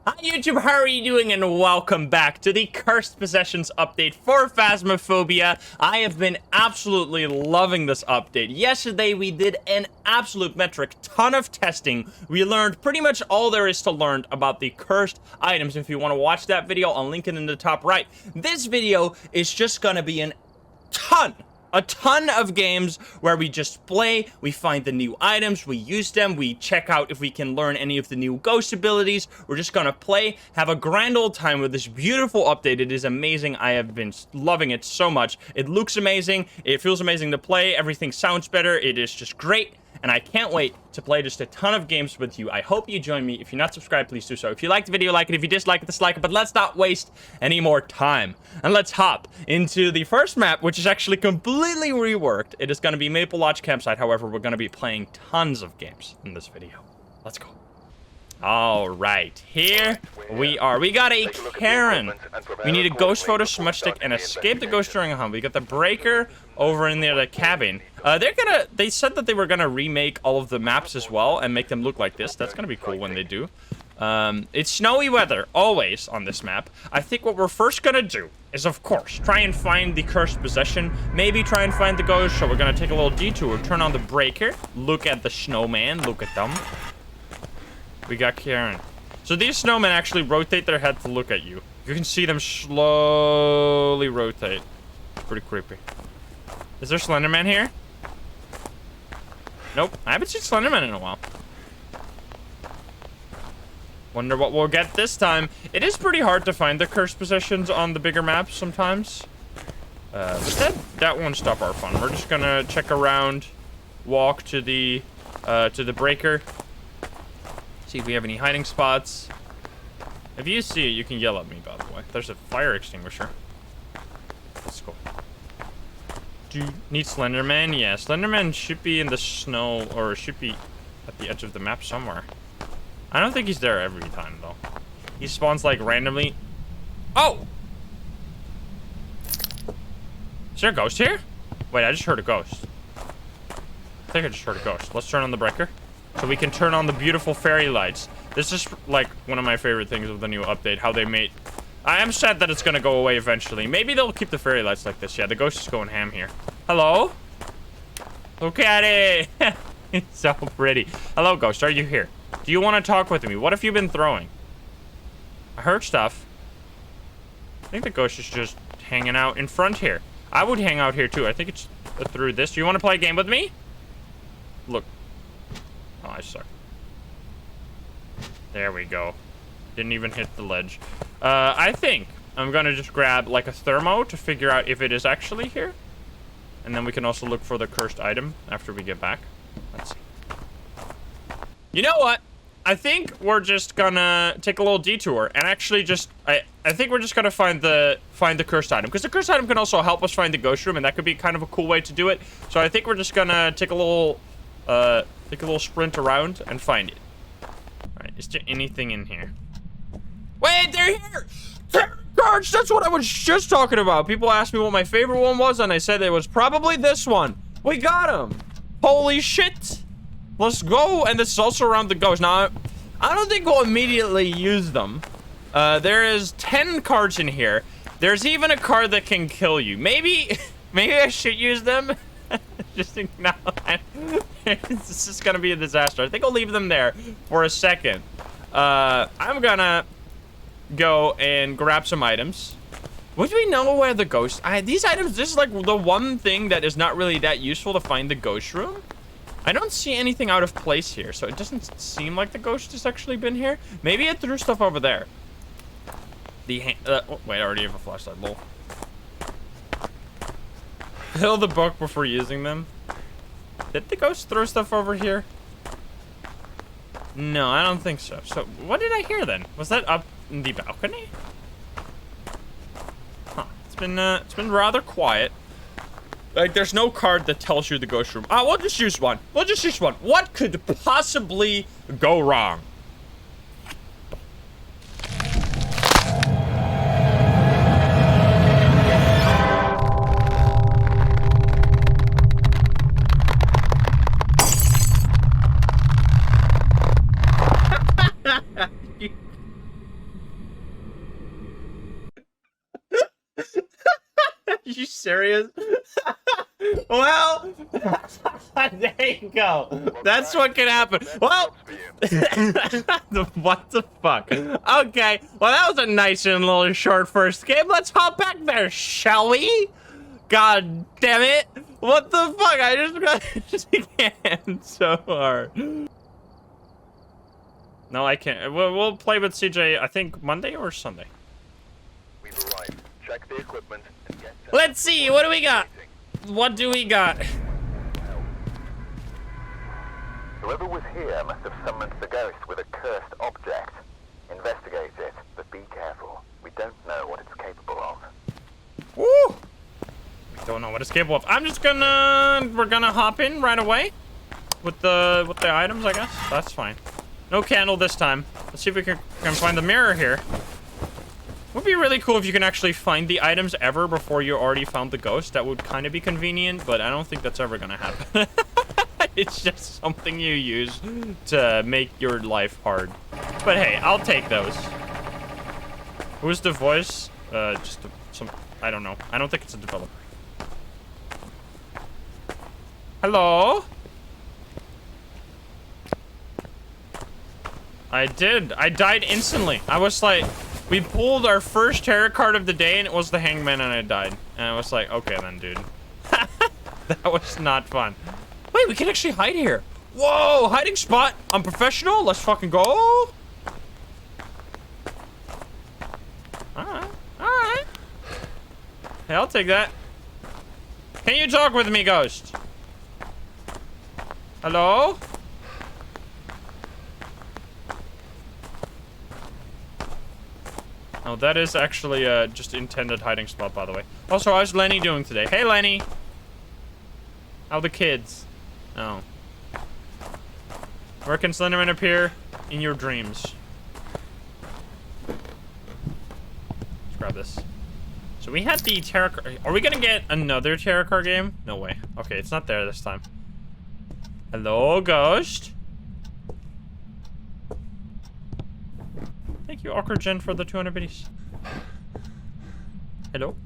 Hi YouTube, how are you doing? And welcome back to the Cursed Possessions update for Phasmophobia. I have been absolutely loving this update. Yesterday we did an absolute metric ton of testing. We learned pretty much all there is to learn about the cursed items. If you want to watch that video, I'll link it in the top right. This video is just gonna be a ton of games where we just play, we find the new items, we use them, we check out if we can learn any of the new ghost abilities. We're just gonna play, have a grand old time with this beautiful update. It is amazing. I have been loving it so much. It looks amazing, it feels amazing to play, everything sounds better, it is just great. And I can't wait to play just a ton of games with you. I hope you join me. If you're not subscribed, please do so. If you liked the video, like it. If you dislike it, dislike it. But let's not waste any more time. And let's hop into the first map, which is actually completely reworked. It is going to be Maple Lodge Campsite. However, we're going to be playing tons of games in this video. Let's go. All right, here we are. We got a Karen. We need a ghost photo, smudge stick, and escape the ghost during a hunt. We got the breaker over in there, the cabin. They said that they were gonna remake all of the maps as well and make them look like this. That's gonna be cool when they do. It's snowy weather always on this map. I think what we're first gonna do is, of course, try and find the cursed possession. Maybe try and find the ghost. So we're gonna take a little detour, turn on the breaker, look at the snowman, look at them. We got Karen. So these snowmen actually rotate their head to look at you. You can see them slowly rotate. Pretty creepy. Is there Slenderman here? Nope. I haven't seen Slenderman in a while. Wonder what we'll get this time. It is pretty hard to find the cursed possessions on the bigger maps sometimes. But that won't stop our fun. We're just gonna check around, walk to the breaker. See if we have any hiding spots. If you see it, you can yell at me, by the way. There's a fire extinguisher. Let's go. Do you need Slenderman? Yeah, Slenderman should be in the snow, or should be at the edge of the map somewhere. I don't think he's there every time, though. He spawns, like, randomly. Oh! Is there a ghost here? Wait, I just heard a ghost. I think I just heard a ghost. Let's turn on the breaker. So we can turn on the beautiful fairy lights. This is like one of my favorite things of the new update, how they made... I am sad that it's gonna go away eventually. Maybe they'll keep the fairy lights like this. Yeah, the ghost is going ham here. Hello? Look at it. It's so pretty. Hello, ghost. Are you here? Do you want to talk with me? What have you been throwing? I heard stuff. I think the ghost is just hanging out in front here. I would hang out here too. I think it's through this. Do you want to play a game with me? Look. Oh, I suck. There we go. Didn't even hit the ledge. I think I'm gonna just grab like a thermo to figure out if it is actually here. And then we can also look for the cursed item after we get back. Let's see. You know what? I think we're just gonna take a little detour and actually just... I think we're just gonna find the cursed item. Because the cursed item can also help us find the ghost room, and that could be kind of a cool way to do it. So I think we're just gonna take a little... take a little sprint around and find it. Alright, is there anything in here? Wait, they're here! Guards, that's what I was just talking about. People asked me what my favorite one was, and I said it was probably this one. We got him! Holy shit! Let's go, and this is also around the ghost. Now, I don't think we'll immediately use them. There is 10 cards in here. There's even a card that can kill you. Maybe I should use them? Just think now. This is gonna be a disaster. I think I'll leave them there for a second. I'm gonna go and grab some items. Would we know where the ghost... these items, this is like the one thing that is not really that useful to find the ghost room. I don't see anything out of place here, so it doesn't seem like the ghost has actually been here. Maybe it threw stuff over there. Wait, I already have a flashlight, lol. Fill the book before using them. Did the ghost throw stuff over here? No, I don't think so. So, what did I hear then? Was that up in the balcony? Huh. It's been rather quiet. Like, there's no card that tells you the ghost room. We'll just use one. We'll just use one. What could possibly go wrong? You serious? Well, there you go. That's what can happen. Well, what the fuck? Okay, well, that was a nice and little short first game. Let's hop back there, shall we? God damn it. What the fuck? I just got can't so hard. No, I can't. We'll play with CJ, I think, Monday or Sunday. We've arrived. Check the equipment and get Let's see. What do we got? What do we got? Whoever was here must have summoned the ghost with a cursed object. Investigate it, but be careful. We don't know what it's capable of. Woo! We don't know what it's capable of. I'm just gonna... We're gonna hop in right away with the items, I guess. That's fine. No candle this time. Let's see if we can find the mirror here. Would be really cool if you can actually find the items ever before you already found the ghost. That would kind of be convenient, but I don't think that's ever gonna happen. It's just something you use to make your life hard. But hey, I'll take those. Who's the voice? Some, I don't know. I don't think it's a developer. Hello? I did. I died instantly. I was like, we pulled our first tarot card of the day and it was the Hangman and I died. And I was like, okay then, dude. That was not fun. Wait, we can actually hide here. Whoa, hiding spot. I'm professional. Let's fucking go. Alright, alright. Hey, I'll take that. Can you talk with me, ghost? Hello? Oh, that is actually just intended hiding spot, by the way. Also, how's Lenny doing today? Hey, Lenny. How are the kids? Oh. Where can Slenderman appear? In your dreams. Let's grab this. So we had the tarot card. Are we gonna get another tarot card game? No way. Okay, it's not there this time. Hello, ghost. Thank you, Awkward Gen, for the 200 biddies. Hello?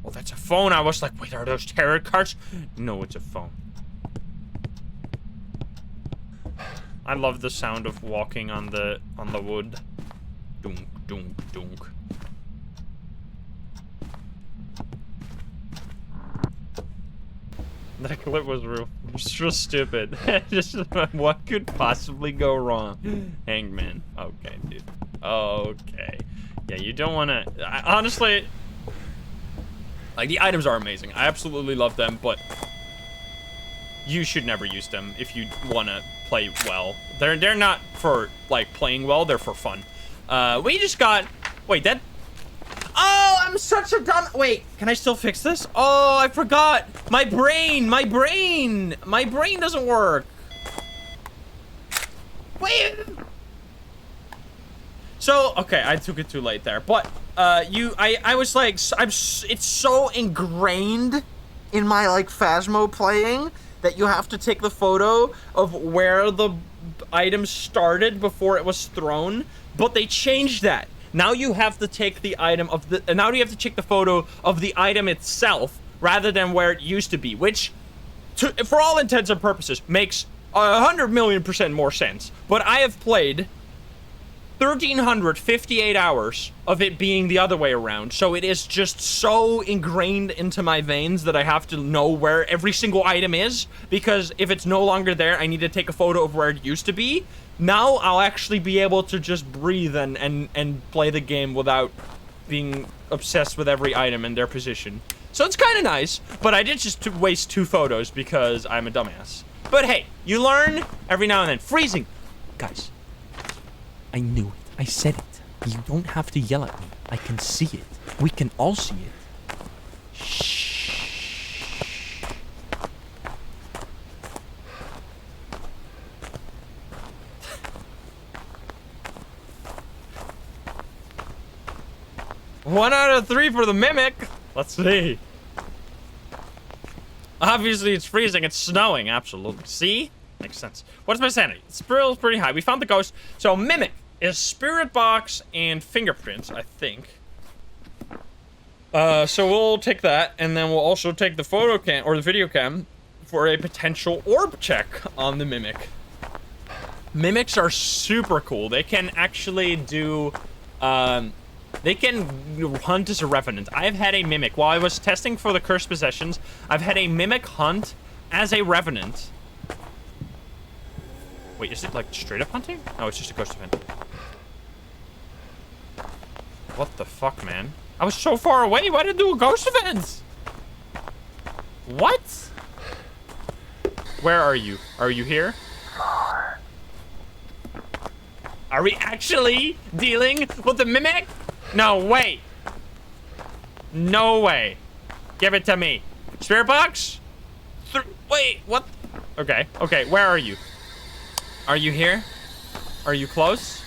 Oh, that's a phone. I was like, wait, are those tarot cards? No, it's a phone. I love the sound of walking on the wood. Dunk, dunk, dunk. That clip was real stupid. Just what could possibly go wrong? Hangman. Okay, dude. Okay. Yeah, you don't want to. Honestly, like, the items are amazing. I absolutely love them, but you should never use them if you want to play well. They're not for like playing well. They're for fun. We just got. Wait, that. Oh, I'm such a dumb. Wait, can I still fix this? Oh, I forgot. My brain doesn't work. Wait. So, okay, I took it too late there, but I was like, it's so ingrained in my like Phasmo playing that you have to take the photo of where the item started before it was thrown, but they changed that. Now you have to take the item of the, now you have to take the photo of the item itself rather than where it used to be, which, for all intents and purposes, makes 100,000,000% more sense. But I have played 1,358 hours of it being the other way around, so it is just so ingrained into my veins that I have to know where every single item is, because if it's no longer there, I need to take a photo of where it used to be. Now I'll actually be able to just breathe and play the game without being obsessed with every item and their position. So it's kind of nice, but I did just waste 2 photos because I'm a dumbass. But hey, you learn every now and then. Freezing! Guys, I knew it. I said it. You don't have to yell at me. I can see it. We can all see it. Shh. One out of 3 for the mimic. Let's see. Obviously, it's freezing. It's snowing. Absolutely. See? Makes sense. What's my sanity? Spiral's pretty high. We found the ghost. So, mimic is spirit box and fingerprints, I think. So we'll take that, and then we'll also take the photo cam, or the video cam, for a potential orb check on the Mimic. Mimics are super cool. They can actually do, they can hunt as a Revenant. I've had a Mimic. While I was testing for the Cursed Possessions, I've had a Mimic hunt as a Revenant. Wait, is it like straight up hunting? No, it's just a ghost event. What the fuck, man? I was so far away. Why did it do a ghost event? What? Where are you? Are you here? Are we actually dealing with the Mimic? No way. No way. Give it to me. Spirit box? Wait, what? Okay, okay, where are you? Are you here? Are you close?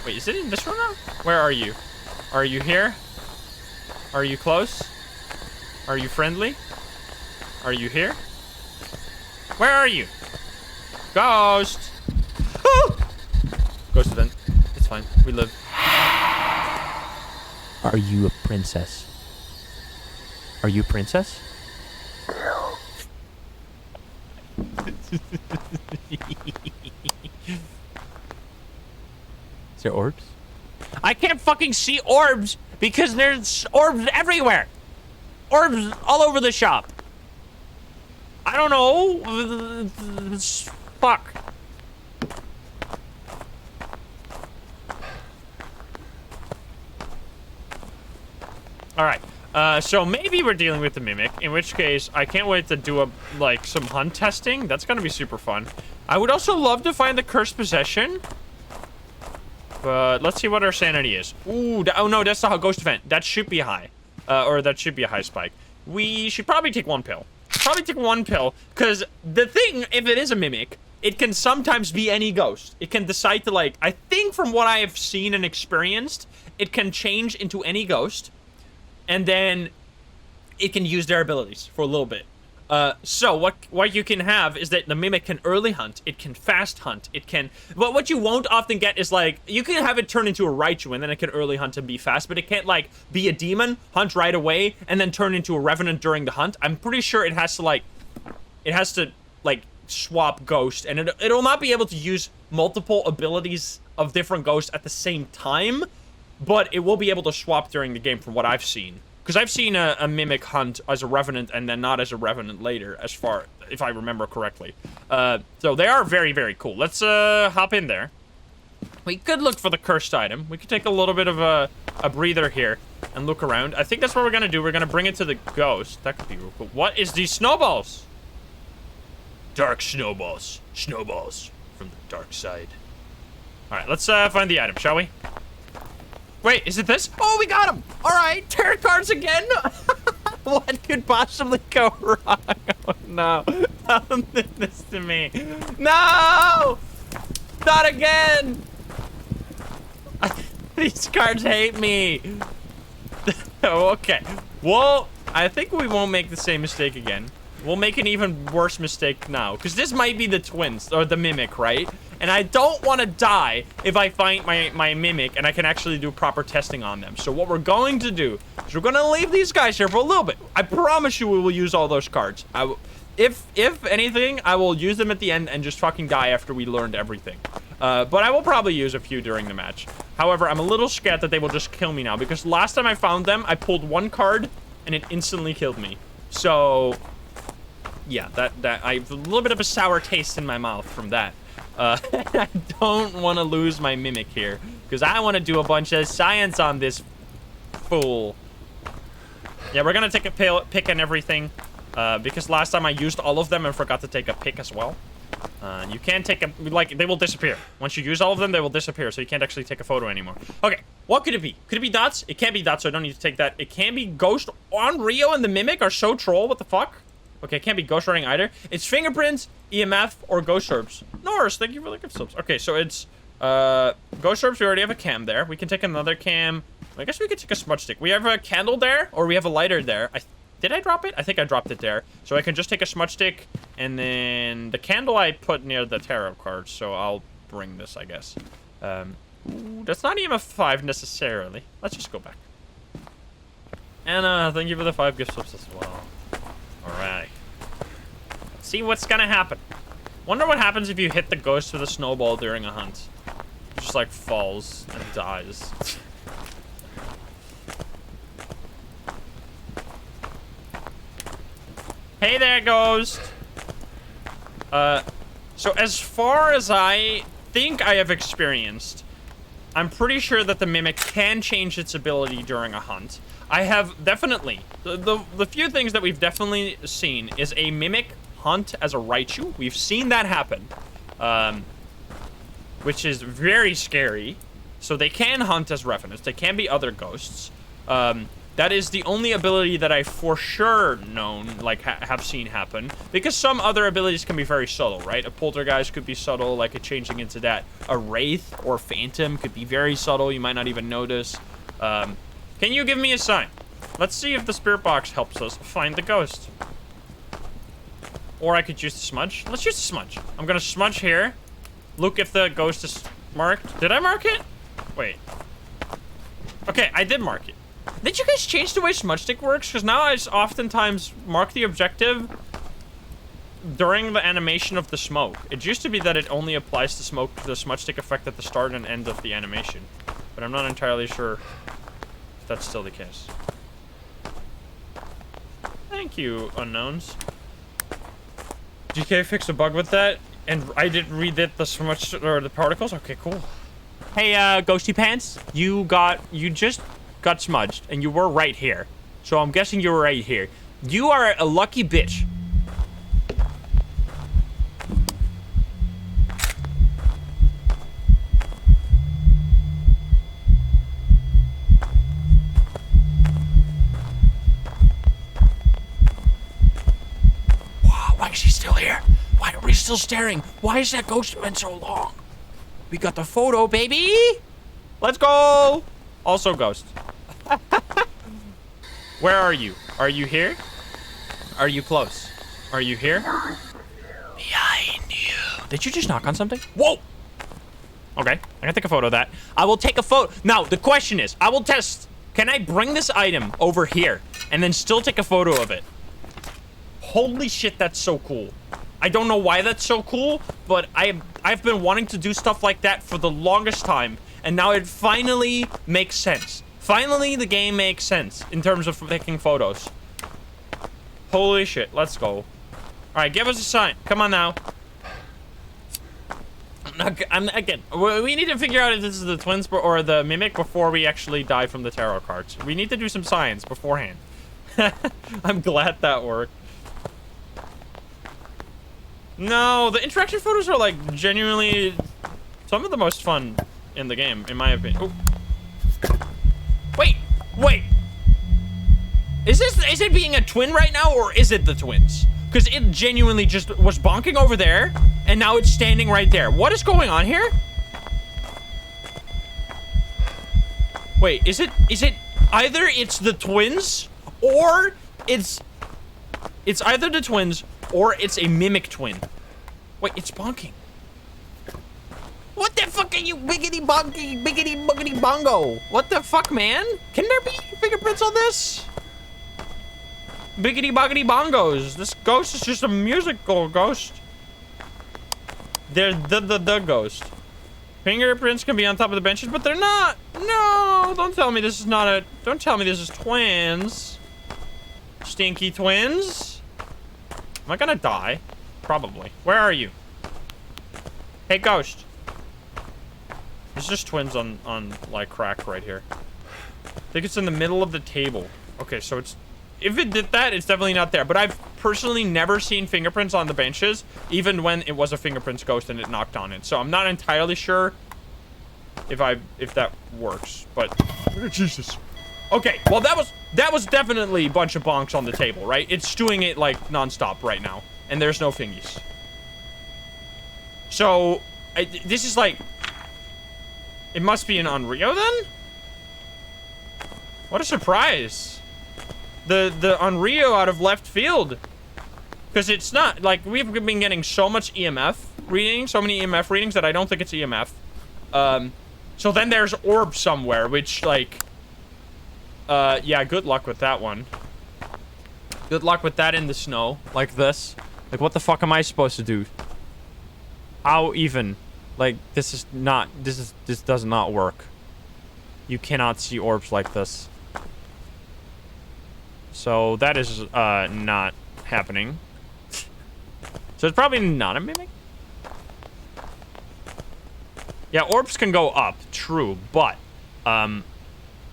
Wait, is it in this room now? Where are you? Are you here? Are you close? Are you friendly? Are you here? Where are you? Ghost! Oh! Ghost event. It's fine. We live. Are you a princess? Are you a princess? Is there orbs? I can't fucking see orbs because there's orbs everywhere. Orbs all over the shop. I don't know. Fuck. All right. So maybe we're dealing with the Mimic, in which case I can't wait to do some hunt testing. That's gonna be super fun. I would also love to find the Cursed Possession, but let's see what our sanity is. Ooh, oh no, that's the ghost event. That should be high, or that should be a high spike. We should probably take one pill. Probably take one pill, because the thing, if it is a Mimic, it can sometimes be any ghost. It can decide to I think from what I have seen and experienced, it can change into any ghost. And then it can use their abilities for a little bit. So what you can have is that the Mimic can early hunt, it can fast hunt, it can... But what you won't often get is you can have it turn into a Raichu and then it can early hunt and be fast, but it can't be a demon, hunt right away, and then turn into a Revenant during the hunt. I'm pretty sure it has to swap ghost, and it'll not be able to use multiple abilities of different ghosts at the same time, but it will be able to swap during the game from what I've seen. Because I've seen a Mimic hunt as a Revenant and then not as a Revenant later, if I remember correctly. So they are very, very cool. Let's hop in there. We could look for the cursed item. We could take a little bit of a breather here and look around. I think that's what we're going to do. We're going to bring it to the ghost. That could be real cool. What is these snowballs? Dark snowballs. Snowballs from the dark side. All right, let's find the item, shall we? Wait, is it this? Oh, we got him! All right, tarot cards again? What could possibly go wrong? Oh, no. Don't do this to me. No! Not again! These cards hate me. Oh, okay. Well, I think we won't make the same mistake again. We'll make an even worse mistake now. Because this might be the twins, or the Mimic, right? And I don't want to die if I find my Mimic and I can actually do proper testing on them. So what we're going to do is we're going to leave these guys here for a little bit. I promise you we will use all those cards. If anything, I will use them at the end and just fucking die after we learned everything. But I will probably use a few during the match. However, I'm a little scared that they will just kill me now. Because last time I found them, I pulled one card and it instantly killed me. So... yeah, I have a little bit of a sour taste in my mouth from that. I don't want to lose my Mimic here, because I want to do a bunch of science on this fool. Yeah, we're going to take a pick and everything, because last time I used all of them and forgot to take a pick as well. You can't take they will disappear. Once you use all of them, they will disappear, so you can't actually take a photo anymore. Okay, what could it be? Could it be dots? It can't be dots, so I don't need to take that. It can be Ghost on Rio and the Mimic are so troll, what the fuck? Okay, it can't be ghost running either. It's fingerprints, EMF, or ghost orbs. Norris, thank you for the gift subs. Okay, so it's ghost orbs. We already have a cam there. We can take another cam. I guess we could take a smudge stick. We have a candle there, or we have a lighter there. Did I drop it? I think I dropped it there. So I can just take a smudge stick, and then the candle I put near the tarot cards. So I'll bring this, I guess. Ooh, that's not EMF 5 necessarily. Let's just go back. Anna, thank you for the 5 gift subs as well. Alright. Let's see what's gonna happen. Wonder what happens if you hit the ghost with a snowball during a hunt. It just like falls and dies. Hey there, ghost. So as far as I think I have experienced, I'm pretty sure that the mimic can change its ability during a hunt. I have definitely, the few things that we've definitely seen is a mimic hunt as a Raichu. We've seen that happen, which is very scary. So they can hunt as revenants. They can be other ghosts. That is the only ability that I for sure known, like, have seen happen. Because some other abilities can be very subtle, right? A poltergeist could be subtle, like it changing into that. A wraith or phantom could be very subtle. You might not even notice. Can you give me a sign? Let's see if the spirit box helps us find the ghost. Or I could use the smudge. Let's use the smudge. I'm gonna smudge here. Look if the ghost is marked. Did I mark it? Wait. Okay, I did mark it. Did you guys change the way smudge stick works? Because now I oftentimes mark the objective during the animation of the smoke. It used to be that it only applies the smudge stick effect at the start and end of the animation. But I'm not entirely sure if that's still the case. Thank you, unknowns. GK fixed a bug with that, and I didn't read that the smudge or the particles. Okay, cool. Hey, Ghosty Pants, you just got smudged, and you were right here. So I'm guessing you were right here. You are a lucky bitch. Wow, why is she still here? Why are we still staring? Why is that ghost been so long? We got the photo, baby! Let's go! Also ghost. Where are you? Are you here? Are you close? Are you here? Behind you. Did you just knock on something? Whoa! Okay, I'm gonna take a photo of that. I will take a photo. Now, the question is, I will test. Can I bring this item over here and then still take a photo of it? Holy shit, that's so cool. I don't know why that's so cool, but I've been wanting to do stuff like that for the longest time, and now it finally makes sense. Finally, the game makes sense in terms of taking photos. Holy shit, let's go. All right, give us a sign. Come on now. Again, we need to figure out if this is the twins or the mimic before we actually die from the tarot cards. We need to do some science beforehand. I'm glad that worked. No, the interaction photos are like genuinely some of the most fun in the game, in my opinion. Ooh. Wait. Is it being a twin right now, or is it the twins? Because it genuinely just was bonking over there, and now it's standing right there. What is going on here? Wait, is it either it's the twins, or it's either the twins, or it's a mimic twin. Wait, it's bonking. What the fuck are you biggity boogity bongo? What the fuck, man? Can there be fingerprints on this? Biggity boggity bongos. This ghost is just a musical ghost. They're the ghost. Fingerprints can be on top of the benches, but they're not. No, don't tell me this is not a. Don't tell me this is twins. Stinky twins. Am I gonna die? Probably. Where are you? Hey, ghost. There's just twins on like crack right here. I think it's in the middle of the table. Okay, so it's. If it did that, it's definitely not there. But I've personally never seen fingerprints on the benches, even when it was a fingerprints ghost and it knocked on it. So I'm not entirely sure if that works. But Jesus. Okay, well that was definitely a bunch of bonks on the table, right? It's doing it like nonstop right now, and there's no fingies. So this is like, it must be an Onryo then? What a surprise. The Onryo out of left field. Because it's not, like, we've been getting so much EMF readings, so many EMF readings that I don't think it's EMF. So then there's orb somewhere, which, like, Yeah, good luck with that one. Good luck with that in the snow, like this. Like, what the fuck am I supposed to do? How even? Like, this does not work. You cannot see orbs like this. So, that is, not happening. So, it's probably not a mimic? Yeah, orbs can go up, true, but,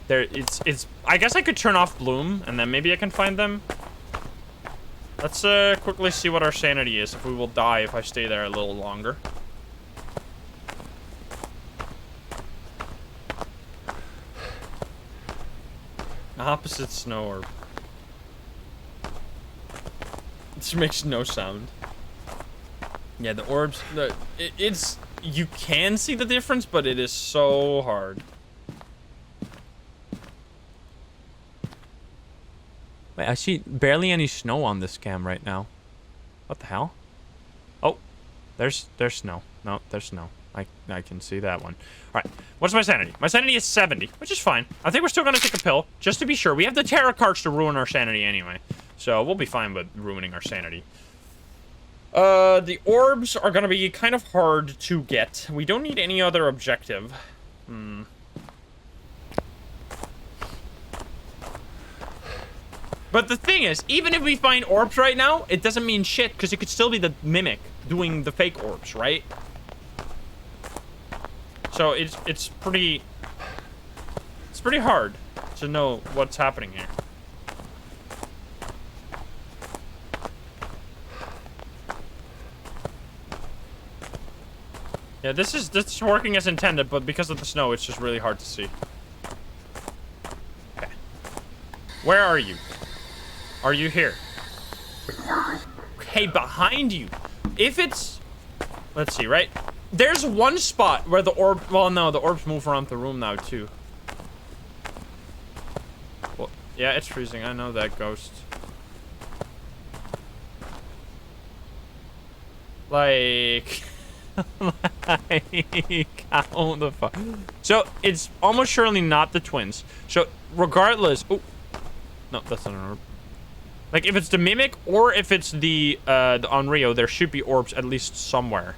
it's, I guess I could turn off bloom, and then maybe I can find them. Let's, quickly see what our sanity is, if we will die if I stay there a little longer. Opposite snow orb. This makes no sound. Yeah, the orbs, it's, you can see the difference, but it is so hard. Wait, I see barely any snow on this cam right now. What the hell? Oh, there's snow. No, there's snow. I can see that one. All right, what's my sanity? My sanity is 70, which is fine. I think we're still gonna take a pill, just to be sure. We have the tarot cards to ruin our sanity anyway, so we'll be fine with ruining our sanity. The orbs are gonna be kind of hard to get. We don't need any other objective. But the thing is, even if we find orbs right now, it doesn't mean shit, because it could still be the mimic doing the fake orbs, right? So it's pretty hard to know what's happening here. Yeah, this is working as intended, but because of the snow, it's just really hard to see. Okay. Where are you? Are you here? Hey, behind you. If it's... Let's see, right? There's one spot where the orb... Well, no, the orbs move around the room now, too. Well, yeah, it's freezing. I know that, Ghost. Like... like... How the fuck? So, it's almost surely not the twins. So, regardless... Oh. No, that's not an orb. Like, if it's the mimic or if it's the Onryo, there should be orbs at least somewhere.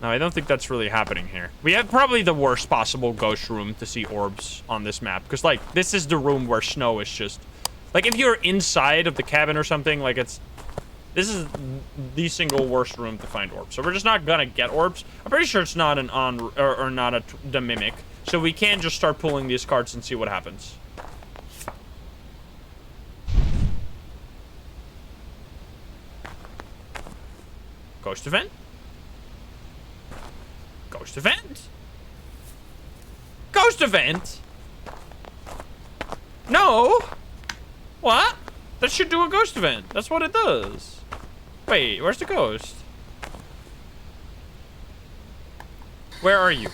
No, I don't think that's really happening here. We have probably the worst possible ghost room to see orbs on this map. Because, like, this is the room where snow is just... Like, if you're inside of the cabin or something, like, it's... This is the single worst room to find orbs. So we're just not gonna get orbs. I'm pretty sure it's not an or not the mimic. So we can just start pulling these cards and see what happens. Ghost event? Ghost event? Ghost event? No! What? That should do a ghost event. That's what it does. Wait, where's the ghost? Where are you?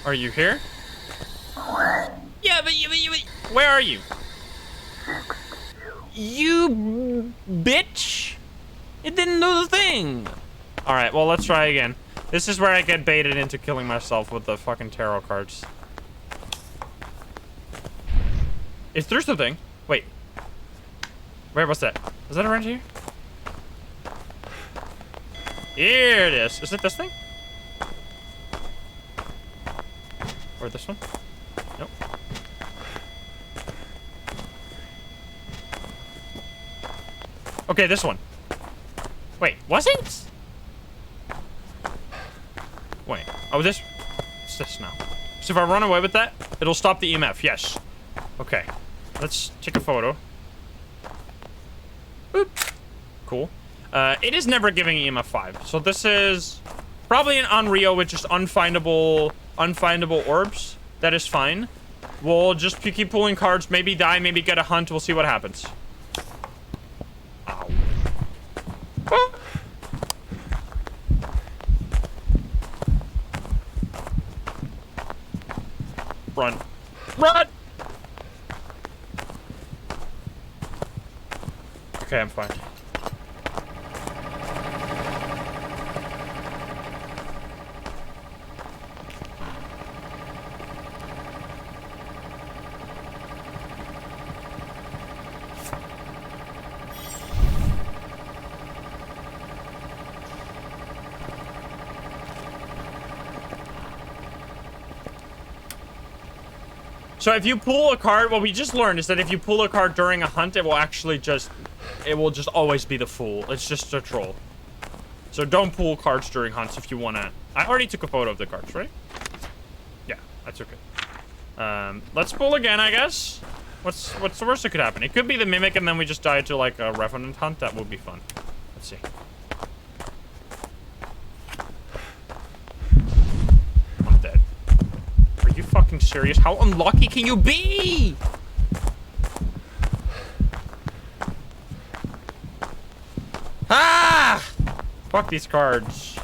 Are you here? Yeah, but where are you? You bitch! It didn't do the thing! Alright, well, let's try again. This is where I get baited into killing myself with the fucking tarot cards. Is there something? Wait. Where was that? Is that around here? Here it is. Is it this thing? Or this one? Nope. Okay, this one. Wait, was it? Wait. Oh, this... It's this now. So if I run away with that, it'll stop the EMF. Yes. Okay. Let's take a photo. Boop. Cool. It is never giving EMF 5. So this is probably an Onryo with just unfindable orbs. That is fine. We'll just keep pulling cards. Maybe die, maybe get a hunt. We'll see what happens. Ow. Ah. Run. Run! Okay, I'm fine. So if you pull a card, what we just learned is that if you pull a card during a hunt, it will just always be the fool. It's just a troll. So don't pull cards during hunts if you wanna. I already took a photo of the cards, right? Yeah, that's okay. Let's pull again, I guess. What's the worst that could happen? It could be the Mimic and then we just die to like a Revenant hunt. That would be fun. Let's see. I'm dead. Are you fucking serious? How unlucky can you be? Ah! Fuck these cards.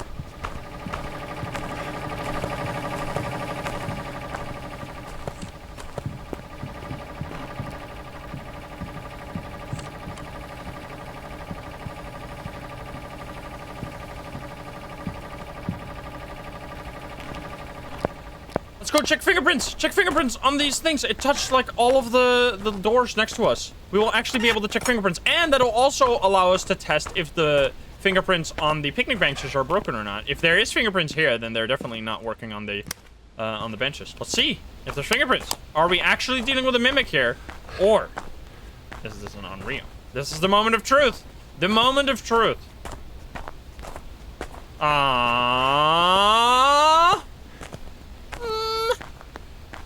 Let's go check fingerprints. Check fingerprints on these things. It touched like all of the doors next to us. We will actually be able to check fingerprints, and that'll also allow us to test if the fingerprints on the picnic benches are broken or not. If there is fingerprints here, then they're definitely not working on the benches. Let's see if there's fingerprints. Are we actually dealing with a Mimic here, or is this an unreal? This is the moment of truth. The moment of truth.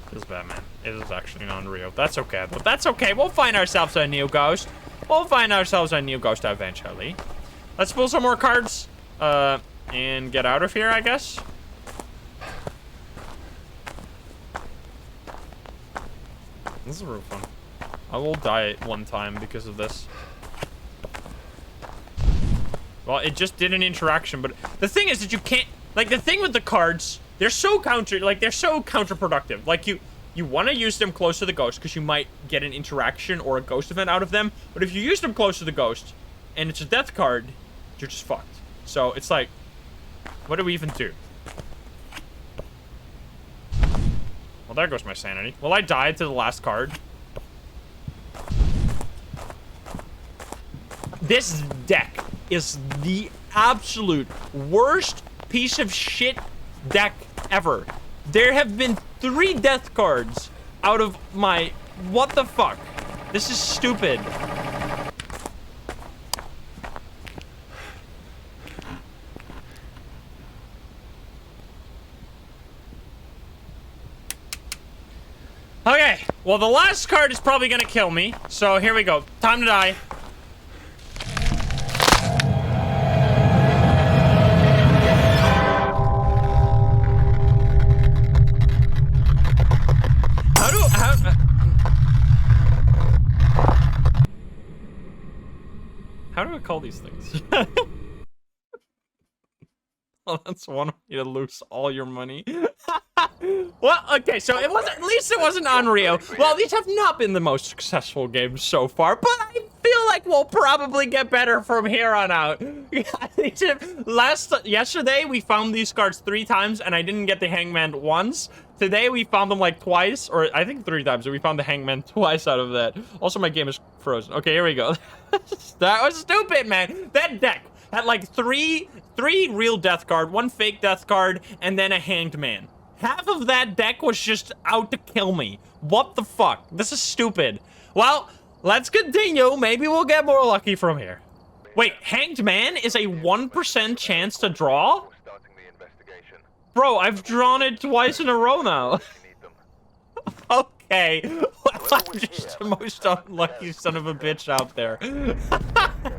This is Batman. It is actually an unreal. That's okay, but that's okay. We'll find ourselves a new ghost. We'll find ourselves a new ghost eventually. Let's pull some more cards, and get out of here, I guess. This is real fun. I will die one time because of this. Well, it just did an interaction, but the thing is that you can't, like, the thing with the cards, they're so counterproductive. Like, you want to use them close to the ghost because you might get an interaction or a ghost event out of them, but if you use them close to the ghost and it's a death card, you're just fucked. So it's like, what do we even do? Well, there goes my sanity. Well, I died to the last card. This deck is the absolute worst piece of shit deck ever. There have been 3 death cards out of my... What the fuck? This is stupid. Okay, well, the last card is probably gonna kill me, so here we go. Time to die. How do I call these things? Well, that's one way to lose all your money. Well, okay, so it wasn't, at least it wasn't Unreal. Well, these have not been the most successful games so far, but I feel like we'll probably get better from here on out. Yesterday, we found these cards 3 times, and I didn't get the Hangman once. Today, we found them like twice, or I think 3 times, and we found the Hangman twice out of that. Also, my game is frozen. Okay, here we go. That was stupid, man. That deck had like three real death card, 1 fake death card, and then a Hanged Man. Half of that deck was just out to kill me. What the fuck? This is stupid. Well, let's continue. Maybe we'll get more lucky from here. Wait, Hanged Man is a 1% chance to draw? Bro, I've drawn it twice in a row now. Okay. Well, I'm just the most unlucky son of a bitch out there.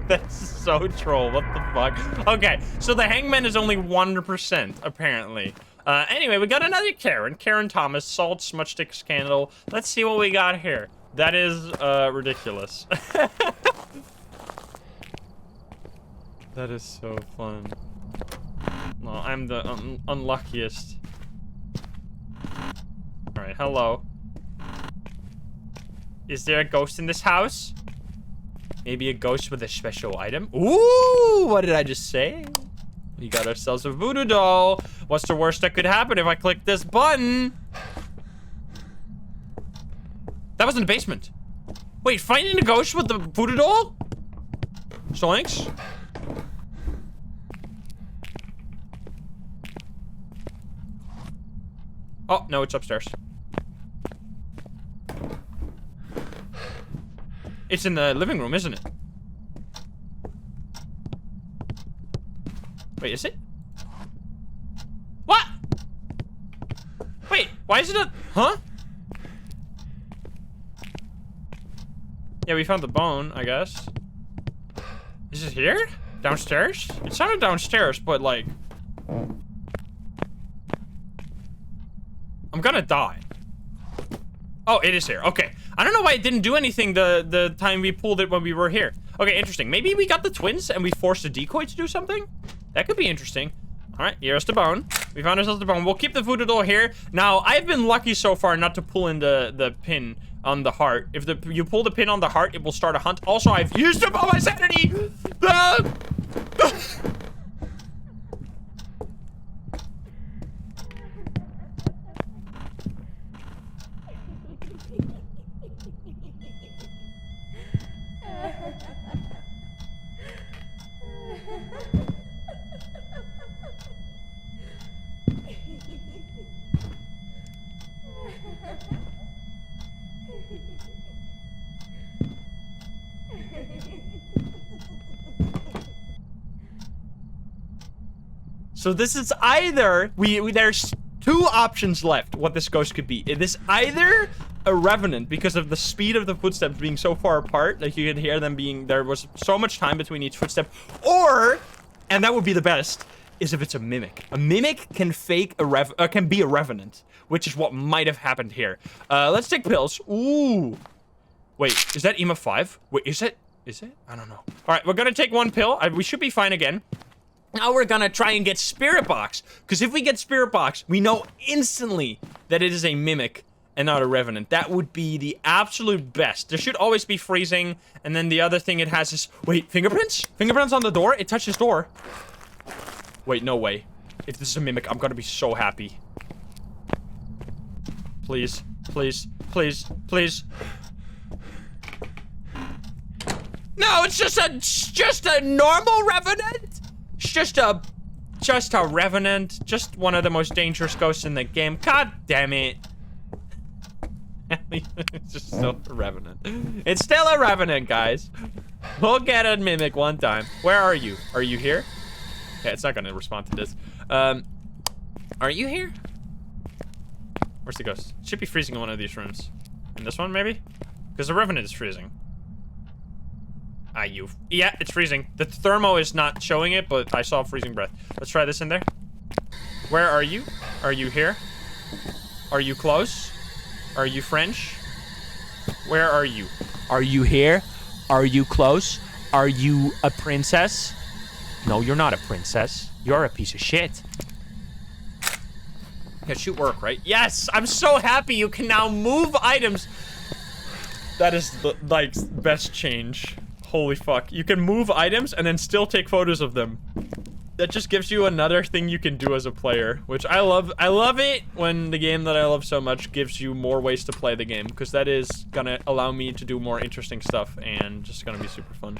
That's so troll. What the fuck? Okay, so the Hangman is only 1%, apparently. Anyway, we got another Karen. Karen Thomas, Salt, Smudge Stick Scandal. Let's see what we got here. That is, ridiculous. That is so fun. No, I'm the unluckiest. Alright, hello. Is there a ghost in this house? Maybe a ghost with a special item? Ooh, what did I just say? We got ourselves a voodoo doll. What's the worst that could happen if I click this button? That was in the basement. Wait, finding a ghost with the voodoo doll? Zoinks. Oh, no, it's upstairs. It's in the living room, isn't it? Wait, is it? What? Wait, why is it a... Huh? Yeah, we found the bone, I guess. Is it here? Downstairs? It sounded downstairs, but like... I'm gonna die. Oh, it is here. Okay. I don't know why it didn't do anything the time we pulled it when we were here. Okay, interesting. Maybe we got the twins and we forced a decoy to do something? That could be interesting. All right, here's the bone. We found ourselves the bone. We'll keep the voodoo doll here. Now, I've been lucky so far not to pull in the pin on the heart. If you pull the pin on the heart, it will start a hunt. Also, I've used up all my sanity. So this is either, there's two options left what this ghost could be. It is either a revenant because of the speed of the footsteps being so far apart, like you can hear them being, there was so much time between each footstep, or, and that would be the best, is if it's a mimic. A mimic can can be a revenant, which is what might have happened here. Let's take pills. Ooh. Wait, is that EMA 5? Wait, is it? I don't know. All right, we're gonna take one pill. We should be fine again. Now we're gonna try and get Spirit Box, because if we get Spirit Box, we know instantly that it is a mimic and not a revenant. That would be the absolute best. There should always be freezing, and then the other thing it has is, wait, fingerprints? Fingerprints on the door? It touches door. Wait, no way. If this is a mimic, I'm gonna be so happy. Please, please, please, please. No, it's just a normal revenant. It's just a revenant. Just one of the most dangerous ghosts in the game. God damn it. It's just still a revenant. It's still a revenant, guys. We'll get a mimic one time. Where are you? Are you here? Yeah, it's not gonna respond to this. Are you here? Where's the ghost? It should be freezing in one of these rooms. In this one, maybe? Because the revenant is freezing. Yeah, it's freezing. The thermo is not showing it, but I saw freezing breath. Let's try this in there. Where are you? Are you here? Are you close? Are you French? Where are you? Are you here? Are you close? Are you a princess? No, you're not a princess. You're a piece of shit. That should work, right? Yes! I'm so happy you can now move items. That is the, like, best change. Holy fuck. You can move items and then still take photos of them. That just gives you another thing you can do as a player, which I love. I love it when the game that I love so much gives you more ways to play the game, because that is gonna allow me to do more interesting stuff and just gonna be super fun.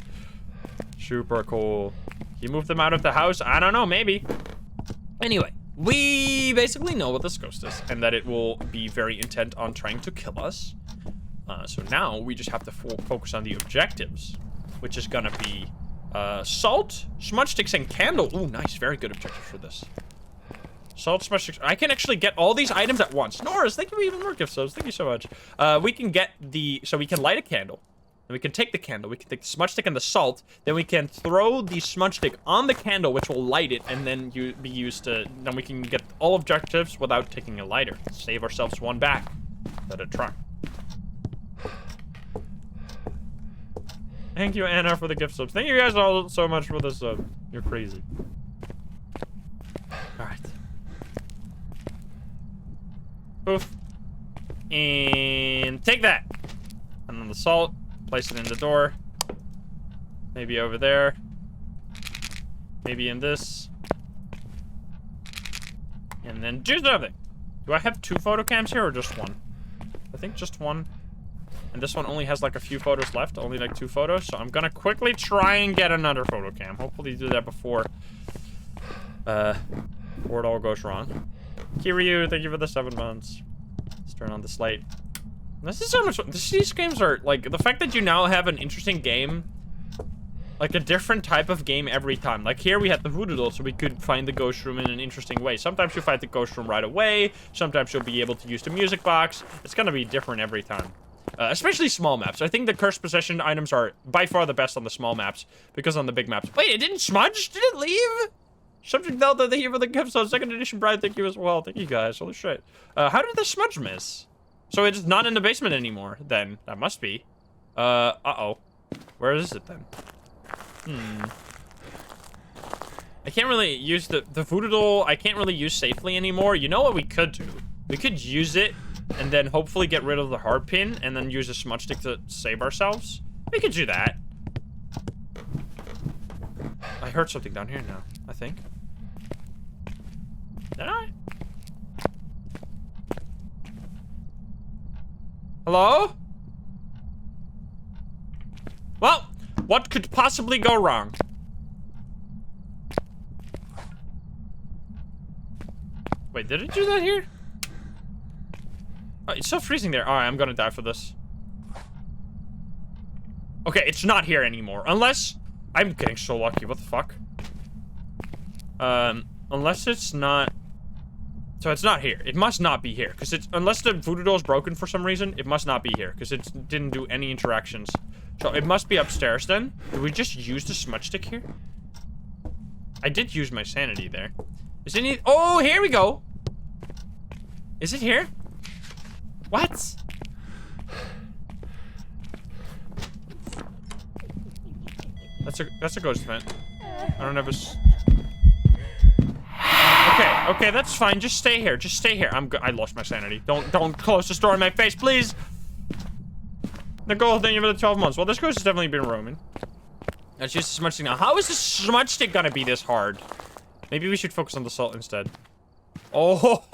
Super cool. You move them out of the house? I don't know, maybe. Anyway, we basically know what this ghost is and that it will be very intent on trying to kill us. So now we just have to focus on the objectives, which is gonna be salt, smudge sticks, and candle. Ooh, nice. Very good objective for this. Salt, smudge sticks. I can actually get all these items at once. Norris, thank you for even more gift subs. Thank you so much. We can get so we can light a candle. Then we can take the candle. We can take the smudge stick and the salt. Then we can throw the smudge stick on the candle, which will light it, and then be used to. Then we can get all objectives without taking a lighter. Save ourselves one back. Let it try. Thank you, Anna, for the gift subs. Thank you guys all so much for this sub. You're crazy. Alright. Poof. And take that. And then the salt. Place it in the door. Maybe over there. Maybe in this. And then do something. Do I have 2 photo cams here or just one? I think just one. And this one only has like a few photos left, only like 2 photos. So I'm gonna quickly try and get another photo cam. Hopefully do that before it all goes wrong. Kiryu, thank you for the 7 months. Let's turn on this light. This is so much fun. These games are, like, the fact that you now have an interesting game, like a different type of game every time. Like here we had the Voodoo doll, so we could find the ghost room in an interesting way. Sometimes you'll find the ghost room right away. Sometimes you'll be able to use the music box. It's gonna be different every time. Especially small maps. I think the cursed possession items are by far the best on the small maps, because on the big maps. Wait, it didn't smudge? Did it leave? Subject Delta, thank you for the gift. So second edition Brian, thank you as well. Thank you guys. Holy shit. How did the smudge miss? So it's not in the basement anymore, then. That must be. Uh-oh. Where is it then? I can't really use the Voodoo doll. I can't really use safely anymore. You know what we could do? We could use it and then hopefully get rid of the hard pin and then use a smudge stick to save ourselves. We could do that. I heard something down here now, I think. Did I? Hello? Well, what could possibly go wrong? Wait, did it do that here? Oh, it's still freezing there. Alright, I'm gonna die for this. Okay, it's not here anymore. Unless... I'm getting so lucky. What the fuck? Unless it's not... So it's not here. It must not be here. Because it's... Unless the Voodoo doll is broken for some reason, it must not be here. Because it didn't do any interactions. So it must be upstairs then. Did we just use the smudge stick here? I did use my sanity there. Is it any... Oh, here we go. Is it here? What? That's a ghost vent. I don't have a... Okay, that's fine. Just stay here. Just stay here. I lost my sanity. Don't close the door in my face, please. Nicole, thank you for the 12 months. Well, this ghost has definitely been roaming. Let's use the smudge stick now. How is this smudge stick gonna be this hard? Maybe we should focus on the salt instead. Oh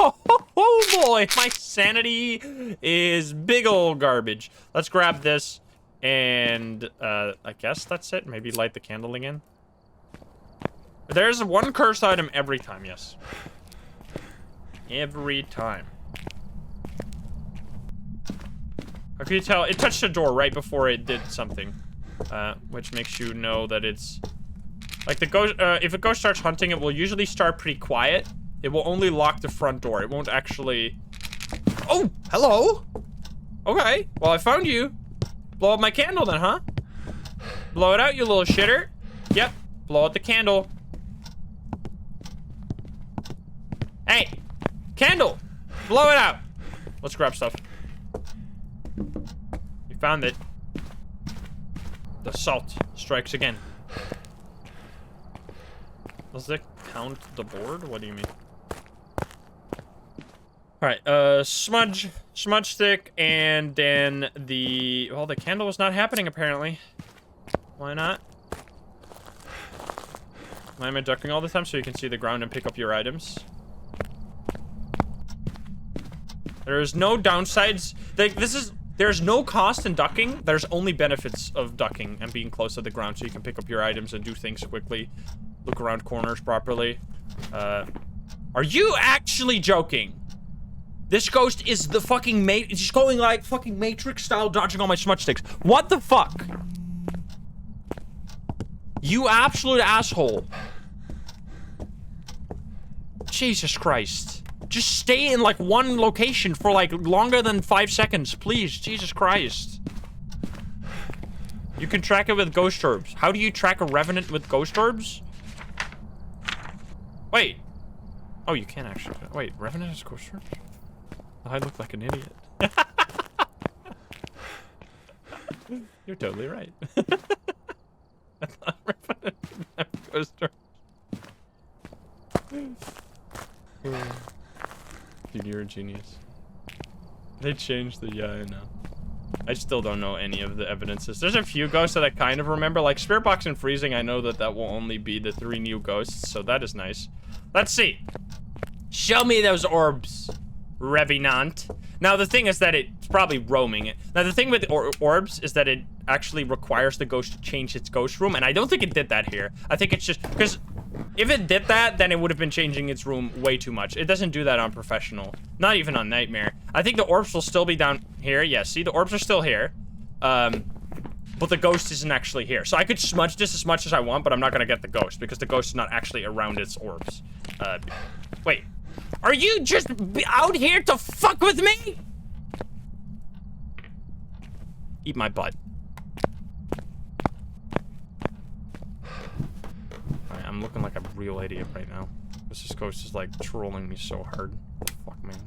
boy, my sanity is big old garbage. Let's grab this and I guess that's it. Maybe light the candle again. There's one cursed item every time, yes. Every time. How can you tell? It touched the door right before it did something. Which makes you know that it's... Like the ghost, if a ghost starts hunting, it will usually start pretty quiet. It will only lock the front door. It won't actually... Oh, hello. Okay, well, I found you. Blow up my candle then, huh? Blow it out, you little shitter. Yep, blow out the candle. Hey, candle, blow it out. Let's grab stuff. We found it. The salt strikes again. Does it count the board? What do you mean? Alright, smudge stick, and then the... Well, the candle was not happening, apparently. Why not? Why am I ducking all the time so you can see the ground and pick up your items? There's no downsides. Like, there's no cost in ducking. There's only benefits of ducking and being close to the ground so you can pick up your items and do things quickly. Look around corners properly. Are you actually joking? This ghost is the fucking He's going like fucking Matrix style dodging all my smudge sticks. What the fuck? You absolute asshole. Jesus Christ. Just stay in like one location for like longer than 5 seconds, please. Jesus Christ. You can track it with ghost orbs. How do you track a revenant with ghost orbs? Wait. Oh, you can actually. Wait, revenant is ghost orbs? I look like an idiot. You're totally right. I thought revenant didn't have ghost orbs. Dude, you're a genius. They changed the... Yeah, I know. I still don't know any of the evidences. There's a few ghosts that I kind of remember. Like Spirit Box and Freezing, I know that will only be the 3 new ghosts, so that is nice. Let's see. Show me those orbs, Revenant. Now, the thing is that it's probably roaming it. Now, the thing with orbs is that it actually requires the ghost to change its ghost room, and I don't think it did that here. I think it's just... Because if it did that, then it would have been changing its room way too much. It doesn't do that on Professional. Not even on Nightmare. I think the orbs will still be down here. Yeah, see? The orbs are still here. But the ghost isn't actually here. So I could smudge this as much as I want, but I'm not gonna get the ghost because the ghost is not actually around its orbs. Wait. Are you just out here to fuck with me? Eat my butt. Alright, I'm looking like a real idiot right now. This ghost is like trolling me so hard. Fuck, man.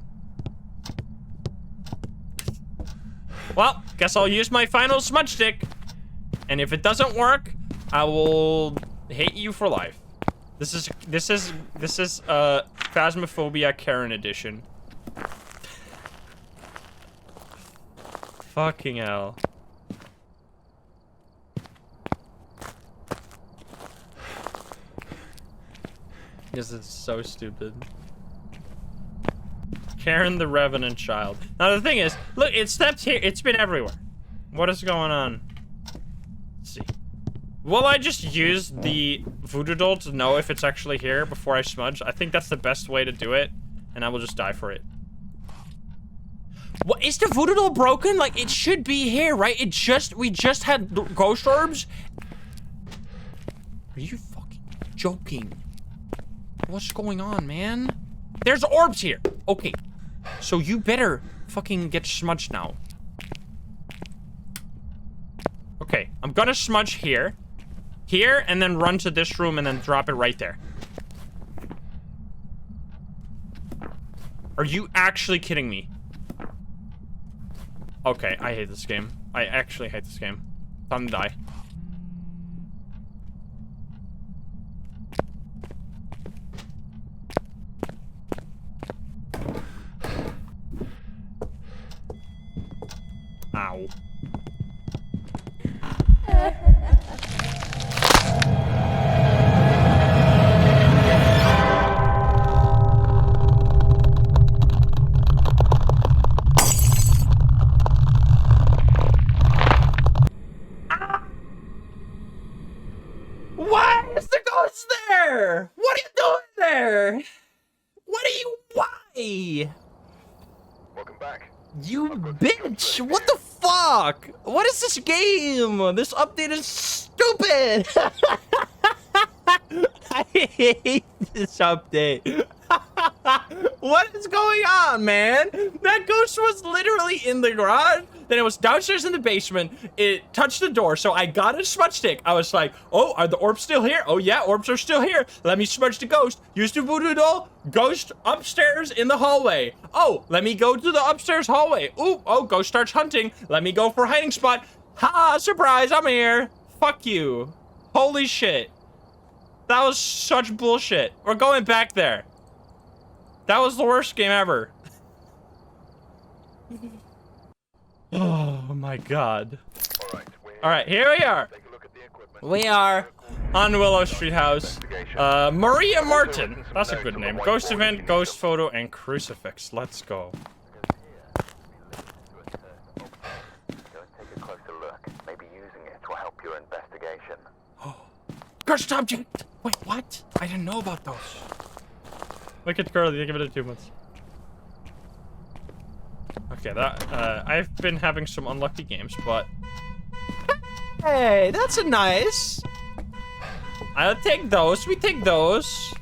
Well, guess I'll use my final smudge stick. And if it doesn't work, I will hate you for life. This is Phasmophobia Karen edition. Fucking hell. This is so stupid. Karen the Revenant Child. Now the thing is, look, it stepped here. It's been everywhere. What is going on? Let's see. Will I just use the Voodoo doll to know if it's actually here before I smudge? I think that's the best way to do it, and I will just die for it. What, is the Voodoo doll broken? Like, it should be here, right? We just had ghost orbs. Are you fucking joking? What's going on, man? There's orbs here. Okay. So you better fucking get smudged now. Okay, I'm gonna smudge here. Here, and then run to this room and then drop it right there. Are you actually kidding me? Okay, I hate this game. I actually hate this game. Time to die. Ow. Why is the ghost there? What are you doing there? What are you... Why? Welcome back. You bitch! What the fuck? What is this game? This update is stupid! I hate this update. What is going on, man? That ghost was literally in the garage. Then it was downstairs in the basement. It touched the door, so I got a smudge stick. I was like, oh, are the orbs still here? Oh yeah, orbs are still here. Let me smudge the ghost. Use the Voodoo doll. Ghost upstairs in the hallway. Oh, let me go to the upstairs hallway. Ooh, oh, ghost starts hunting. Let me go for hiding spot. Ha, surprise, I'm here. Fuck you. Holy shit. That was such bullshit. We're going back there. That was the worst game ever. Oh my god. Alright, here we are. We are on Willow Street house. Maria Martin. That's a good name. Ghost event, ghost photo, and crucifix. Let's go. Go and take a closer look. Maybe using it will help your investigation. Cursed object! Wait, what? I didn't know about those. Look at Curly, give it a 2 months. Okay, that, I've been having some unlucky games, but... Hey, that's a nice! I'll take those, we take those.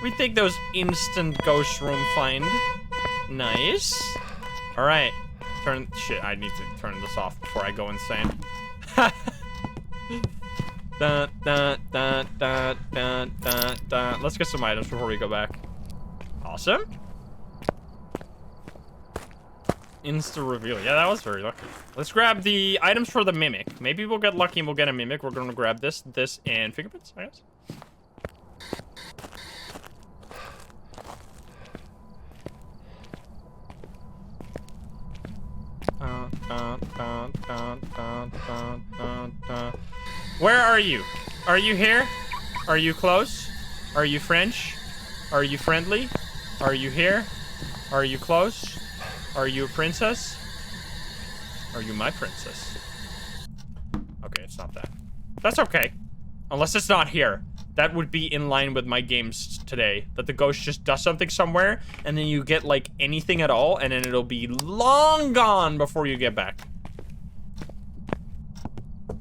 We take those instant ghost room find. Nice. Alright. Shit, I need to turn this off before I go insane. Dun, dun, dun, dun, dun, dun, dun. Let's get some items before we go back. Awesome. Insta reveal. Yeah, that was very lucky. Let's grab the items for the mimic. Maybe we'll get lucky and we'll get a mimic. We're gonna grab this, and fingerprints, I guess. Where are you? Are you here? Are you close? Are you French? Are you friendly? Are you here? Are you close? Are you a princess? Are you my princess? Okay, it's not that. That's okay. Unless it's not here. That would be in line with my games today. That the ghost just does something somewhere, and then you get, like, anything at all, and then it'll be long gone before you get back.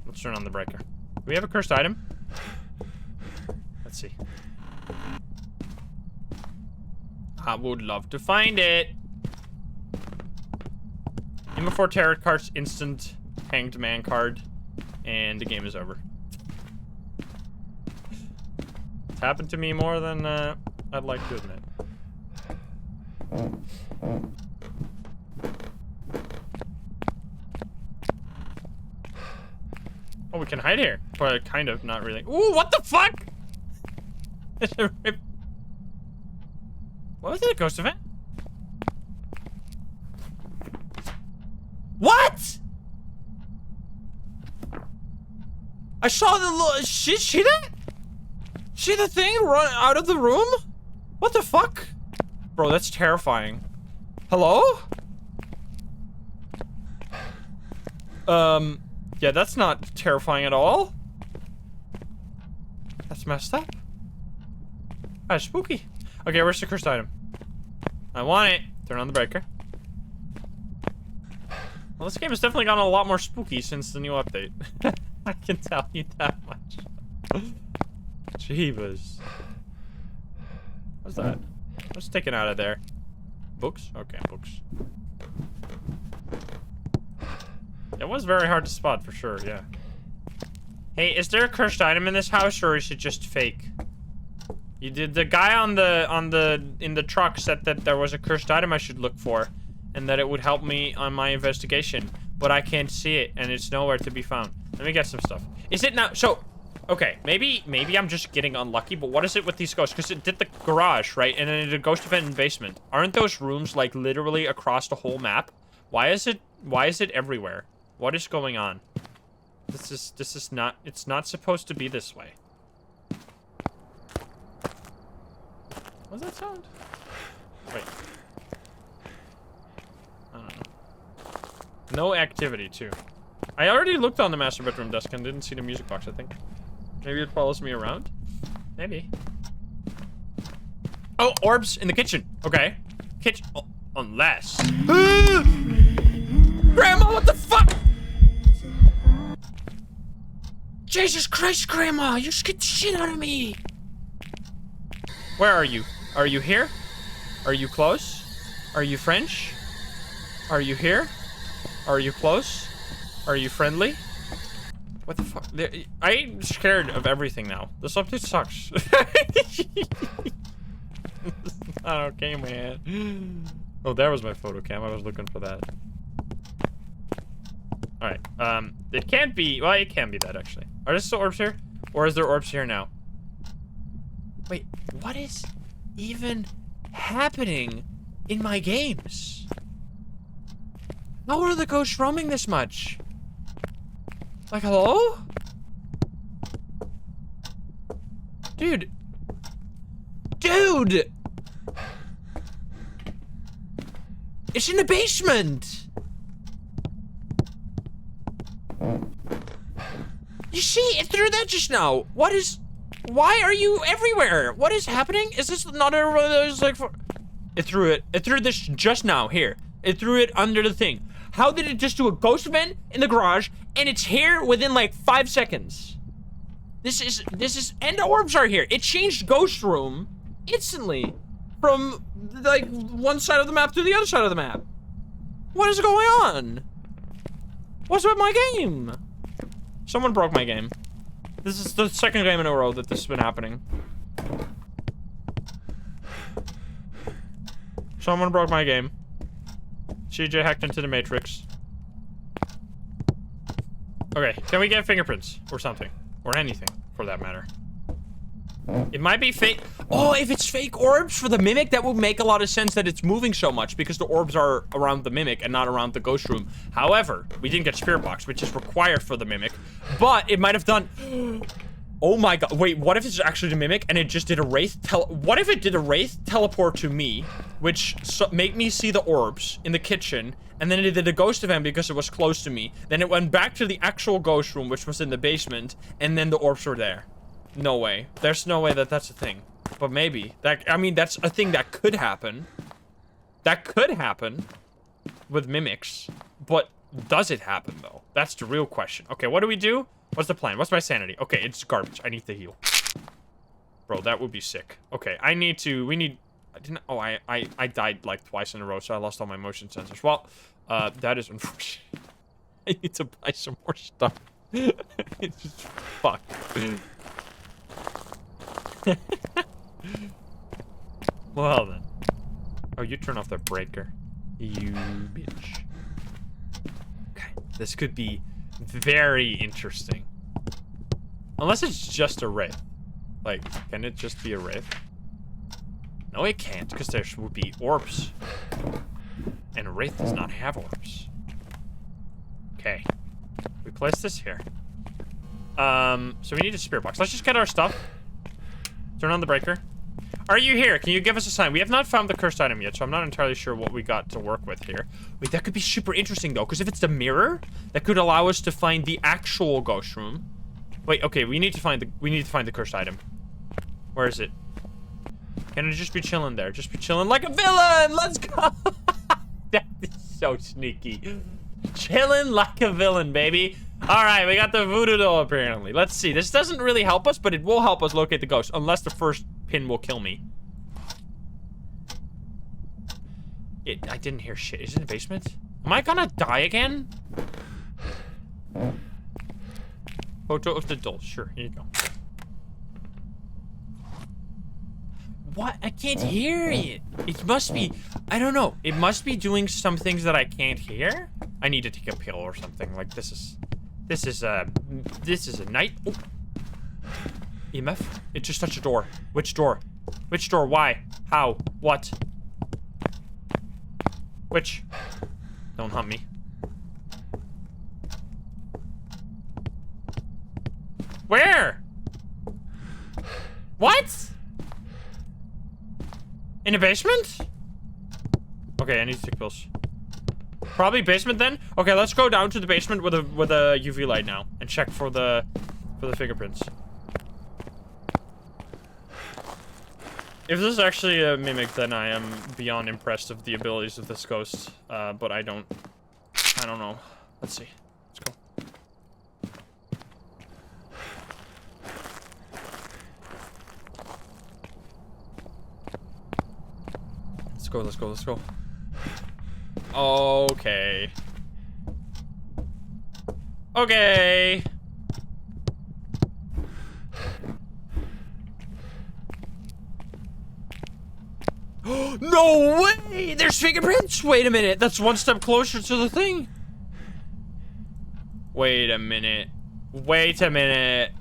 Let's turn on the breaker. Do we have a cursed item? Let's see. I would love to find it. In before tarot cards, instant hanged man card, and the game is over. It's happened to me more than I'd like to admit. Oh, we can hide here, but kind of, not really. Ooh, what the fuck? What was it, a ghost event? What? I saw the little, see that? See the thing run out of the room? What the fuck? Bro, that's terrifying. Hello? Yeah, that's not terrifying at all. That's messed up. That's spooky. Okay, where's the cursed item? I want it. Turn on the breaker. Well, this game has definitely gotten a lot more spooky since the new update. I can tell you that much. Jeebus. What's that? What's taken out of there? Books? Okay, books. It was very hard to spot for sure, yeah. Hey, is there a cursed item in this house, or is it just fake? You did the guy in the truck said that there was a cursed item I should look for, and that it would help me on my investigation, but I can't see it, and it's nowhere to be found. Let me get some stuff. Is it now? So, okay, maybe I'm just getting unlucky, but what is it with these ghosts? Because it did the garage, right? And then it did a ghost event in basement. Aren't those rooms like literally across the whole map? Why is it everywhere? What is going on? This is not, it's not supposed to be this way. What does that sound? Wait. I don't know. No activity, too. I already looked on the master bedroom desk and didn't see the music box, I think. Maybe it follows me around? Maybe. Oh, orbs in the kitchen. Okay. Kitchen. Oh, unless. Grandma, what the fuck? Jesus Christ, Grandma, you scared the shit out of me. Where are you? Are you here? Are you close? Are you French? Are you here? Are you close? Are you friendly? What the fuck? I'm scared of everything now. This update sucks. Okay, man. Oh, there was my photo cam. I was looking for that. Alright, it can't be, well, it can be that, actually. Are there still orbs here? Or is there orbs here now? Wait, what is even happening in my games? How are the ghosts roaming this much? Like, hello? Dude. Dude! It's in the basement! You see, it threw that just now. What is... Why are you everywhere? What is happening? Is this not a... like... It threw it. It threw this just now, here. It threw it under the thing. How did it just do a ghost event in the garage, and it's here within, like, 5 seconds? This is... And the orbs are here. It changed ghost room instantly from, like, one side of the map to the other side of the map. What is going on? What's with my game? Someone broke my game. This is the second game in a row that this has been happening. Someone broke my game. CJ hacked into the Matrix. Okay, can we get fingerprints or something? Or anything, for that matter. It might be fake. Oh, if it's fake orbs for the mimic, that would make a lot of sense that it's moving so much because the orbs are around the mimic and not around the ghost room. However, we didn't get spirit box, which is required for the mimic, but it might have done... Oh my god. Wait, what if it's actually the Mimic and it just did a Wraith what if it did a Wraith teleport to me, which make me see the orbs in the kitchen, and then it did a ghost event because it was close to me. Then it went back to the actual ghost room, which was in the basement, and then the orbs were there. No way. There's no way that that's a thing. But maybe. I mean, that's a thing that could happen. That could happen with mimics. But does it happen, though? That's the real question. Okay, what do we do? What's the plan? What's my sanity? Okay, it's garbage. I need to heal. Bro, that would be sick. Okay, I died like twice in a row, so I lost all my motion sensors. Well, that is unfortunate. I need to buy some more stuff. It's just fucked. Well then. Oh, you turn off the breaker. You bitch. Okay, this could be very interesting. Unless it's just a wraith. Like, can it just be a wraith? No, it can't, because there would be orbs. And a wraith does not have orbs. Okay. We place this here. So we need a spirit box. Let's just get our stuff. Turn on the breaker. Are you here? Can you give us a sign? We have not found the cursed item yet, so I'm not entirely sure what we got to work with here. Wait, that could be super interesting, though, because if it's the mirror, that could allow us to find the actual ghost room. Wait, okay, we need to find the cursed item. Where is it? Can it just be chilling there? Just be chilling like a villain! Let's go! That is so sneaky. Chilling like a villain, baby. Alright, we got the voodoo doll, apparently. Let's see. This doesn't really help us, but it will help us locate the ghost, unless the first pin will kill me. I didn't hear shit. Is it in the basement? Am I gonna die again? Photo of the doll. Sure, here you go. What? I can't hear it. It must be, I don't know. It must be doing some things that I can't hear. I need to take a pill or something. Like this is a night. Oh. EMF? It just touched a door. Which door? Which door? Why? How? What? Which? Don't hunt me. Where? What? In a basement? Okay, I need to take pills. Probably basement then? Okay, let's go down to the basement with a UV light now and check for the fingerprints. If this is actually a mimic, then I am beyond impressed of the abilities of this ghost. But I don't know. Let's see. Let's go. Let's go. Okay. Okay. No way! There's fingerprints! Wait a minute, that's one step closer to the thing. Wait a minute. Wait a minute.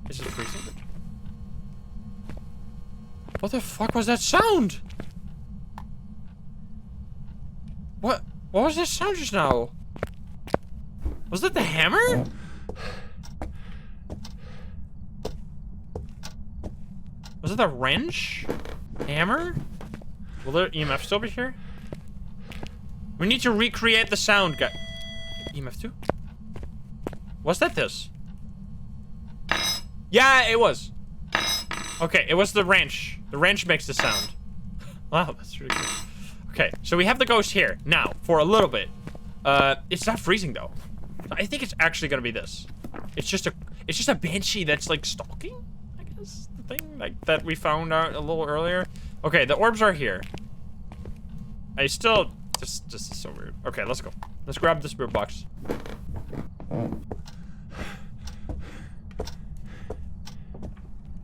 Is it freezing? What the fuck was that sound? What was that sound just now? Was that the hammer? Was it the wrench? Hammer? Will there EMF still be here? We need to recreate the sound, guy. EMF 2? Was that this? Yeah, it was. Okay, it was the wrench. The wrench makes the sound. Wow, that's really good. Okay, so we have the ghost here. Now, for a little bit. It's not freezing, though. I think it's actually gonna be this. It's just a Banshee that's, like, stalking, I guess, the thing, like, that we found out a little earlier. Okay, the orbs are here. I still... This is so weird. Okay, let's go. Let's grab the spirit box.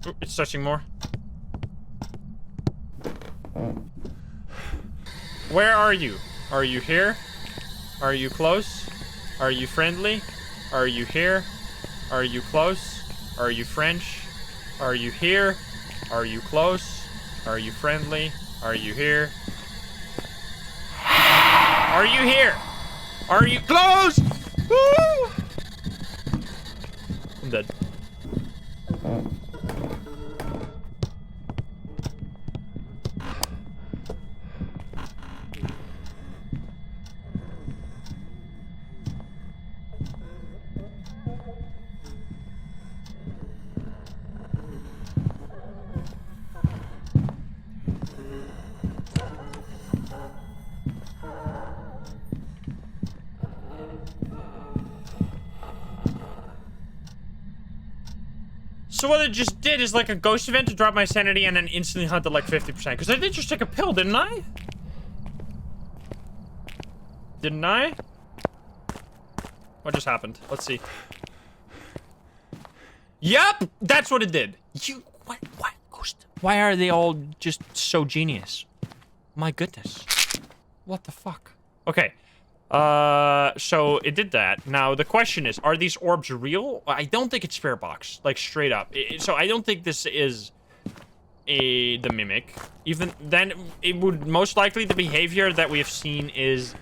Ooh, it's touching more. Where are you? Are you here? Are you close? Are you friendly? Are you here? Are you close? Are you French? Are you here? Are you close? Are you friendly? Are you here? Are you here? Are you close? Woo! I'm dead. So what it just did is like a ghost event to drop my sanity and then instantly hunted like 50%. Because I did just take a pill, didn't I? Didn't I? What just happened? Let's see. Yep! That's what it did. What, ghost? Why are they all just so genius? My goodness. What the fuck? Okay. So it did that. Now the question is, are these orbs real? I don't think it's Spirit Box, like straight up. So I don't think this is the Mimic. Even then, it would most likely the behavior that we have seen is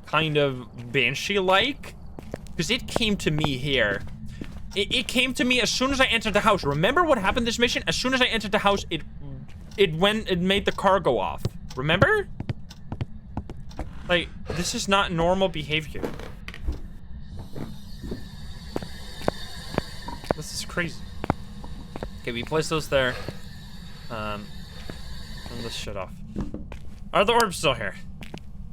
kind of Banshee-like, because it came to me here. It came to me as soon as I entered the house. Remember what happened this mission? As soon as I entered the house, it made the car go off. Remember? Like, this is not normal behavior. This is crazy. Okay, we place those there. Turn this shit off. Are the orbs still here?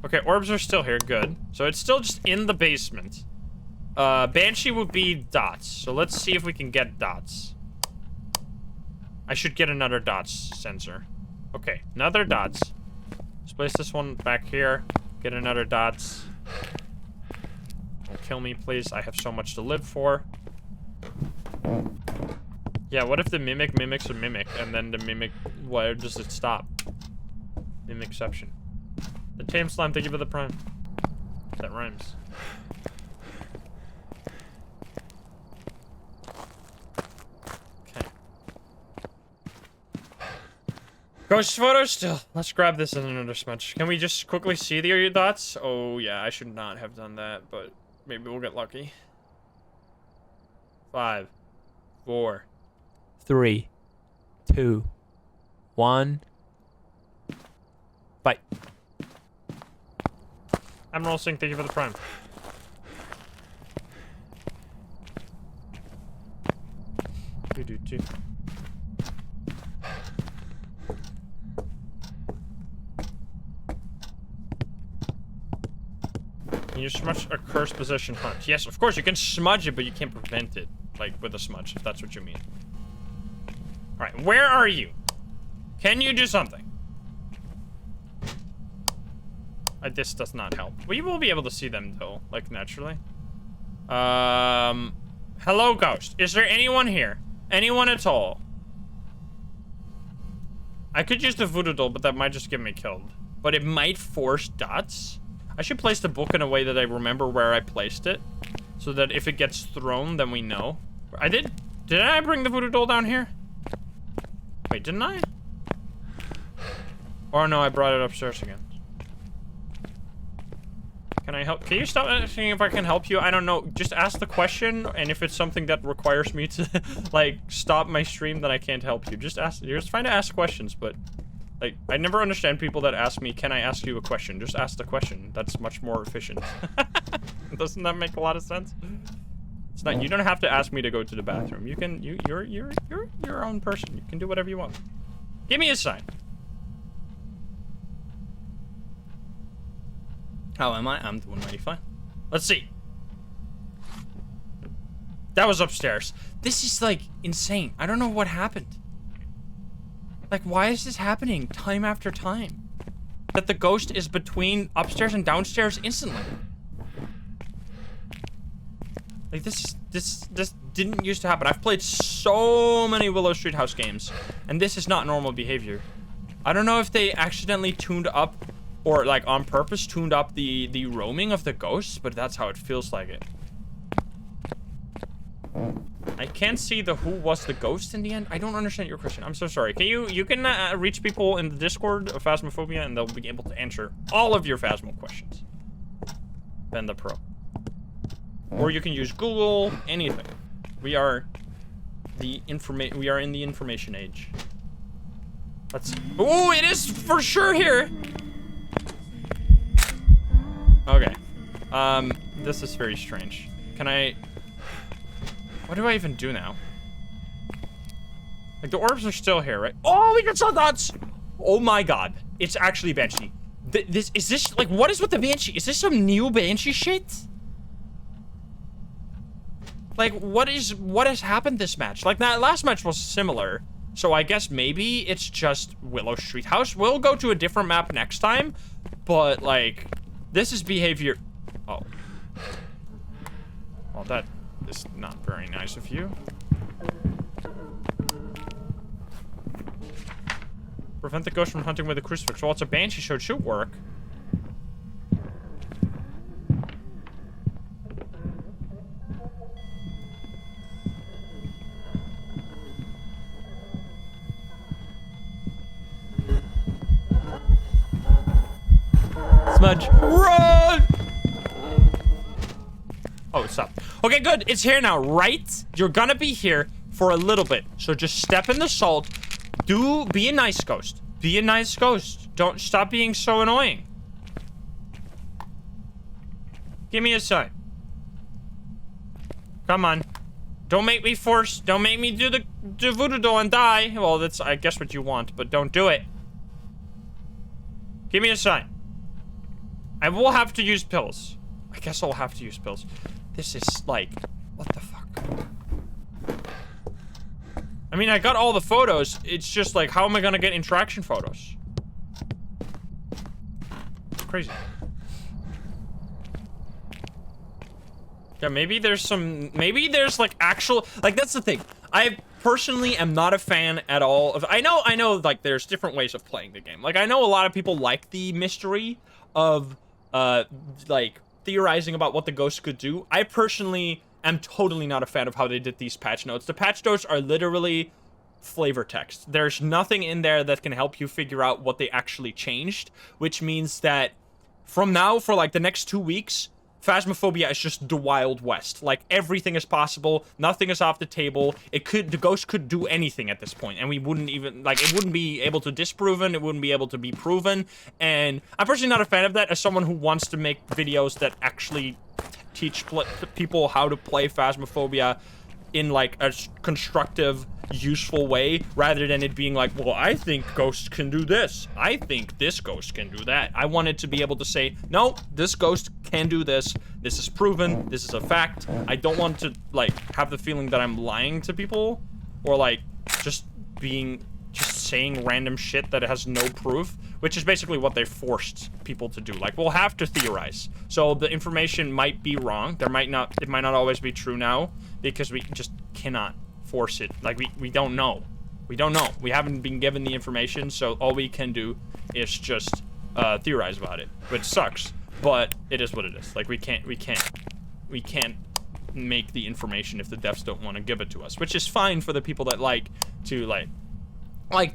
Okay, orbs are still here, good. So it's still just in the basement. Banshee would be dots. So let's see if we can get dots. I should get another dots sensor. Okay, another dots. Let's place this one back here. Get another dots. Don't kill me, please. I have so much to live for. Yeah, what if the mimic mimics a mimic, and then the mimic, where does it stop? Mimicception. The tame slime, thank you for the prime. That rhymes. Okay. Ghost photo still. Let's grab this in another smudge. Can we just quickly see the dots? Oh yeah, I should not have done that, but maybe we'll get lucky. 5, 4, 3, 2, 1. Bye. Admiral Singh, thank you for the prime. Do. Can you smudge a cursed possession hunt? Yes, of course, you can smudge it, but you can't prevent it. Like, with a smudge, if that's what you mean. Alright, where are you? Can you do something? This does not help. We will be able to see them, though, like, naturally. Hello, ghost. Is there anyone here? Anyone at all? I could use the voodoo doll, but that might just get me killed. But it might force dots. I should place the book in a way that I remember where I placed it, so that if it gets thrown, then we know. I did. Did I bring the voodoo doll down here? Wait, didn't I? Or no, I brought it upstairs again. Can I help? Can you stop asking if I can help you? I don't know. Just ask the question, and if it's something that requires me to, like, stop my stream, then I can't help you. Just ask. You're just fine to ask questions, but, like, I never understand people that ask me, can I ask you a question? Just ask the question. That's much more efficient. Doesn't that make a lot of sense? It's not. You don't have to ask me to go to the bathroom. You can. You're your own person. You can do whatever you want. Give me a sign. How am I? I'm doing mighty fine. Let's see. That was upstairs. This is, like, insane. I don't know what happened. Like, why is this happening time after time? That the ghost is between upstairs and downstairs instantly. Like, this didn't used to happen. I've played so many Willow Street house games, and this is not normal behavior. I don't know if they accidentally tuned up, or, like, on purpose tuned up the roaming of the ghosts, but that's how it feels like it. I can't see the who was the ghost in the end. I don't understand your question. I'm so sorry. Can you can reach people in the Discord of Phasmophobia, and they'll be able to answer all of your Phasmo questions. Ben the Pro. Or you can use Google, anything. We are We are in the information age. Let's. Oh, it is for sure here. Okay. This is very strange. Can I? What do I even do now? Like, the orbs are still here, right? Oh, we got some dots! Oh my god. It's actually Banshee. Is this, like, what is with the Banshee? Is this some new Banshee shit? Like, what has happened this match? Like, that last match was similar. So I guess maybe it's just Willow Street House. We'll go to a different map next time. But, like, this is behavior... Oh. Well, that is not very nice of you. Prevent the ghost from hunting with a crucifix. Well, it's a Banshee, so it should work. Smudge, run! Oh, it's up. Okay, good. It's here now, right? You're gonna be here for a little bit. So just step in the salt. Be a nice ghost. Be a nice ghost. Don't stop being so annoying. Give me a sign. Come on. Don't make me force. Don't make me do the voodoo doll and die. Well, that's, I guess, what you want, but don't do it. Give me a sign. I will have to use pills. I guess I'll have to use pills. This is like, what the fuck? I mean, I got all the photos. It's just like, how am I gonna get interaction photos? Crazy. Yeah, maybe there's like actual, like, that's the thing. I personally am not a fan at all of, I know, like, there's different ways of playing the game. Like, I know a lot of people like the mystery of, like, theorizing about what the ghost could do. I personally am totally not a fan of how they did these patch notes. The patch notes are literally flavor text. There's nothing in there that can help you figure out what they actually changed, which means that from now for like the next 2 weeks, Phasmophobia is just the Wild West. Like, everything is possible, nothing is off the table. The ghost could do anything at this point, and we wouldn't even, like, it wouldn't be able to disproven, it wouldn't be able to be proven, and I'm personally not a fan of that as someone who wants to make videos that actually teach people how to play Phasmophobia in, like, a constructive, useful way, rather than it being like, well, I think ghosts can do this. I think this ghost can do that. I wanted to be able to say, no, this ghost can do this. This is proven. This is a fact. I don't want to, like, have the feeling that I'm lying to people, or, like, just saying random shit that has no proof, which is basically what they forced people to do. Like, we'll have to theorize. So the information might be wrong. It might not always be true now, because we just cannot force it. Like, we don't know. We don't know. We haven't been given the information, so all we can do is just theorize about it, which sucks, but it is what it is. Like, we can't make the information if the devs don't want to give it to us, which is fine for the people that like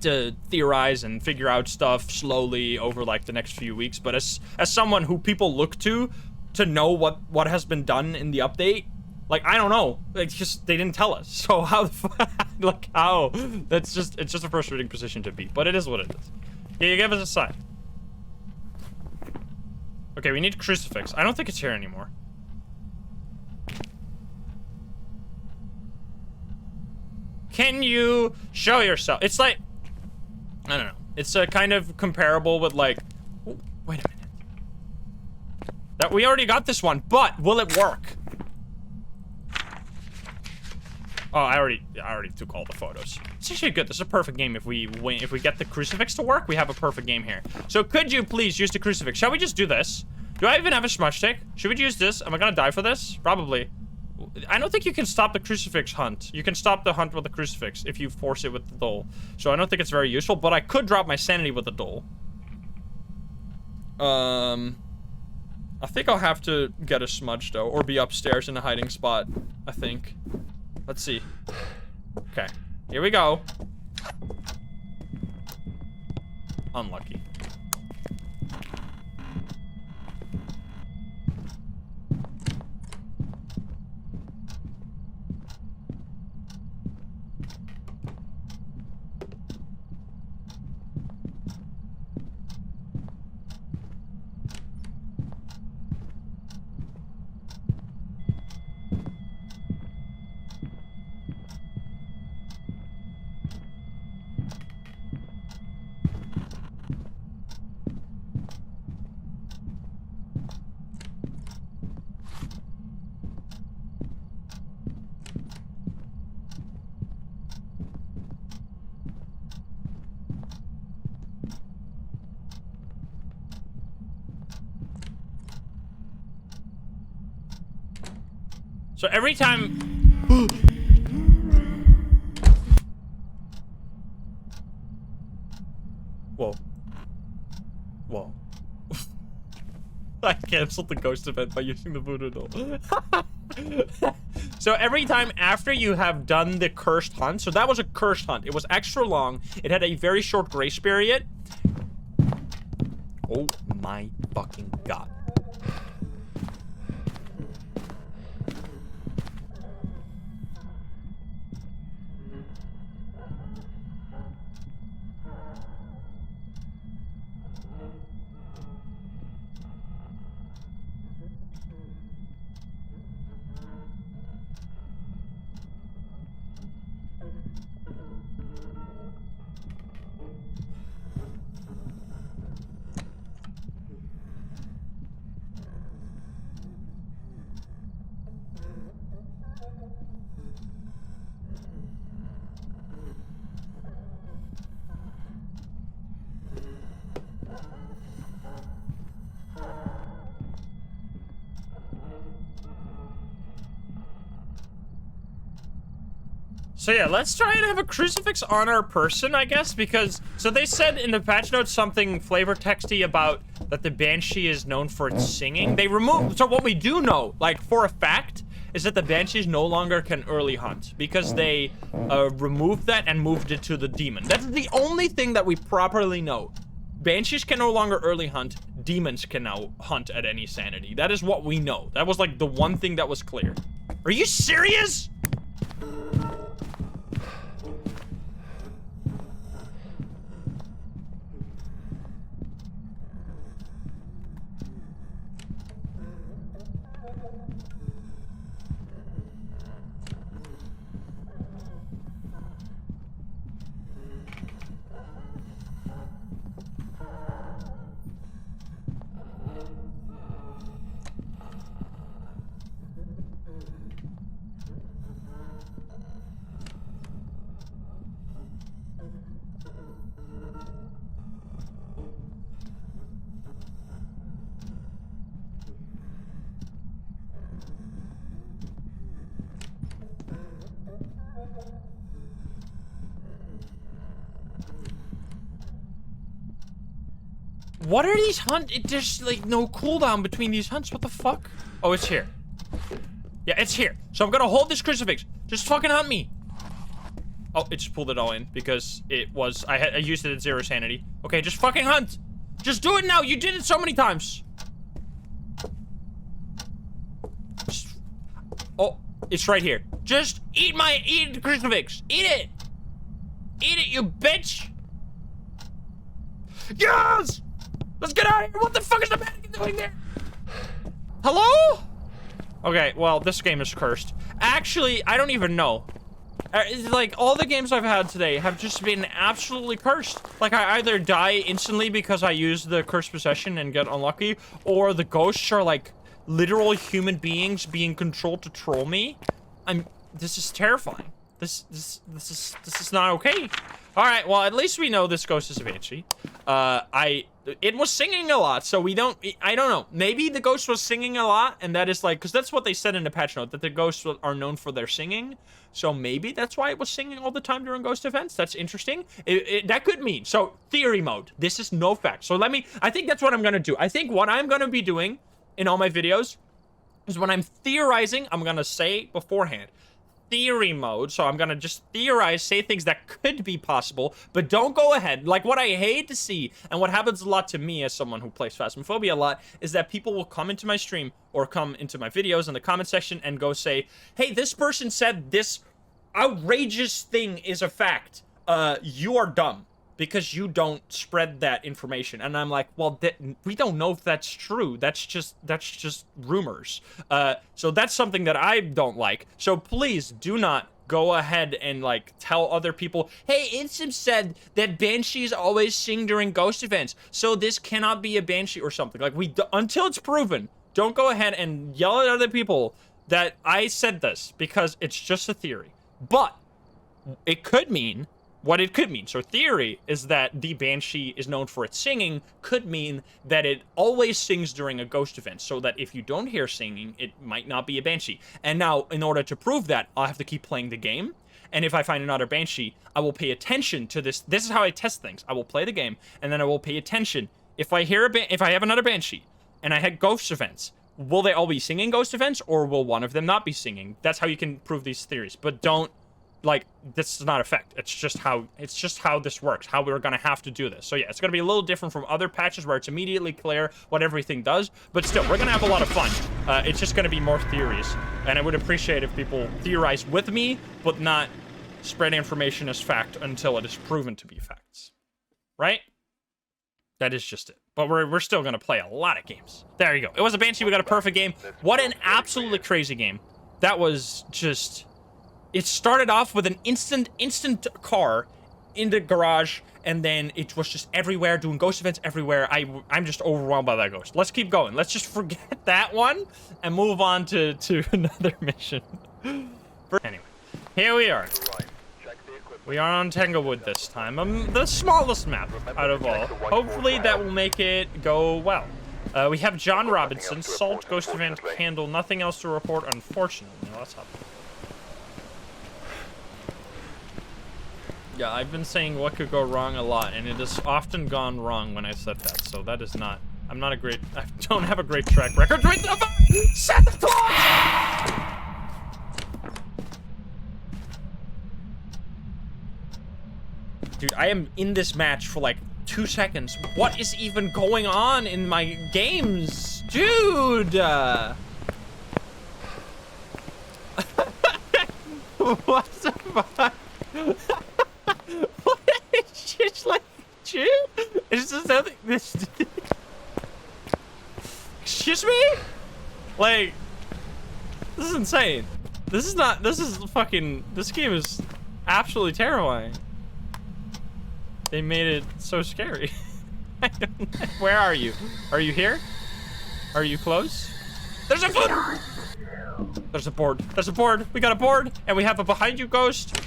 to theorize and figure out stuff slowly over, like, the next few weeks. But as someone who people look to know what has been done in the update, like, I don't know. It's just, they didn't tell us. So how the fuck, like, how? It's just a frustrating position to be, but it is what it is. Yeah, you give us a sign. Okay, we need crucifix. I don't think it's here anymore. Can you show yourself? It's like, I don't know. It's kind of comparable with, like, oh, wait a minute. That we already got this one, but will it work? Oh, I already took all the photos. It's actually good. This is a perfect game if we win. If we get the crucifix to work, we have a perfect game here. So could you please use the crucifix? Shall we just do this? Do I even have a smudge stick? Should we use this? Am I gonna die for this? Probably. I don't think you can stop the crucifix hunt. You can stop the hunt with the crucifix if you force it with the doll. So I don't think it's very useful, but I could drop my sanity with the doll. I think I'll have to get a smudge, though, or be upstairs in a hiding spot, I think. Let's see. Okay, here we go. Unlucky. So every time... Whoa. Whoa. I canceled the ghost event by using the voodoo doll. So every time after you have done the cursed hunt, so that was a cursed hunt. It was extra long. It had a very short grace period. Oh my fucking god. So yeah, let's try and have a crucifix on our person, I guess, because... So they said in the patch notes something flavor texty about that the Banshee is known for its singing. They removed... So what we do know, like, for a fact, is that the Banshees no longer can early hunt because they removed that and moved it to the demon. That's the only thing that we properly know. Banshees can no longer early hunt. Demons can now hunt at any sanity. That is what we know. That was, like, the one thing that was clear. Are you serious? What are these hunts? There's like no cooldown between these hunts. What the fuck? Oh, it's here. Yeah, it's here. So I'm gonna hold this crucifix. Just fucking hunt me. Oh, it just pulled it all in because it was... I used it at 0 sanity. Okay, just fucking hunt. Just do it now. You did it so many times. Oh, it's right here. Just eat the crucifix. Eat it. Eat it, you bitch. Yes! Let's get out of here! What the fuck is the mannequin doing there? Hello? Okay, well, this game is cursed. Actually, I don't even know. Like, all the games I've had today have just been absolutely cursed. Like, I either die instantly because I use the cursed possession and get unlucky, or the ghosts are, like, literal human beings being controlled to troll me. This is terrifying. This is not okay. All right, well, at least we know this ghost is a Banshee. It was singing a lot, so I don't know. Maybe the ghost was singing a lot, and that is like, because that's what they said in the patch note, that the ghosts are known for their singing. So maybe that's why it was singing all the time during ghost events. That's interesting. That could mean, so theory mode. This is no fact. So I think that's what I'm gonna do. I think what I'm gonna be doing in all my videos is when I'm theorizing, I'm gonna say beforehand, theory mode. So I'm gonna just theorize, say things that could be possible, but don't go ahead. Like, what I hate to see, and what happens a lot to me as someone who plays Phasmophobia a lot, is that people will come into my stream or come into my videos in the comment section and go say, hey, this person said this outrageous thing is a fact. You are dumb because you don't spread that information. And I'm like, well, we don't know if that's true. That's just rumors. So that's something that I don't like. So please do not go ahead and like tell other people, hey, Insym said that Banshees always sing during ghost events, so this cannot be a Banshee or something. Like, until it's proven, don't go ahead and yell at other people that I said this, because it's just a theory. But it could mean what it could mean. So theory is that the Banshee is known for its singing, could mean that it always sings during a ghost event, so that if you don't hear singing, it might not be a Banshee. And now, in order to prove that, I'll have to keep playing the game. And if I find another Banshee, I will pay attention to this. This is how I test things. I will play the game, and then I will pay attention. If I have another Banshee, and I had ghost events, will they all be singing ghost events, or will one of them not be singing? That's how you can prove these theories. But don't, like, this does not affect. It's just how this works, how we're gonna have to do this. So yeah, it's gonna be a little different from other patches where it's immediately clear what everything does, but still, we're gonna have a lot of fun. It's just gonna be more theories, and I would appreciate if people theorize with me, but not spread information as fact until it is proven to be facts. Right? That is just it. But we're still gonna play a lot of games. There you go. It was a Banshee. We got a perfect game. What an absolutely crazy game. That was just... It started off with an instant car in the garage, and then it was just everywhere, doing ghost events everywhere. I'm just overwhelmed by that ghost. Let's keep going. Let's just forget that one and move on to another mission. Anyway, here we are. We are on Tanglewood this time. The smallest map out of all. Hopefully that will make it go well. We have John Robinson, Salt, Ghost Event, Candle, nothing else to report, unfortunately. Let's hop. Yeah, I've been saying what could go wrong a lot, and it has often gone wrong when I said that, so that is not... I don't have a great track record. Wait, set the clock! Dude, I am in this match for like 2 seconds. What is even going on in my games? Dude! What the fuck? What? It's just like, dude? It's just something. This. Excuse me? Like, this is insane. This is not. This is fucking. This game is absolutely terrifying. They made it so scary. Where are you? Are you here? Are you close? There's a foot! There's a board. There's a board. We got a board, and we have a behind you ghost.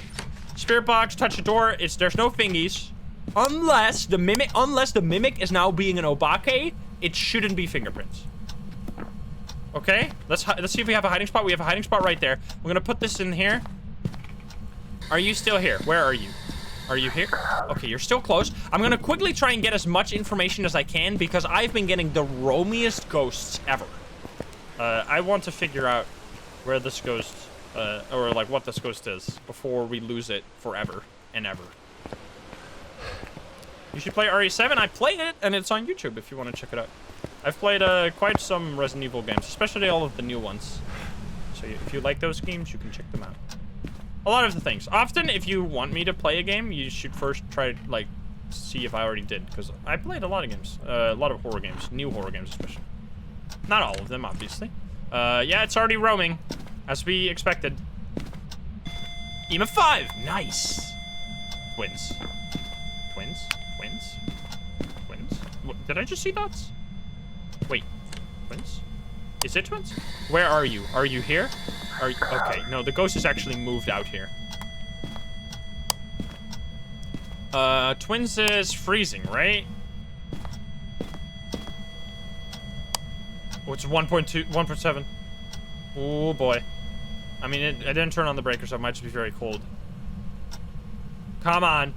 Spirit box, touch a door. There's no fingies. Unless the mimic is now being an obake, it shouldn't be fingerprints. Okay, let's see if we have a hiding spot. We have a hiding spot right there. We're gonna put this in here. Are you still here? Where are you? Are you here? Okay, you're still close. I'm gonna quickly try and get as much information as I can because I've been getting the roamiest ghosts ever. I want to figure out where this ghost, or like what this ghost is before we lose it forever and ever. You should play RE7. I played it, and it's on YouTube if you want to check it out. I've played quite some Resident Evil games, especially all of the new ones. So if you like those games, you can check them out. A lot of the things. Often, if you want me to play a game, you should first try, like, see if I already did. Because I played a lot of games. A lot of horror games. New horror games, especially. Not all of them, obviously. Yeah, it's already roaming. As we expected. EMA 5! Nice! Twins. Twins? Twins? Twins? What, did I just see dots? Wait. Twins? Is it twins? Where are you? Are you here? Are you, okay, no, the ghost is actually moved out here. Twins is freezing, right? Oh, it's 1.2, 1.7. Oh boy. I mean, I didn't turn on the breaker, so it might just be very cold. Come on.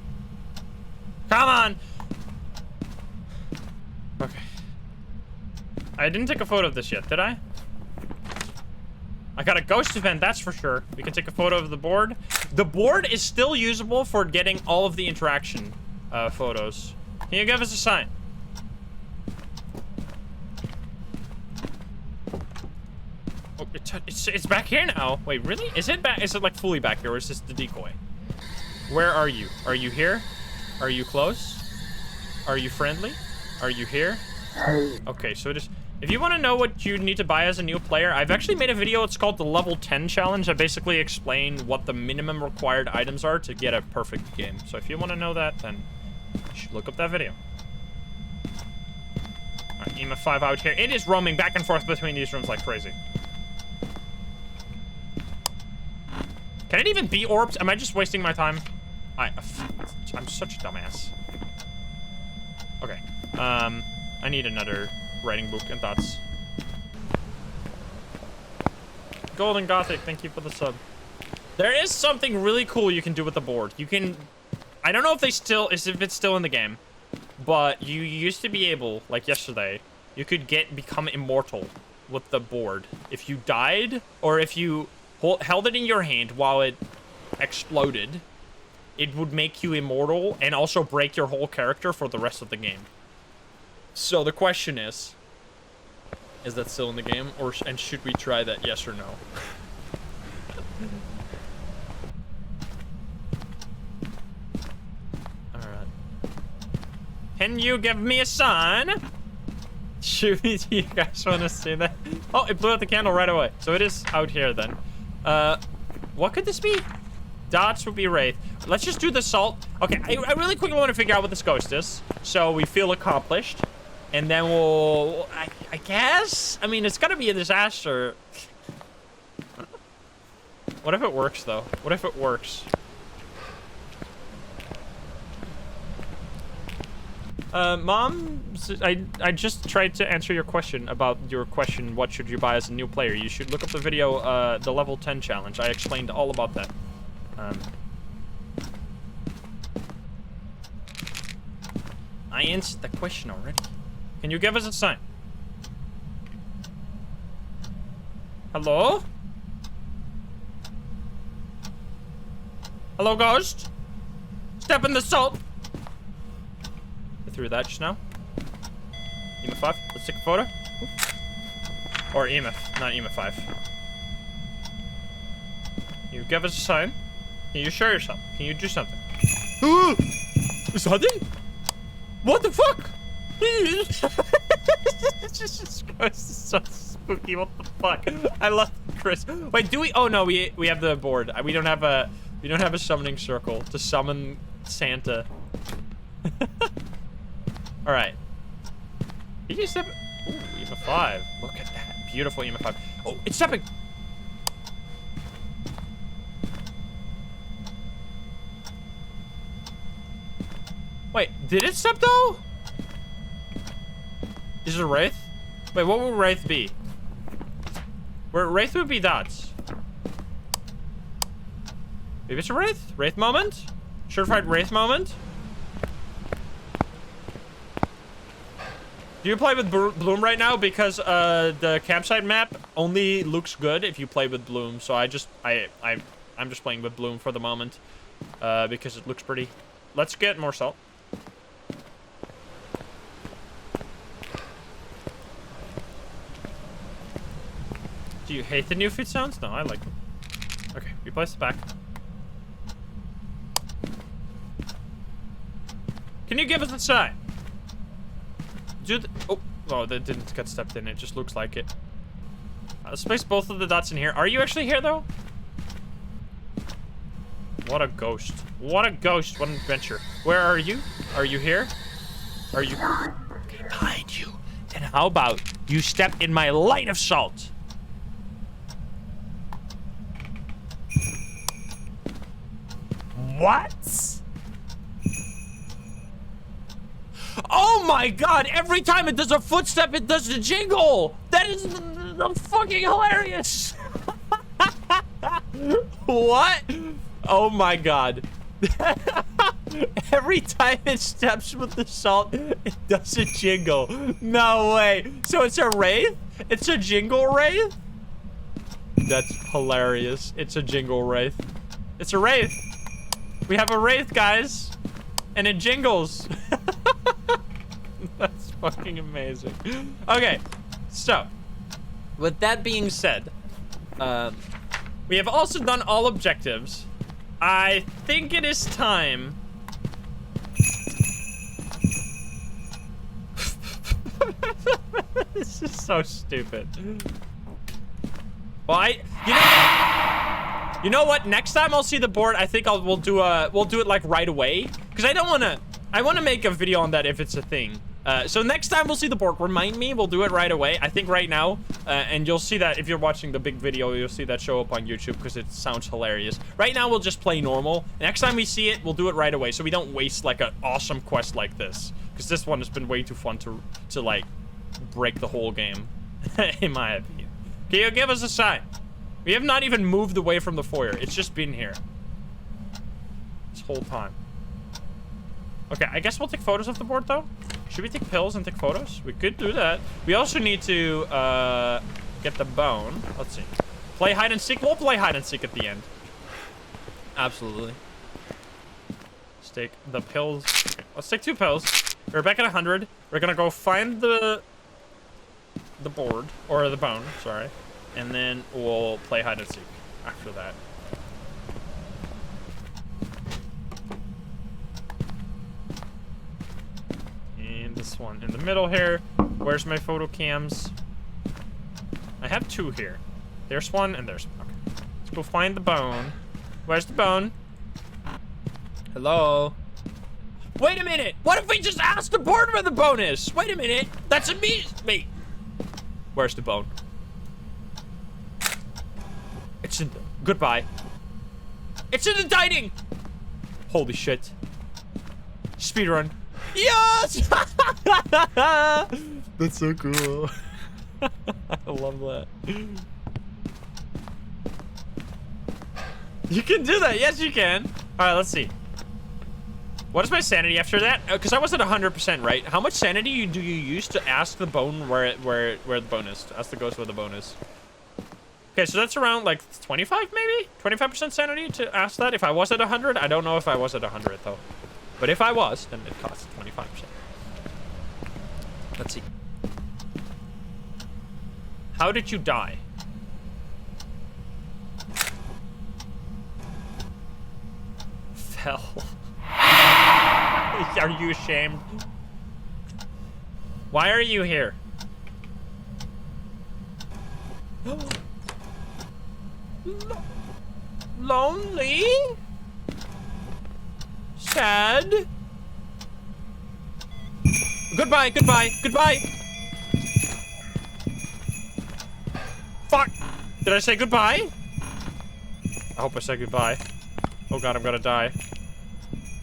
Come on! Okay. I didn't take a photo of this yet, did I? I got a ghost event, that's for sure. We can take a photo of the board. The board is still usable for getting all of the interaction photos. Can you give us a sign? Oh, it's back here now. Wait, really? Is it back? Is it like fully back here, or is this the decoy? Where are you? Are you here? Are you close? Are you friendly? Are you here? Okay, so just... If you want to know what you need to buy as a new player, I've actually made a video. It's called the Level 10 Challenge. I basically explain what the minimum required items are to get a perfect game. So if you want to know that, then you should look up that video. Alright, EMA 5 out here. It is roaming back and forth between these rooms like crazy. Can it even be orbs? Am I just wasting my time? I'm such a dumbass. Okay. I need another writing book and thoughts. Golden Gothic, thank you for the sub. There is something really cool you can do with the board. You can, I don't know if if it's still in the game, but you used to be able, like yesterday, you could become immortal with the board. If you died, or if you held it in your hand while it exploded, it would make you immortal and also break your whole character for the rest of the game. So the question is that still in the game, and should we try that, yes or no? Alright. Can you give me a sign? Should we, do you guys want to see that? Oh, it blew out the candle right away. So it is out here then. What could this be? Dots would be Wraith. Let's just do the salt. Okay, I really quickly want to figure out what this ghost is, so we feel accomplished. And then we'll, I guess? I mean, it's gotta be a disaster. What if it works, though? What if it works? Mom, I just tried to answer your question about what should you buy as a new player. You should look up the video, the level 10 challenge. I explained all about that. I answered the question already. Can you give us a sign? Hello? Hello, ghost? Step in the salt. I threw that just now. EMF 5. Let's take a photo. Or EMF, not EMF 5. You give us a sign. Can you show yourself? Can you do something? Something? What the fuck? This ghost is so spooky. What the fuck? I love Chris. Wait, do we? Oh no, we have the board. We don't have a summoning circle to summon Santa. All right. Did you step? Ooh, EMF 5. Look at that, beautiful EMF 5. Oh, it's stepping. Wait, did it step though? Is it a Wraith? Wait, what would Wraith be? Wraith would be dots. Maybe it's a Wraith? Wraith moment? Certified Wraith moment? Do you play with Bloom right now? Because the campsite map only looks good if you play with Bloom. So I'm just playing with Bloom for the moment. Because it looks pretty. Let's get more salt. Do you hate the new feet sounds? No, I like them. Okay, replace the back. Can you give us a sign? Oh, that didn't get stepped in. It just looks like it. Let's place both of the dots in here. Are you actually here, though? What a ghost. What a ghost. What an adventure. Where are you? Are you here? Are you... Okay, behind you. Then how about you step in my light of salt? What? Oh my god, every time it does a footstep, it does the jingle! That is fucking hilarious! What? Oh my god. Every time it steps with the salt, it does a jingle. No way. So it's a Wraith? It's a jingle Wraith? That's hilarious. It's a jingle Wraith. It's a Wraith. We have a Wraith, guys. And it jingles. That's fucking amazing. Okay, so with that being said, we have also done all objectives. I think it is time. This is so stupid. Well, you know what? Next time I'll see the board, I think we'll do it like right away, because I want to make a video on that if it's a thing. So next time we'll see the board. Remind me, we'll do it right away. I think right now, and you'll see that if you're watching the big video, you'll see that show up on YouTube because it sounds hilarious. Right now, we'll just play normal. Next time we see it, we'll do it right away so we don't waste like an awesome quest like this. Because this one has been way too fun to like break the whole game, in my opinion. Can you give us a sign? We have not even moved away from the foyer. It's just been here this whole time. Okay, I guess we'll take photos of the board though. Should we take pills and take photos? We could do that. We also need to get the bone. Let's see. Play hide and seek. We'll play hide and seek at the end. Absolutely. Let's take the pills. Okay, let's take 2 pills. We're back at 100. We're gonna go find the board or the bone. Sorry, and then we'll play hide and seek after that. This one in the middle here. Where's my photo cams? I have 2 here. There's one and there's one. Okay. Let's go find the bone. Where's the bone? Hello? Wait a minute! What if we just ask the board where the bone is? Wait a minute! That's a me! Where's the bone? It's in the... Goodbye. It's in the dining! Holy shit. Speedrun. Yes! That's so cool. I love that. You can do that. Yes, you can. All right, let's see. What is my sanity after that? Because I was at 100%, right? How much sanity do you use to ask the bone where the bone is? To ask the ghost where the bone is. Okay, so that's around like 25, maybe 25% sanity to ask that. If I was at 100, I don't know if I was at 100 though. But if I was, then it costs 25%. Let's see. How did you die? Fell. Are you ashamed? Why are you here? Lonely? Sad? Goodbye, goodbye, goodbye. Fuck. Did I say goodbye? I hope I said goodbye. Oh god, I'm gonna die.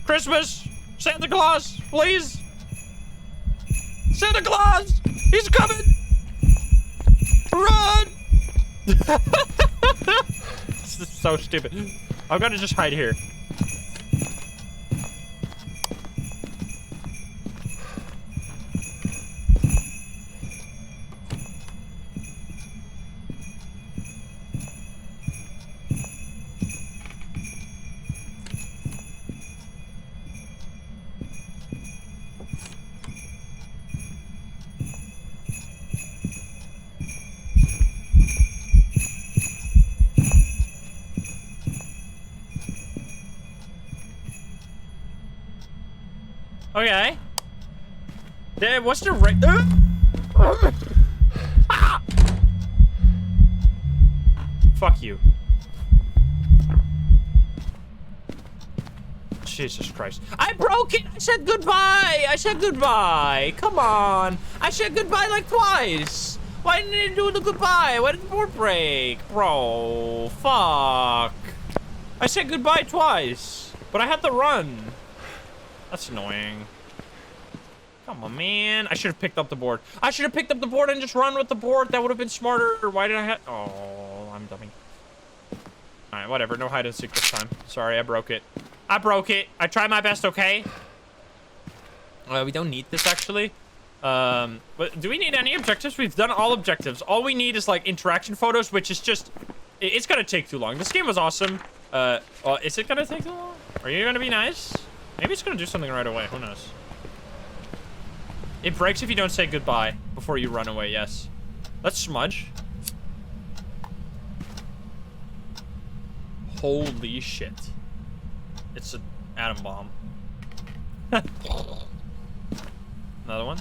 Christmas! Santa Claus, please! Santa Claus! He's coming! Run! This is so stupid. I'm gonna just hide here. Okay. There, what's the right? Ah! Fuck you. Jesus Christ. I broke it! I said goodbye! I said goodbye! Come on! I said goodbye like twice! Why didn't you do the goodbye? Why did the board break? Bro, fuck. I said goodbye twice, but I had to run. That's annoying. Come on, man. I should have picked up the board. I should have picked up the board and just run with the board. That would have been smarter. Why did I have... Oh, I'm dummy. All right, whatever. No hide and seek this time. Sorry, I broke it. I broke it. I tried my best, okay? We don't need this, actually. But do we need any objectives? We've done all objectives. All we need is, like, interaction photos, which is just... It's gonna take too long. This game was awesome. Is it gonna take too long? Are you gonna be nice? Maybe it's gonna do something right away. Who knows? It breaks if you don't say goodbye before you run away. Yes. Let's smudge. Holy shit! It's an atom bomb. Another one.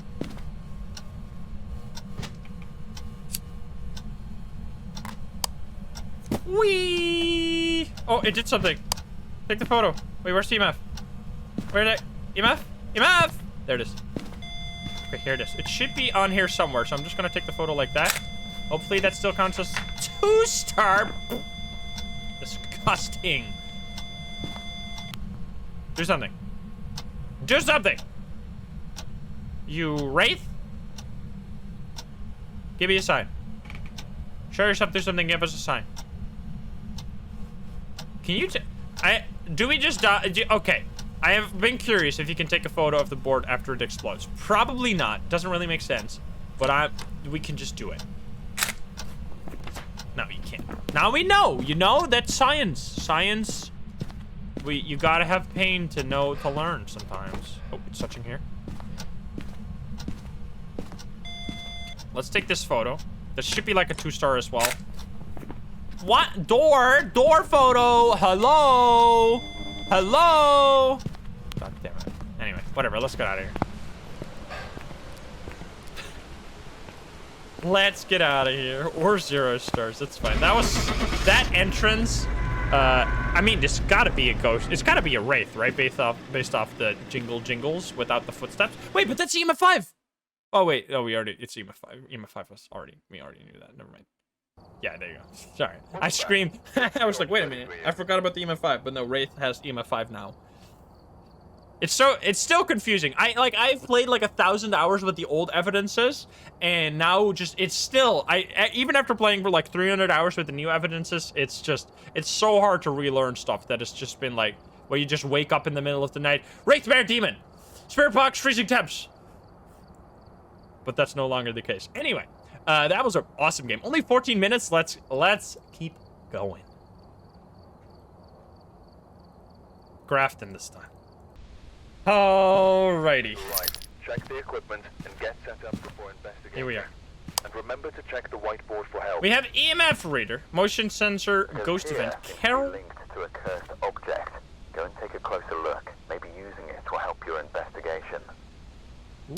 Whee! Oh, it did something. Take the photo. Wait, where's the EMF? Where did I... EMF? EMF! There it is. Okay, here it is. It should be on here somewhere, so I'm just gonna take the photo like that. Hopefully that still counts as 2-star. Disgusting. Do something. Do something! You wraith? Give me a sign. Show yourself there's something, give us a sign. Can you do we just die? Okay. I have been curious if you can take a photo of the board after it explodes. Probably not. Doesn't really make sense. But we can just do it. No, you can't. Now we know. You know, that's science. Science. You gotta have pain to learn sometimes. Oh, it's touching here. Let's take this photo. This should be like a 2-star as well. What? Door photo. Hello. Hello. God damn it. Anyway, whatever. Let's get out of here. Let's get out of here. Or 0 stars. That's fine. That entrance. I mean, there's gotta be a ghost. It's gotta be a wraith, right? Based off the jingles without the footsteps. Wait, but that's EMF 5. Oh wait, it's EMF 5. EMF 5 was we already knew that. Never mind. Yeah, there you go. Sorry, I screamed. I was like, wait a minute, I forgot about the EMF 5, but no, wraith has EMF 5 now. It's still confusing. I've played like 1,000 hours with the old evidences, and now it's still, even after playing for like 300 hours with the new evidences, it's so hard to relearn stuff that it's just been like, where you just wake up in the middle of the night, wraith, bear, demon, spirit box, freezing temps. But that's no longer the case. Anyway, that was an awesome game. Only 14 minutes. Let's keep going. Grafton this time. Alrighty. Right. Check the equipment and get set up before investigating. Here we are. And remember to check the whiteboard for help. We have EMF reader, motion sensor, ghost event. Carol. Linked to a cursed object. Go and take a closer look. Maybe using it will help your investigation.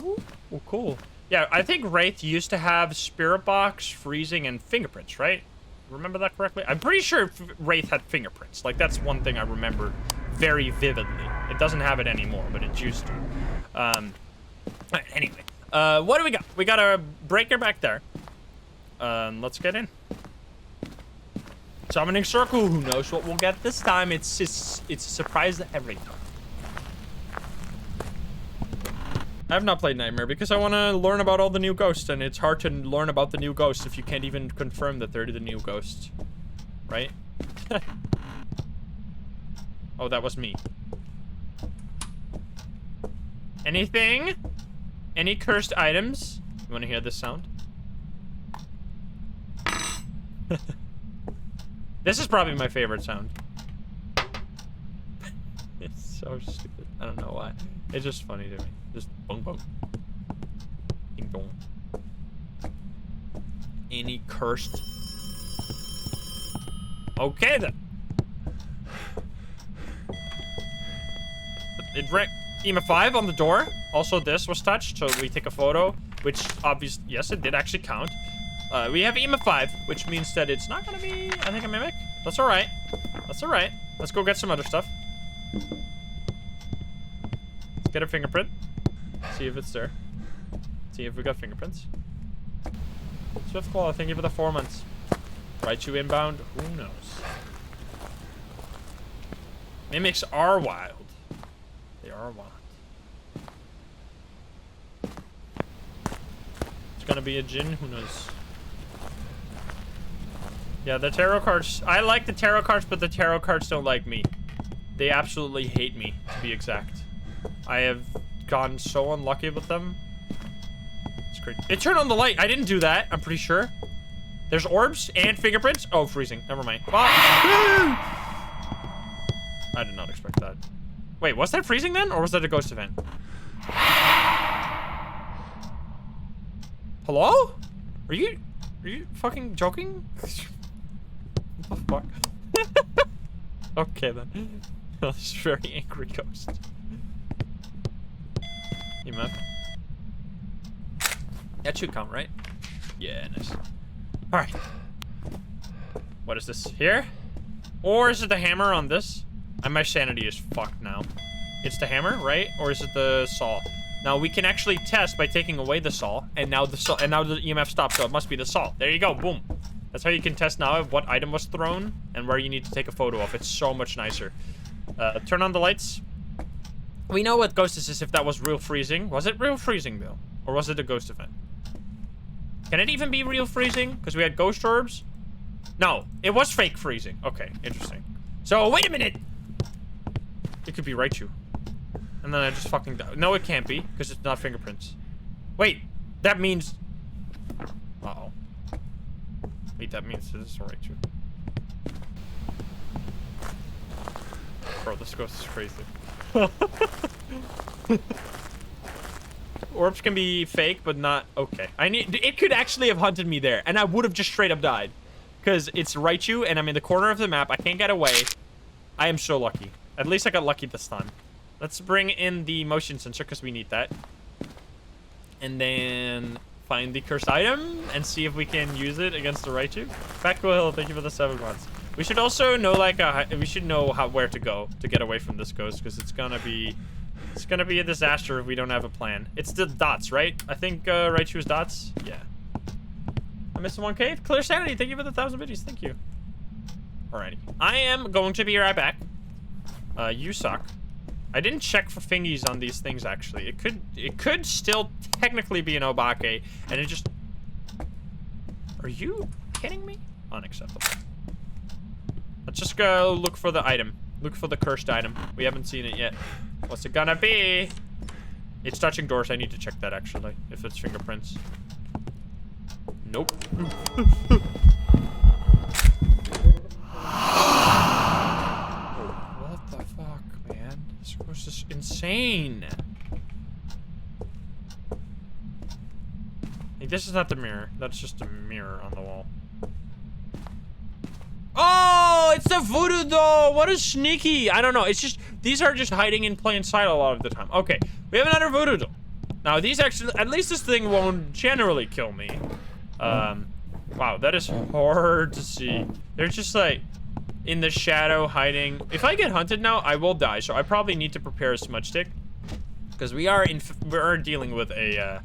Ooh, cool. Yeah, I think Wraith used to have spirit box, freezing, and fingerprints, right? Remember that correctly? I'm pretty sure Wraith had fingerprints. Like, that's one thing I remember very vividly. It doesn't have it anymore, but it used to. Anyway, what do we got? We got a breaker back there. Let's get in. Summoning circle. Who knows what we'll get this time? It's a surprise every time. I have not played Nightmare because I want to learn about all the new ghosts, and it's hard to learn about the new ghosts if you can't even confirm that they're the new ghosts, right? Oh, that was me. Anything? Any cursed items? You want to hear this sound? This is probably my favorite sound. It's so stupid. I don't know why. It's just funny to me. Just boom boom. Ding dong. Any cursed? Okay then. It wrecked EMF 5 on the door. Also, this was touched, so we take a photo, which obviously, yes, it did actually count. We have EMF 5, which means that it's not gonna be, I think, a mimic. That's all right. That's all right. Let's go get some other stuff. Let's get a fingerprint. See if it's there. See if we got fingerprints. Swiftclaw, thank you for the 4 months. Right, you inbound? Who knows? Mimics are wild. They are wild. It's gonna be a djinn? Who knows? Yeah, the tarot cards. I like the tarot cards, but the tarot cards don't like me. They absolutely hate me, to be exact. I have gotten so unlucky with them. It's crazy. It turned on the light. I didn't do that, I'm pretty sure. There's orbs and fingerprints. Oh, freezing. Never mind. Ah! I did not expect that. Wait, was that freezing then? Or was that a ghost event? Hello? Are you fucking joking? What the fuck? Okay then. That's a very angry ghost. You man. That should count, right? Yeah, nice. Alright. What is this? Here? Or is it the hammer on this? And my sanity is fucked now. It's the hammer, right? Or is it the saw? Now we can actually test by taking away the saw, and now the EMF stops, so it must be the saw. There you go, boom. That's how you can test now what item was thrown and where you need to take a photo of. It's so much nicer. Turn on the lights. We know what ghost this is if that was real freezing. Was it real freezing, Bill? Or was it a ghost event? Can it even be real freezing? Because we had ghost orbs? No, it was fake freezing. Okay, interesting. So, wait a minute! It could be Raichu. And then I just fucking die. No, it can't be, because it's not fingerprints. Wait, that means... Uh-oh. Wait, that means this is Raichu. Bro, this ghost is crazy. Orbs can be fake, but not... Okay. It could actually have hunted me there, and I would have just straight up died. Because it's Raichu, and I'm in the corner of the map. I can't get away. I am so lucky. At least I got lucky this time. Let's bring in the motion sensor, because we need that. And then find the cursed item, and see if we can use it against the Raichu. Hill, thank you for the 7 months. We should also know, like, we should know where to go to get away from this ghost, because it's gonna be a disaster if we don't have a plan. It's the dots, right? I think Raichu's dots. Yeah. I'm missing 1K. Clear Sanity, thank you for the 1,000 biddies. Thank you. Alrighty. I am going to be right back. You suck. I didn't check for fingies on these things, actually. It could still technically be an Obake, and it just... Are you kidding me? Unacceptable. Let's just go look for the item. Look for the cursed item. We haven't seen it yet. What's it gonna be? It's touching doors. I need to check that, actually, if it's fingerprints. Nope. What the fuck, man? This was just insane. Hey, this is not the mirror. That's just a mirror on the wall. Oh, it's the voodoo doll. What is sneaky? I don't know. It's just, these are just hiding in plain sight a lot of the time. Okay, we have another voodoo doll. Now, these actually, at least this thing won't generally kill me. Wow, that is hard to see. They're just like in the shadow hiding. If I get hunted now, I will die. So I probably need to prepare a smudge stick because we are dealing with a,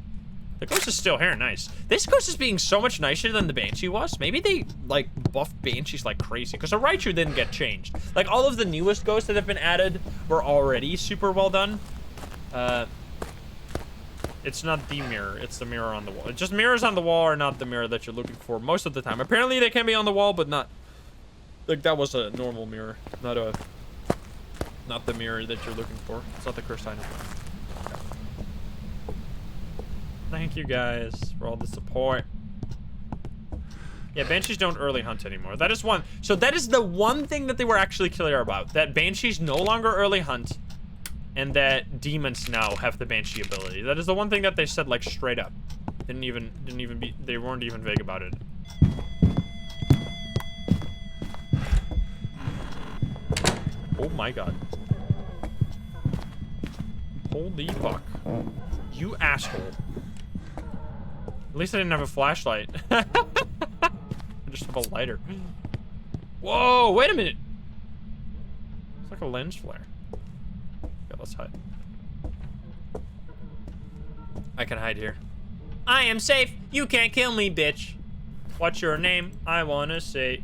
the ghost is still here, nice. This ghost is being so much nicer than the Banshee was. Maybe they, like, buffed Banshees like crazy. Because the Raichu didn't get changed. Like, all of the newest ghosts that have been added were already super well done. It's not the mirror. It's the mirror on the wall. It's just mirrors on the wall are not the mirror that you're looking for most of the time. Apparently, they can be on the wall, but not... Like, that was a normal mirror. Not the mirror that you're looking for. It's not the cursed item. Thank you guys for all the support. Yeah, Banshees don't early hunt anymore. That is one. So that is the one thing that they were actually clear about. That Banshees no longer early hunt. And that demons now have the Banshee ability. That is the one thing that they said, like, straight up. They weren't even vague about it. Oh my god. Holy fuck. You asshole. At least I didn't have a flashlight. I just have a lighter. Whoa, wait a minute. It's like a lens flare. Okay, let's hide. I can hide here. I am safe. You can't kill me, bitch. What's your name? I wanna say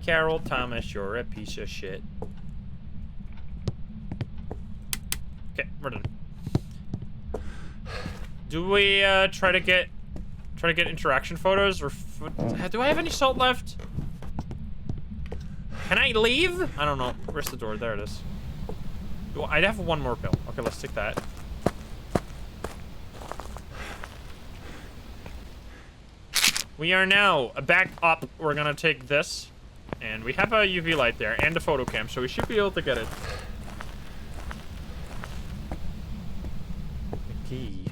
Carol Thomas, you're a piece of shit. Okay, we're done. Do we try to get interaction photos, or do I have any salt left? Can I leave? I don't know. Where's the door? There it is. I'd have one more pill. Okay, let's take that. We are now back up. We're gonna take this, and we have a UV light there and a photo cam, so we should be able to get it. The key.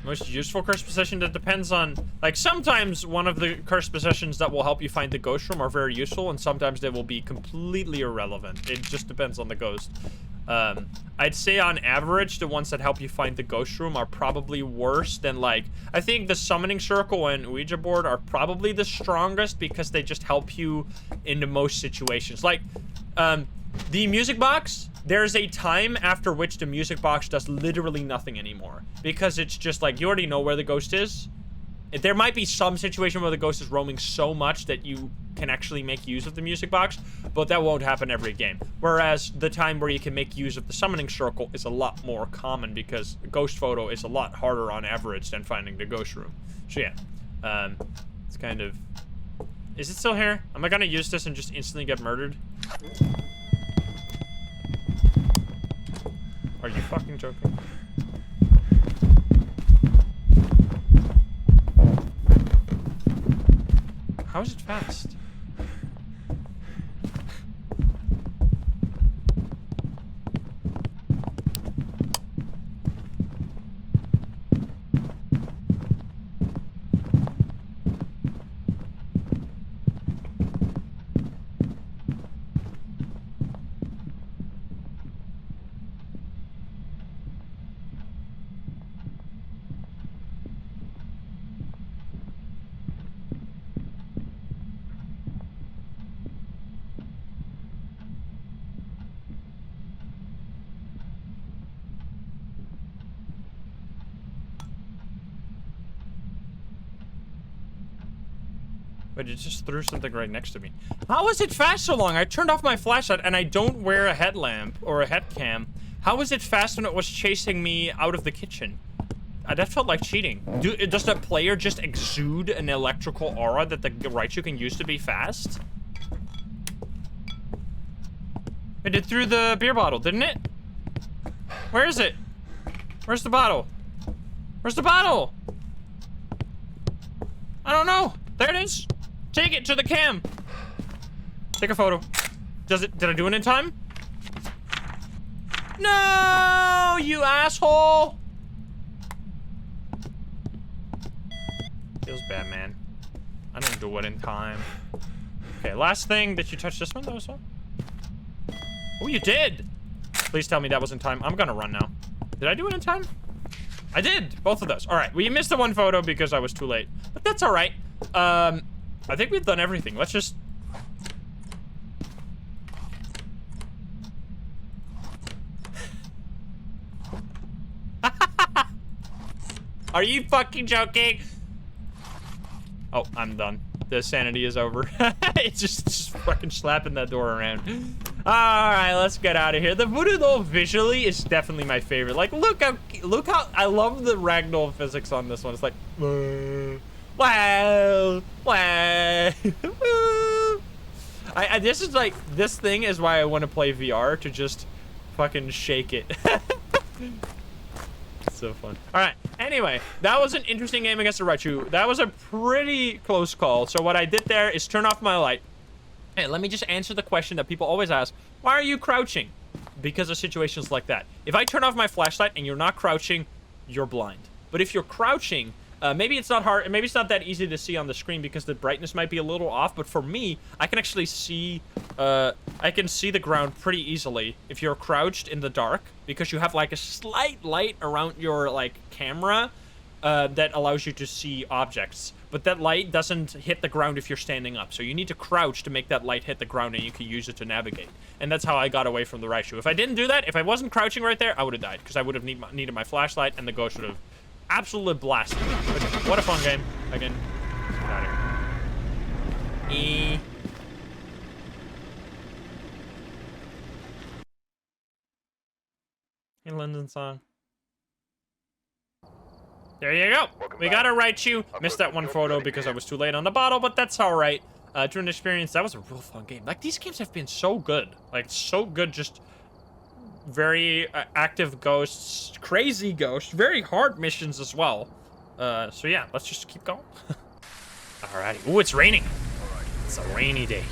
Most useful cursed possession, that depends on, like, sometimes one of the cursed possessions that will help you find the ghost room are very useful, and sometimes they will be completely irrelevant. It just depends on the ghost. I'd say on average, the ones that help you find the ghost room are probably worse than, like, I think the summoning circle and Ouija board are probably the strongest because they just help you in the most situations. Like, The music box, there's a time after which the music box does literally nothing anymore. Because it's just like, you already know where the ghost is. There might be some situation where the ghost is roaming so much that you can actually make use of the music box, but that won't happen every game. Whereas the time where you can make use of the summoning circle is a lot more common because the ghost photo is a lot harder on average than finding the ghost room. So yeah, it's kind of... Is it still here? Am I gonna use this and just instantly get murdered? Are you fucking joking? How is it fast? But it just threw something right next to me. How was it fast so long? I turned off my flashlight and I don't wear a headlamp or a head cam. How was it fast when it was chasing me out of the kitchen? That felt like cheating. Does the player just exude an electrical aura that the Raichu can use to be fast? It did through the beer bottle, didn't it? Where is it? Where's the bottle? Where's the bottle? I don't know. There it is. Take it to the cam. Take a photo. Did I do it in time? No, you asshole. Feels bad, man. I didn't do it in time. Okay, last thing. Did you touch this one? That was one. Oh, you did. Please tell me that was in time. I'm gonna run now. Did I do it in time? I did. Both of those. All right. We missed the one photo because I was too late. But that's all right. I think we've done everything. Let's just... Are you fucking joking? Oh, I'm done. The sanity is over. It's just fucking slapping that door around. All right, let's get out of here. The Voodoo though visually is definitely my favorite. Like, look how I love the ragdoll physics on this one. It's like, wow, wow. This is like, this thing is why I want to play VR, to just fucking shake it. So fun. All right, anyway, that was an interesting game against the Raichu. That was a pretty close call. So what I did there is turn off my light. Hey, let me just answer the question that people always ask. Why are you crouching? Because of situations like that. If I turn off my flashlight and you're not crouching, you're blind. But if you're crouching, maybe it's not hard, maybe it's not that easy to see on the screen because the brightness might be a little off, but for me, I can actually see, I can see the ground pretty easily if you're crouched in the dark, because you have like a slight light around your like camera that allows you to see objects. But that light doesn't hit the ground if you're standing up, so you need to crouch to make that light hit the ground and you can use it to navigate. And that's how I got away from the Raichu. If I didn't do that, if I wasn't crouching right there, I would have died, because I would have needed my flashlight and the ghost would have absolutely blasted me. But what a fun game. Again, let's get out of here. Hey, London song. There you go. We got a Raichu. Missed that one photo because I was too late on the bottle, but that's all right. During experience, that was a real fun game. Like, these games have been so good. Like, so good, just very active ghosts, crazy ghosts, very hard missions as well. So yeah, let's just keep going. Alrighty. Ooh, it's raining. It's a rainy day.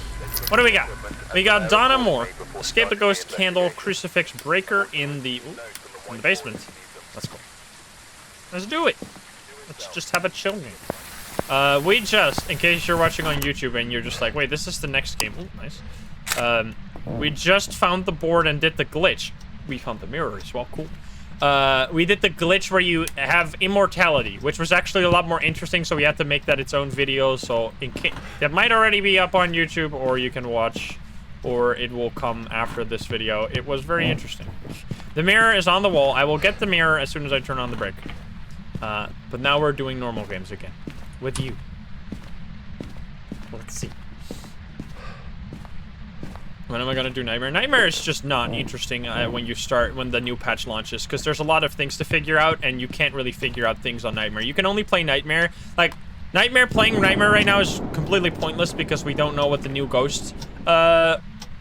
What do we got? We got Donna Moore. Escape the ghost candle crucifix breaker in the basement. Let's go. Let's do it. Let's just have a chill game. We just, in case you're watching on YouTube and you're just like, wait, this is the next game. Ooh, nice. We just found the board and did the glitch. We found the mirror as well. Cool. We did the glitch where you have immortality, which was actually a lot more interesting, so we had to make that its own video. So that might already be up on YouTube, or you can watch or it will come after this video. It was very interesting. The mirror is on the wall. I will get the mirror as soon as I turn on the brake. But now we're doing normal games again. With you. Let's see. When am I gonna do Nightmare? Nightmare is just not interesting when the new patch launches, because there's a lot of things to figure out, and you can't really figure out things on Nightmare. You can only play Nightmare. Like, playing Nightmare right now is completely pointless because we don't know what the new ghost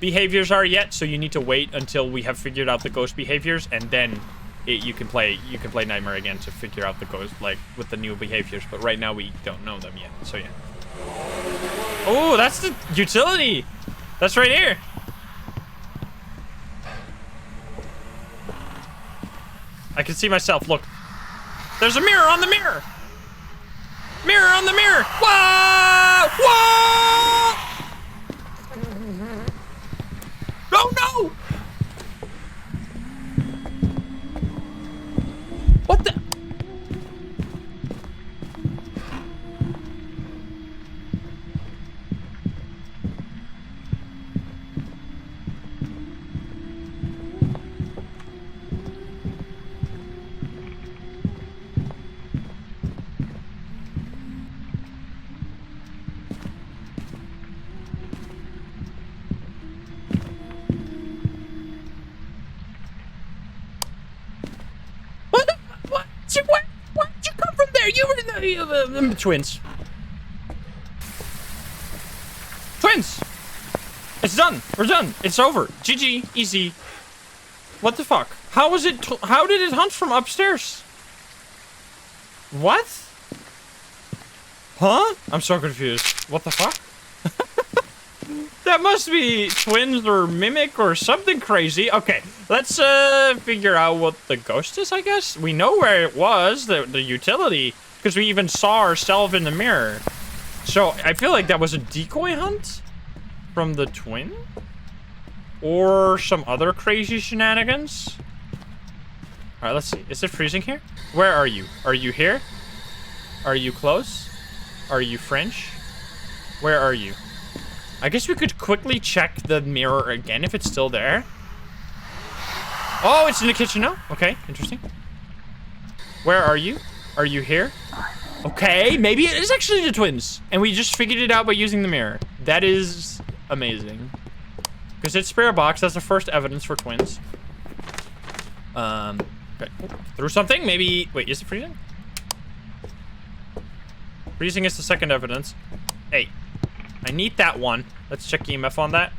behaviors are yet, so you need to wait until we have figured out the ghost behaviors, and then you can play Nightmare again to figure out the ghost, like, with the new behaviors, but right now we don't know them yet, so yeah. Oh, that's the utility! That's right here! I can see myself, look. There's a mirror on the mirror! Mirror on the mirror! Whoa! Whoa! Oh no! What the? Where'd you come from there? You were in the twins. Twins! It's done. We're done. It's over. GG. Easy. What the fuck? How did it hunt from upstairs? What? Huh? I'm so confused. What the fuck? That must be twins or mimic or something crazy. Okay, let's figure out what the ghost is, I guess. We know where it was, the utility, because we even saw ourselves in the mirror. So I feel like that was a decoy hunt from the twin? Or some other crazy shenanigans? All right, let's see. Is it freezing here? Where are you? Are you here? Are you close? Are you French? Where are you? I guess we could quickly check the mirror again if it's still there. Oh, it's in the kitchen now. Okay, interesting. Where are you? Are you here? Okay, maybe it is actually the twins. And we just figured it out by using the mirror. That is amazing. Because it's spare box. That's the first evidence for twins. Okay. Through something? Maybe... Wait, is it freezing? Freezing is the second evidence. Hey. I need that one. Let's check EMF on that.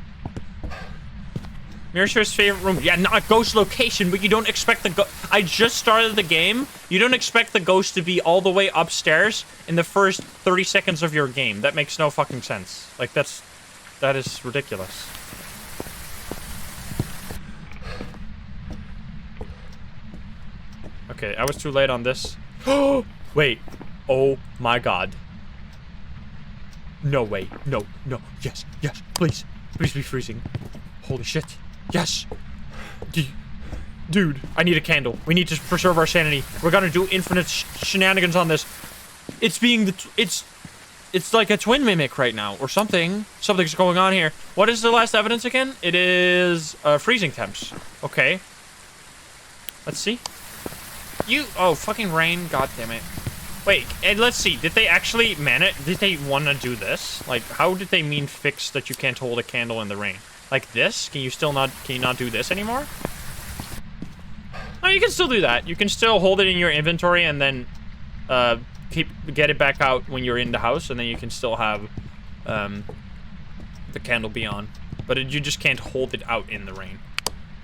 Mirror shows favorite room. Yeah, not ghost location, but you don't expect the ghost. I just started the game. You don't expect the ghost to be all the way upstairs in the first 30 seconds of your game. That makes no fucking sense. Like, that is ridiculous. Okay, I was too late on this. Wait. Oh my god. No way. No. Yes. Please. Please be freezing. Holy shit. Yes. Dude, I need a candle. We need to preserve our sanity. We're gonna do infinite shenanigans on this. It's being it's like a twin mimic right now or something. Something's going on here. What is the last evidence again? It is freezing temps. Okay. Let's see. Oh, fucking rain. God damn it. Wait, and let's see. Did they actually did they want to do this? Like, how did they mean fix that you can't hold a candle in the rain? Like this? Can you not do this anymore? No, you can still do that. You can still hold it in your inventory and then get it back out when you're in the house, and then you can still have the candle be on. But you just can't hold it out in the rain.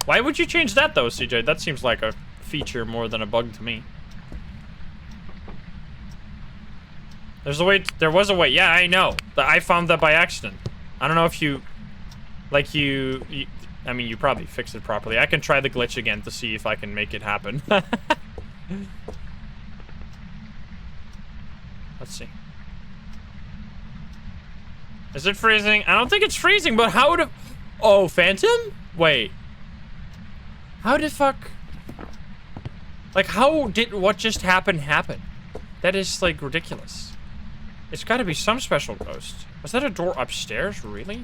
Why would you change that though, CJ? That seems like a feature more than a bug to me. There was a way. Yeah, I know. I found that by accident. I don't know if you... I mean, you probably fixed it properly. I can try the glitch again to see if I can make it happen. Let's see. Is it freezing? I don't think it's freezing, but how would it... Oh, Phantom? Wait. How did fuck... Like, how did what just happen? That is, like, ridiculous. It's gotta be some special ghost. Was that a door upstairs? Really?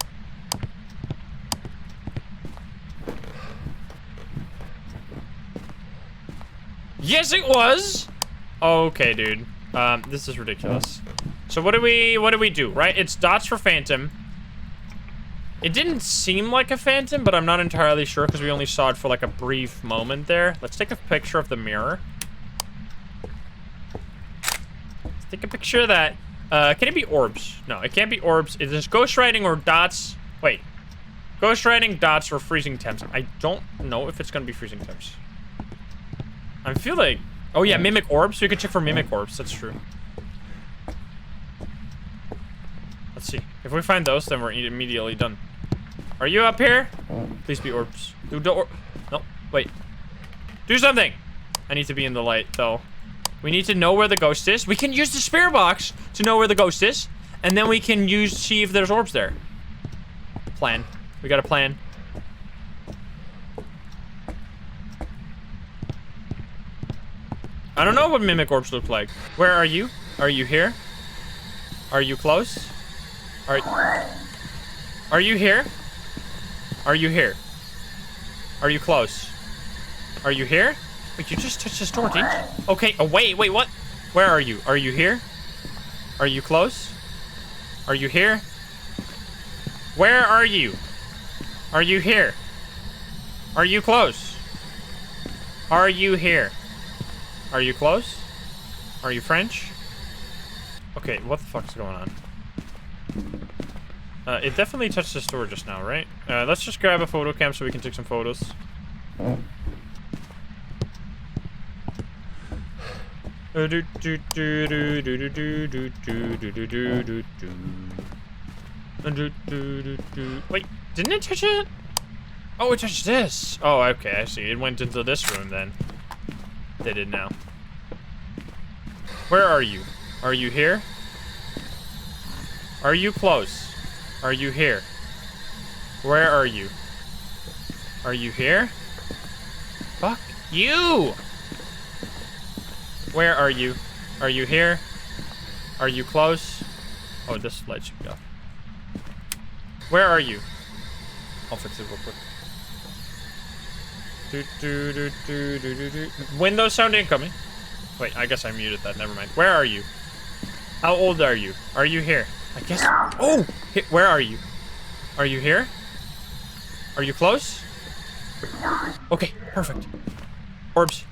Yes, it was. Okay, dude. This is ridiculous. So what do we do, right? It's dots for phantom. It didn't seem like a phantom, but I'm not entirely sure because we only saw it for like a brief moment there. Let's take a picture of the mirror. Let's take a picture of that. Can it be orbs? No, it can't be orbs. It is ghostwriting or dots. Wait. Ghostwriting, dots, or freezing temps. I don't know if it's gonna be freezing temps. I feel like... Oh yeah, mimic orbs. We can check for mimic orbs. That's true. Let's see. If we find those, then we're immediately done. Are you up here? Please be orbs. No, wait. Do something! I need to be in the light, though. We need to know where the ghost is. We can use the spirit box to know where the ghost is. And then we can see if there's orbs there. Plan. We got a plan. I don't know what mimic orbs look like. Where are you? Are you here? Are you close? Are you here? Are you here? Are you close? Are you here? Wait, you just touched this door, didn't you? Okay, oh wait, what? Where are you? Are you here? Are you close? Are you here? Where are you? Are you here? Are you close? Are you here? Are you close? Are you French? Okay, what the fuck's going on? It definitely touched this door just now, right? Let's just grab a photo cam so we can take some photos. Wait, didn't it touch it? Oh, it touched this. Oh, okay, I see. It went into this room then. They did now. Where are you? Are you here? Are you close? Are you here? Where are you? Are you here? Fuck you! Where are you? Are you here? Are you close? Oh, this light should go. Where are you? I'll fix it real quick. Window sound incoming. Wait, I guess I muted that. Never mind. Where are you? How old are you? Are you here? I guess. Oh! Where are you? Are you here? Are you close? Okay, perfect. Orbs.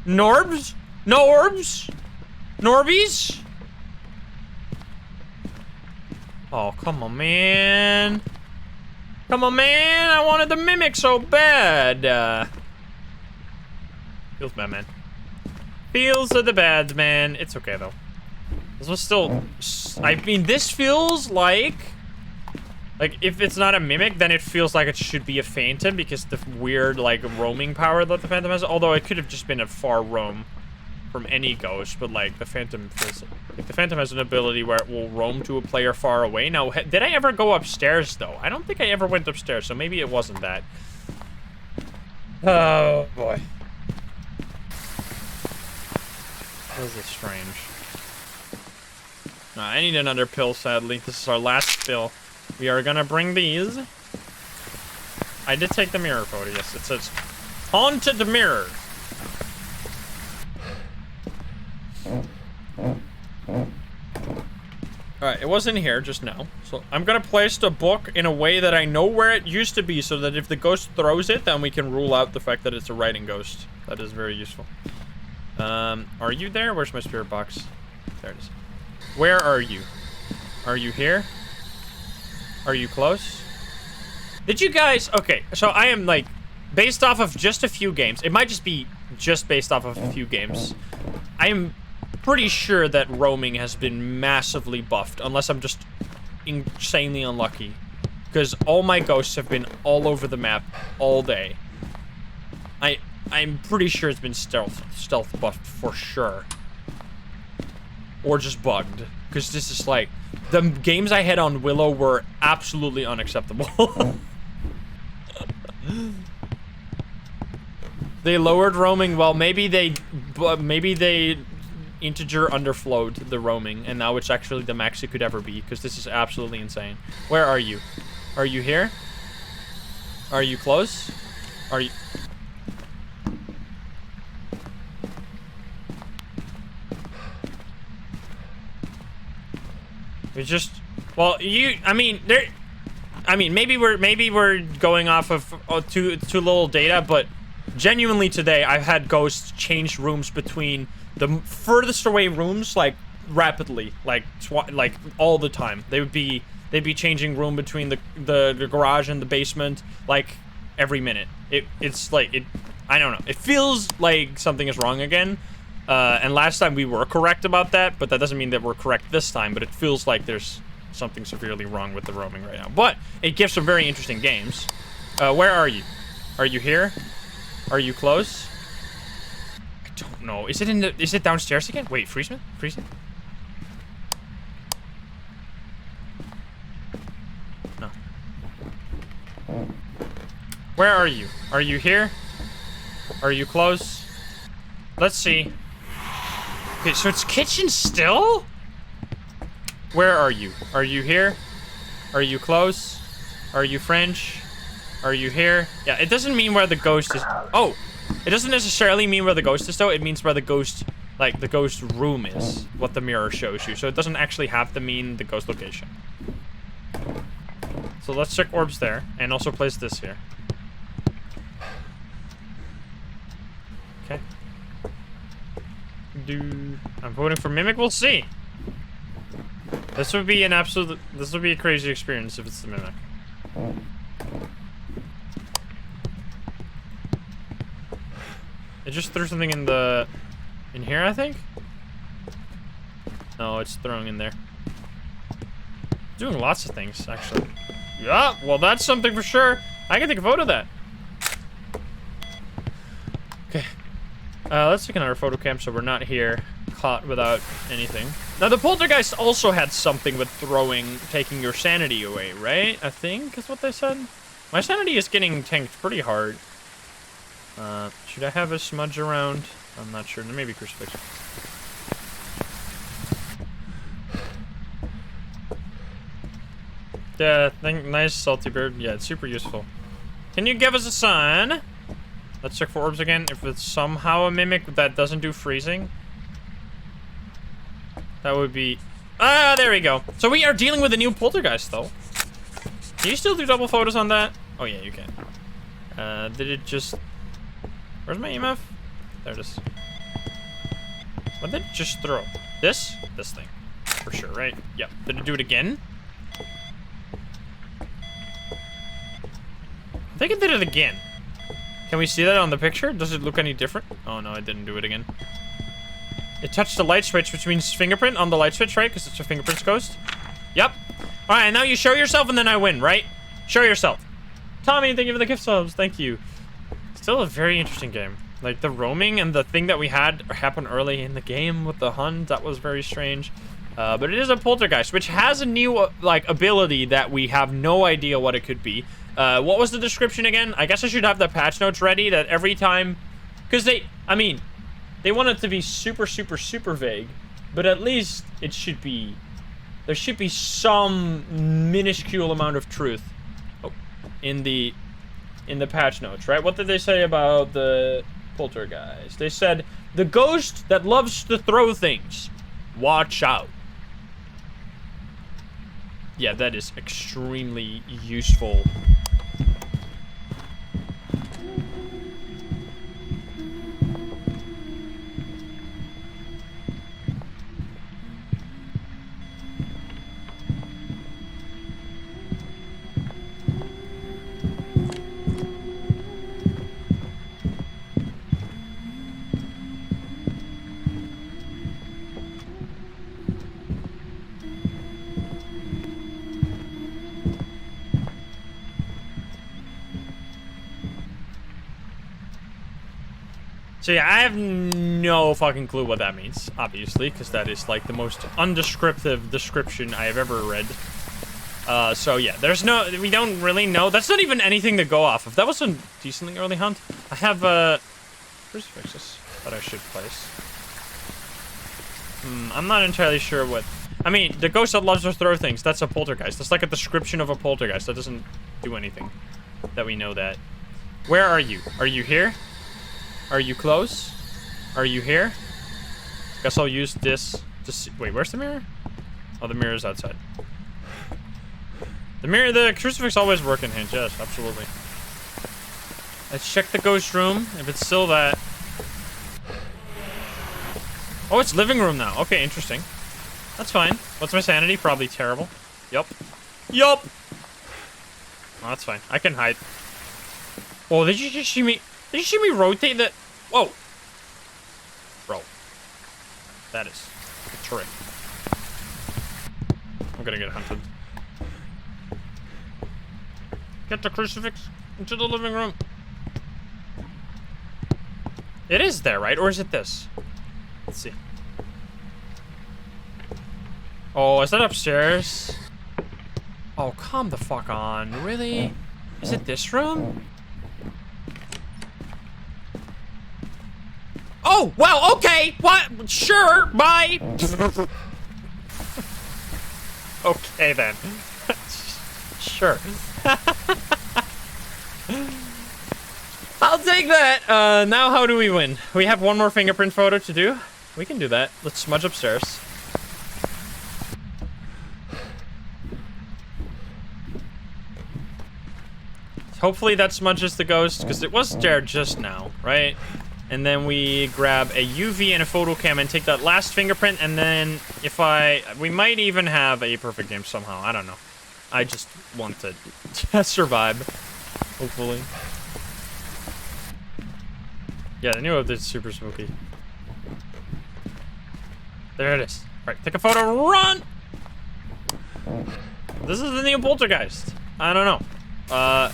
Norbs? No orbs? Norbies? Oh, come on, man. Come on, man. I wanted the mimic so bad. Feels bad, man. Feels the bad, man. It's okay, though. This was still... I mean, this feels like... Like, if it's not a mimic, then it feels like it should be a phantom because the weird, like, roaming power that the phantom has. Although it could have just been a far roam from any ghost, but, like, the phantom feels... Like, the phantom has an ability where it will roam to a player far away. Now, did I ever go upstairs, though? I don't think I ever went upstairs, so maybe it wasn't that. Oh, boy. This is strange. I need another pill, sadly. This is our last pill. We are gonna bring these. I did take the mirror photo, yes. It says, haunted mirror. Alright, it was in here just now. So I'm gonna place the book in a way that I know where it used to be so that if the ghost throws it, then we can rule out the fact that it's a writing ghost. That is very useful. Are you there? Where's my spirit box? There it is. Where are you? Are you here? Are you close? Did you guys... Okay, so I am, like, based off of just a few games. It might just be just based off of a few games. I am pretty sure that roaming has been massively buffed, unless I'm just insanely unlucky. Because all my ghosts have been all over the map all day. I'm pretty sure it's been stealth buffed for sure. Or just bugged. Because this is like... The games I had on Willow were absolutely unacceptable. They lowered roaming. Well, maybe they integer underflowed the roaming, and now it's actually the max it could ever be, because this is absolutely insane. Where are you? Are you here? Are you close? Are you... We just... Well, I mean, maybe we're going off of too little data, but genuinely today, I've had ghosts change rooms between the furthest away rooms, like, rapidly. Like all the time. They'd be changing room between the garage and the basement, like, every minute. It's like, I don't know. It feels like something is wrong again. And last time we were correct about that, but that doesn't mean that we're correct this time, but it feels like there's something severely wrong with the roaming right now. But it gives some very interesting games. Where are you? Are you here? Are you close? I don't know. Is it downstairs again? Wait, freeze it? Freeze it? No. Where are you? Are you here? Are you close? Let's see. Okay, so it's kitchen still? Where are you? Are you here? Are you close? Are you French? Are you here? Yeah, it doesn't mean where the ghost is. Oh, it doesn't necessarily mean where the ghost is, though. It means where the ghost, like, the ghost room is, what the mirror shows you. So it doesn't actually have to mean the ghost location. So let's check orbs there, and also place this here. Okay. I'm voting for Mimic. We'll see. This would be a crazy experience if it's the Mimic. It just threw something in here, I think? No, it's throwing in there. Doing lots of things, actually. Yeah, well, that's something for sure. I can take a photo of that. Okay. Let's take another photo cam so we're not here caught without anything. Now, the poltergeist also had something with taking your sanity away, right? I think is what they said. My sanity is getting tanked pretty hard. Should I have a smudge around? I'm not sure. Maybe crucifix. Yeah, nice salty bird. Yeah, it's super useful. Can you give us a sign? Let's check for orbs again. If it's somehow a mimic that doesn't do freezing, that would be... Ah, there we go. So we are dealing with a new poltergeist, though. Can you still do double photos on that? Oh, yeah, you can. Did it just... Where's my EMF? There it is. What did it just throw? This? This thing. For sure, right? Yep. Did it do it again? I think it did it again. Can we see that on the picture? Does it look any different? Oh, no, it didn't do it again. It touched the light switch, which means fingerprint on the light switch, right? Because it's a fingerprints ghost. Yep. All right, now you show yourself and then I win, right? Show yourself. Tommy, thank you for the gift subs. Thank you. Still a very interesting game. Like, the roaming and the thing that we had happen early in the game with the hunt, that was very strange. But it is a poltergeist, which has a new, like, ability that we have no idea what it could be. What was the description again? I guess I should have the patch notes ready that every time... Because they want it to be super, super, super vague. But at least it should be... There should be some minuscule amount of truth in the patch notes, right? What did they say about the poltergeist? They said, the ghost that loves to throw things. Watch out. Yeah, that is extremely useful. So yeah, I have no fucking clue what that means, obviously, because that is like the most undescriptive description I have ever read. So yeah, we don't really know. That's not even anything to go off of. That was a decently early hunt. I have crucifixes that I should place. I'm not entirely sure what... I mean, the ghost that loves to throw things, that's a poltergeist. That's like a description of a poltergeist. That doesn't do anything. that we know that. Where are you? Are you here? Are you close? Are you here? Guess I'll use this to see. Wait, where's the mirror? Oh, the mirror's outside. The mirror, the crucifix always work in hand. Yes, absolutely. Let's check the ghost room. If it's still that. Oh, it's living room now. Okay, interesting. That's fine. What's my sanity? Probably terrible. Yup. Yup. Oh, that's fine. I can hide. Oh, did you just see me? Did you see me rotate that? Whoa. Bro. That is a trick. I'm gonna get hunted. Get the crucifix into the living room. It is there, right? Or is it this? Let's see. Oh, is that upstairs? Oh, come the fuck on. Really? Is it this room? Oh, well, okay. What? Sure, bye. Okay, then. Sure. I'll take that. Now how do we win? We have one more fingerprint photo to do. We can do that. Let's smudge upstairs. Hopefully that smudges the ghost, because it was there just now, right? And then we grab a UV and a photo cam and take that last fingerprint, and then we might even have a perfect game somehow. I don't know. I just want to survive, hopefully. Yeah, the new update's super spooky. There it is. All right, take a photo, run! This is the new poltergeist. I don't know.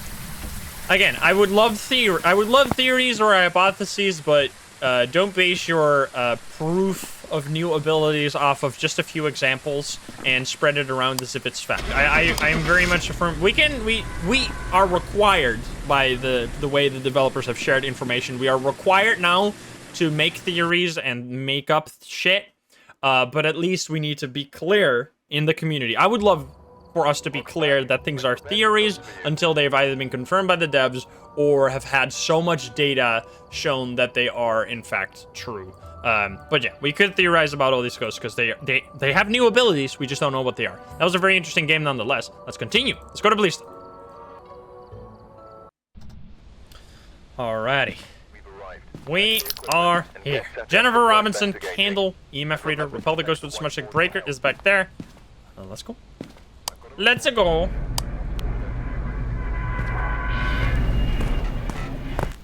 Again, I would love theories or hypotheses, but don't base your proof of new abilities off of just a few examples and spread it around as if it's fact. I am very much affirm. We are required by the way the developers have shared information. We are required now to make theories and make up shit. But at least we need to be clear in the community. I would love for us to be clear that things are theories until they've either been confirmed by the devs or have had so much data shown that they are in fact true. But yeah, we could theorize about all these ghosts because they have new abilities. We just don't know what they are. That was a very interesting game nonetheless. Let's continue. Let's go to Ballista. Alrighty. We are here. Jennifer Robinson, candle, EMF reader, repel the ghost with smudge stick breaker is back there. Let's go. Let's go.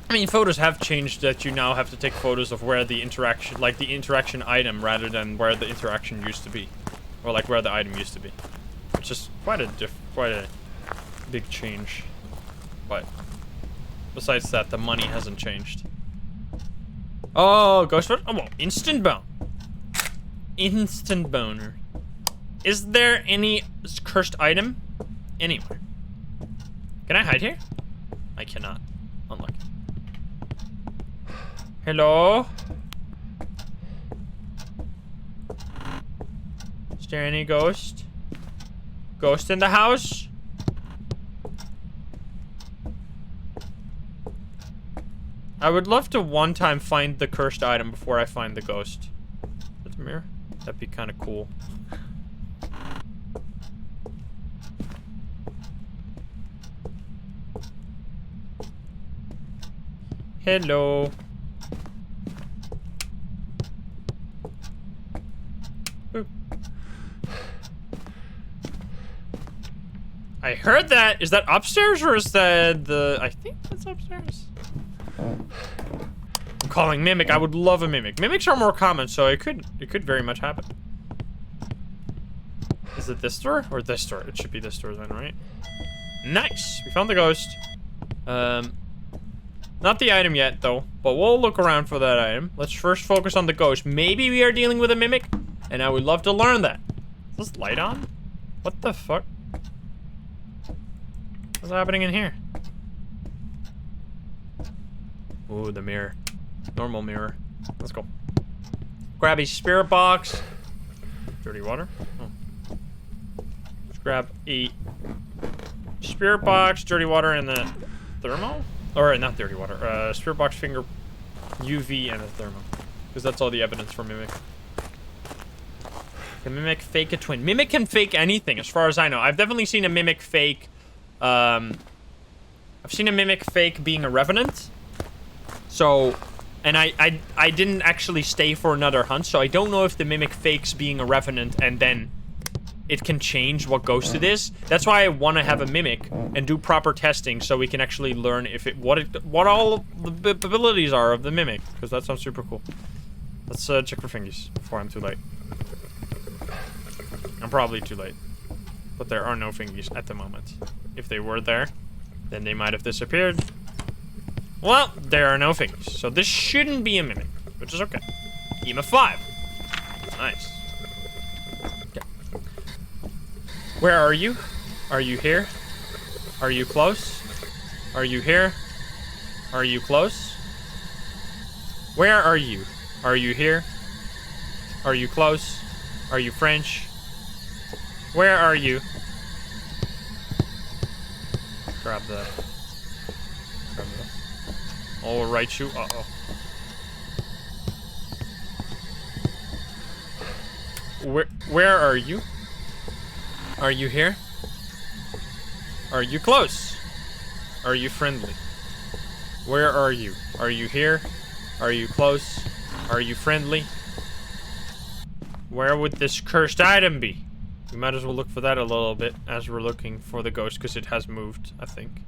I mean, photos have changed that you now have to take photos of where the interaction, like the interaction item, rather than where the interaction used to be, or like where the item used to be, which is quite a big change. But besides that, the money hasn't changed. Oh, ghost foot. Oh, well, instant bone. Instant boner. Is there any cursed item anywhere? Can I hide here? I cannot. Unlucky. Hello? Is there any ghost? Ghost in the house? I would love to one time find the cursed item before I find the ghost. Is that the mirror? That'd be kind of cool. Hello. Boop. I heard that. Is that upstairs or is that the... I think that's upstairs. I'm calling Mimic. I would love a Mimic. Mimics are more common, so it could very much happen. Is it this door or this door? It should be this door then, right? Nice. We found the ghost. Not the item yet, though, but we'll look around for that item. Let's first focus on the ghost. Maybe we are dealing with a Mimic, and I would love to learn that. Is this light on? What the fuck? What's happening in here? Ooh, the mirror. Normal mirror. Let's go. Grab a spirit box. Dirty water. Oh. Let's grab a spirit Spirit box, dirty water, and the thermal? Or not dirty water. Spirit box, finger, UV, and the thermal. Because that's all the evidence for Mimic. Can Mimic fake a twin? Mimic can fake anything, as far as I know. I've definitely seen a Mimic fake. I've seen a Mimic fake being a Revenant. So, and I didn't actually stay for another hunt, so I don't know if the Mimic fakes being a Revenant and then it can change what ghost it is. That's why I want to have a Mimic and do proper testing so we can actually learn if it what all the abilities are of the Mimic, because that sounds super cool. Let's check for fingies before I'm too late. I'm probably too late, but there are no fingies at the moment. If they were there, then they might have disappeared. Well, there are no fingies, so this shouldn't be a Mimic, which is okay. EMF 5. Nice. Okay. Where are you? Are you here? Are you close? Are you here? Are you close? Where are you? Are you here? Are you close? Are you French? Where are you? Grab the... Oh, right shoe. Uh-oh. Where are you? Are you here? Are you close? Are you friendly? Where are you? Are you here? Are you close? Are you friendly? Where would this cursed item be? We might as well look for that a little bit as we're looking for the ghost, because it has moved, I think.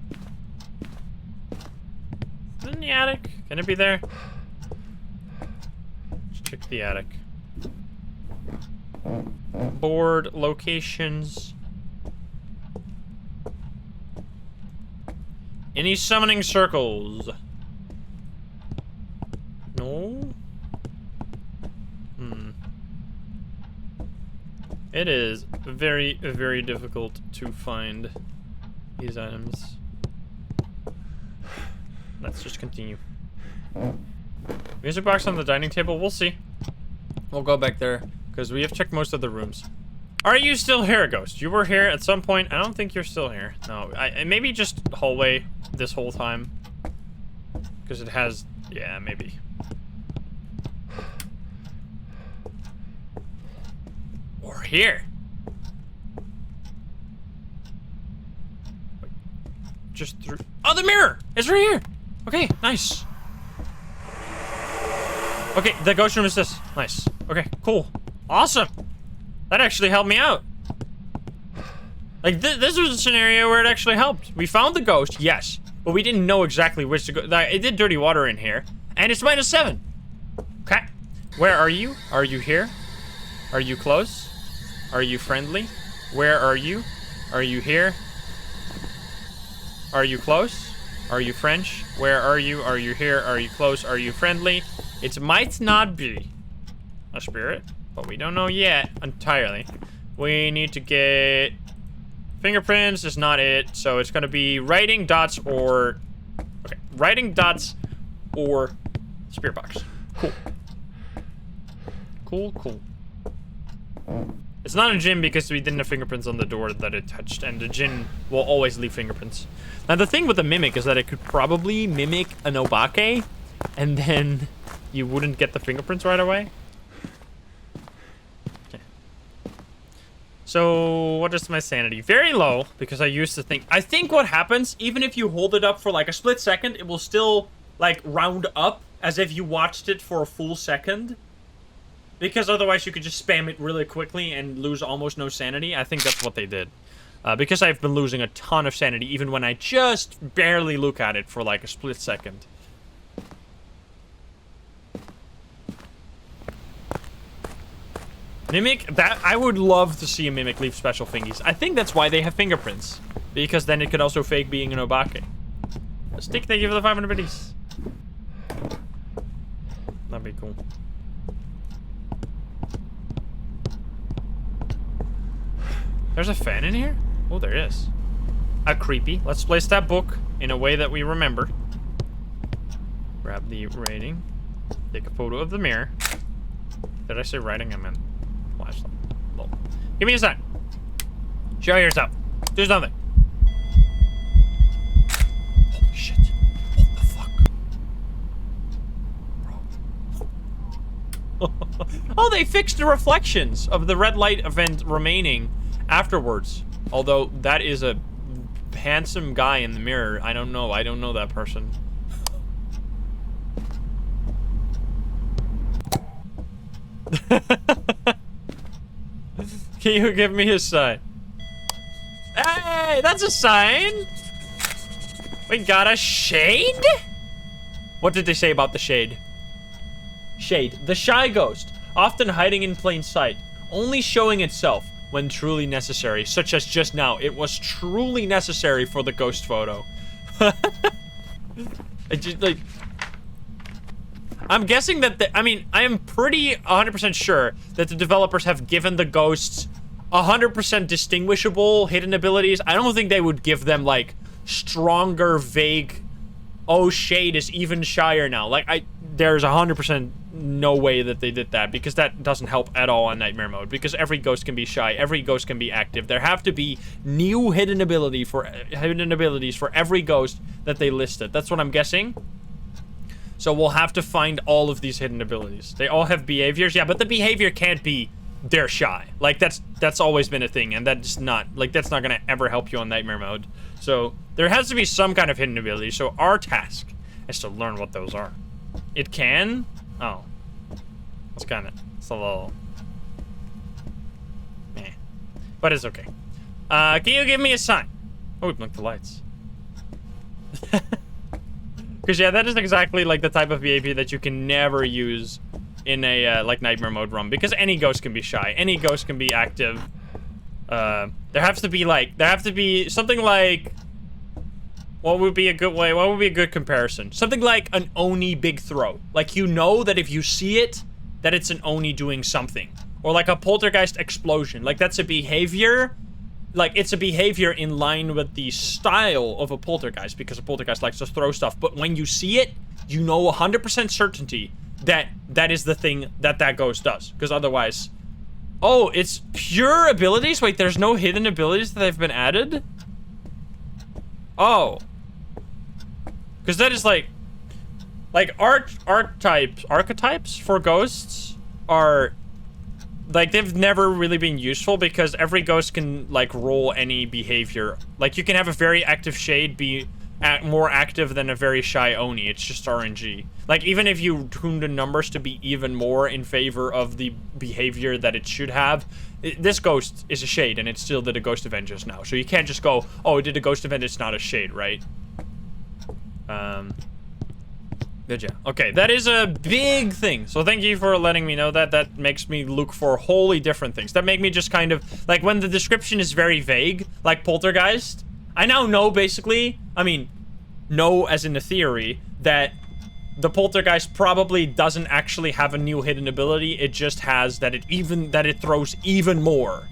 Is it in the attic? Can it be there? Let's check the attic. Board locations. Any summoning circles? No? It is very, very difficult to find these items. Let's just continue. Music box on the dining table, we'll see. We'll go back there, because we have checked most of the rooms. Are you still here, Ghost? You were here at some point. I don't think you're still here. No, maybe just hallway this whole time. Because it has, yeah, maybe. Or here. Wait, just through. Oh, the mirror! It's right here! Okay, nice. Okay, the ghost room is this. Nice. Okay, cool. Awesome. That actually helped me out. Like, this was a scenario where it actually helped. We found the ghost, yes, but we didn't know exactly which to go. It did dirty water in here, and it's -7. Okay. Where are you? Are you here? Are you close? Are you friendly? Where are you? Are you here? Are you close? Are you French? Where are you? Are you here? Are you close? Are you friendly? It might not be a spirit, but we don't know yet entirely. We need to get fingerprints. Is not it, so it's gonna be writing dots or writing dots or spirit box. Cool. Cool. It's not a djinn because we didn't have fingerprints on the door that it touched, and the djinn will always leave fingerprints. Now, the thing with the mimic is that it could probably mimic an obake, and then you wouldn't get the fingerprints right away. Okay. So, what is my sanity? Very low, because I used to think... I think what happens, even if you hold it up for like a split second, it will still like round up as if you watched it for a full second. Because otherwise you could just spam it really quickly and lose almost no sanity. I think that's what they did. Because I've been losing a ton of sanity even when I just barely look at it for like a split second. Mimic, that I would love to see a Mimic leave special fingies. I think that's why they have fingerprints. Because then it could also fake being an obake. Stick, thank you for the 500 biddies. That'd be cool. There's a fan in here? Oh, there is. Creepy. Let's place that book in a way that we remember. Grab the rating. Take a photo of the mirror. Did I say writing? I meant flashlight. Lol. Give me a sign. Show yourself. Do something. Shit. What the fuck? Bro. Oh, they fixed the reflections of the red light event remaining afterwards. Although that is a handsome guy in the mirror. I don't know that person. Can you give me a sign? Hey, that's a sign. We got a shade? What did they say about the shade? Shade, the shy ghost, often hiding in plain sight, only showing itself when truly necessary, such as just now. It was truly necessary for the ghost photo. I just, like... I'm guessing that I mean, I am pretty 100% sure that the developers have given the ghosts 100% distinguishable hidden abilities. I don't think they would give them, like, stronger, vague, oh, shade is even shyer now. Like, there's 100% no way that they did that, because that doesn't help at all on Nightmare Mode, because every ghost can be shy, every ghost can be active. There have to be new hidden abilities for every ghost that they listed. That's what I'm guessing. So we'll have to find all of these hidden abilities. They all have behaviors, yeah, but the behavior can't be they're shy. Like, that's always been a thing, and that's not, like, that's not gonna ever help you on Nightmare Mode. So there has to be some kind of hidden ability, so our task is to learn what those are. It can? Oh. It's a little... meh. But it's okay. Can you give me a sign? Oh, we blinked the lights. Because, yeah, that is exactly, like, the type of behavior that you can never use in a, like, Nightmare Mode run. Because any ghost can be shy. Any ghost can be active. There has to be something like... What would be a good way? What would be a good comparison? Something like an Oni big throw. Like, you know that if you see it, that it's an Oni doing something. Or like a poltergeist explosion. Like, that's a behavior... Like, it's a behavior in line with the style of a poltergeist, because a poltergeist likes to throw stuff. But when you see it, you know 100% certainty that that is the thing that that ghost does. Because otherwise... Oh, it's pure abilities? Wait, there's no hidden abilities that have been added? Oh. Because that is like archetypes for ghosts are... Like, they've never really been useful, because every ghost can, like, roll any behavior. Like, you can have a very active shade be more active than a very shy Oni. It's just RNG. Like, even if you tune the numbers to be even more in favor of the behavior that it should have, this ghost is a shade, and it still did a Ghost event just now. So you can't just go, oh, it did a Ghost event, it's not a shade, right? Good job. Okay, that is a big thing. So thank you for letting me know that. That makes me look for wholly different things. That make me just kind of... Like, when the description is very vague, like Poltergeist, I now know, basically... I mean, know as in the theory, that the Poltergeist probably doesn't actually have a new hidden ability. It just has that it throws even more,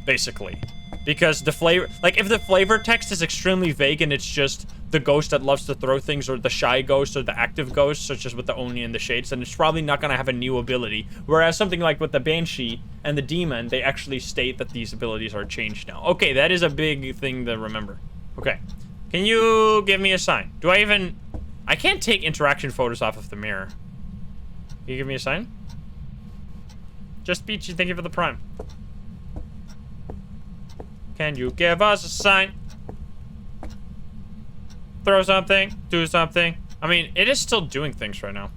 basically. Because the flavor... Like, if the flavor text is extremely vague and it's just... the ghost that loves to throw things, or the shy ghost, or the active ghost, such as with the Oni and the Shades, then it's probably not going to have a new ability. Whereas something like with the Banshee and the Demon, they actually state that these abilities are changed now. Okay, that is a big thing to remember. Okay. Can you give me a sign? Do I even... I can't take interaction photos off of the mirror. Can you give me a sign? Just Peachy, thank you for the prime. Can you give us a sign? Throw something, do something. I mean, it is still doing things right now.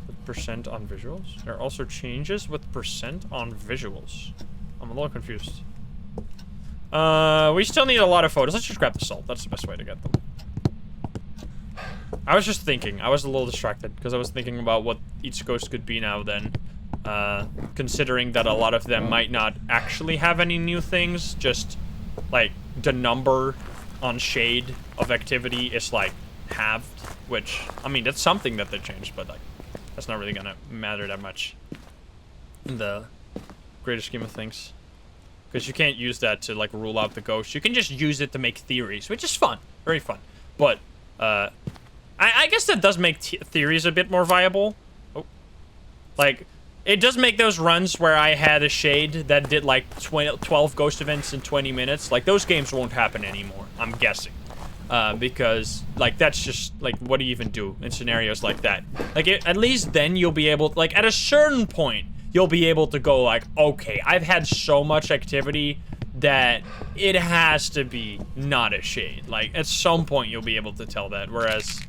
With percent on visuals? There are also changes with percent on visuals. I'm a little confused. We still need a lot of photos. Let's just grab the salt. That's the best way to get them. I was just thinking. I was a little distracted because I was thinking about what each ghost could be now then. Considering that a lot of them might not actually have any new things, just like the number on shade of activity is like halved, which, I mean, that's something that they changed, but like that's not really gonna matter that much in the greater scheme of things, because you can't use that to like rule out the ghost. You can just use it to make theories, which is fun, very fun. But I guess that does make theories a bit more viable. Oh. Like, It does make those runs where I had a shade that did like 12 ghost events in 20 minutes. Like, those games won't happen anymore, I'm guessing. Because, like, that's just, like, what do you even do in scenarios like that? Like, at least then you'll be able, like, at a certain point, you'll be able to go, like, okay, I've had so much activity that it has to be not a shade. Like, at some point, you'll be able to tell that. Whereas,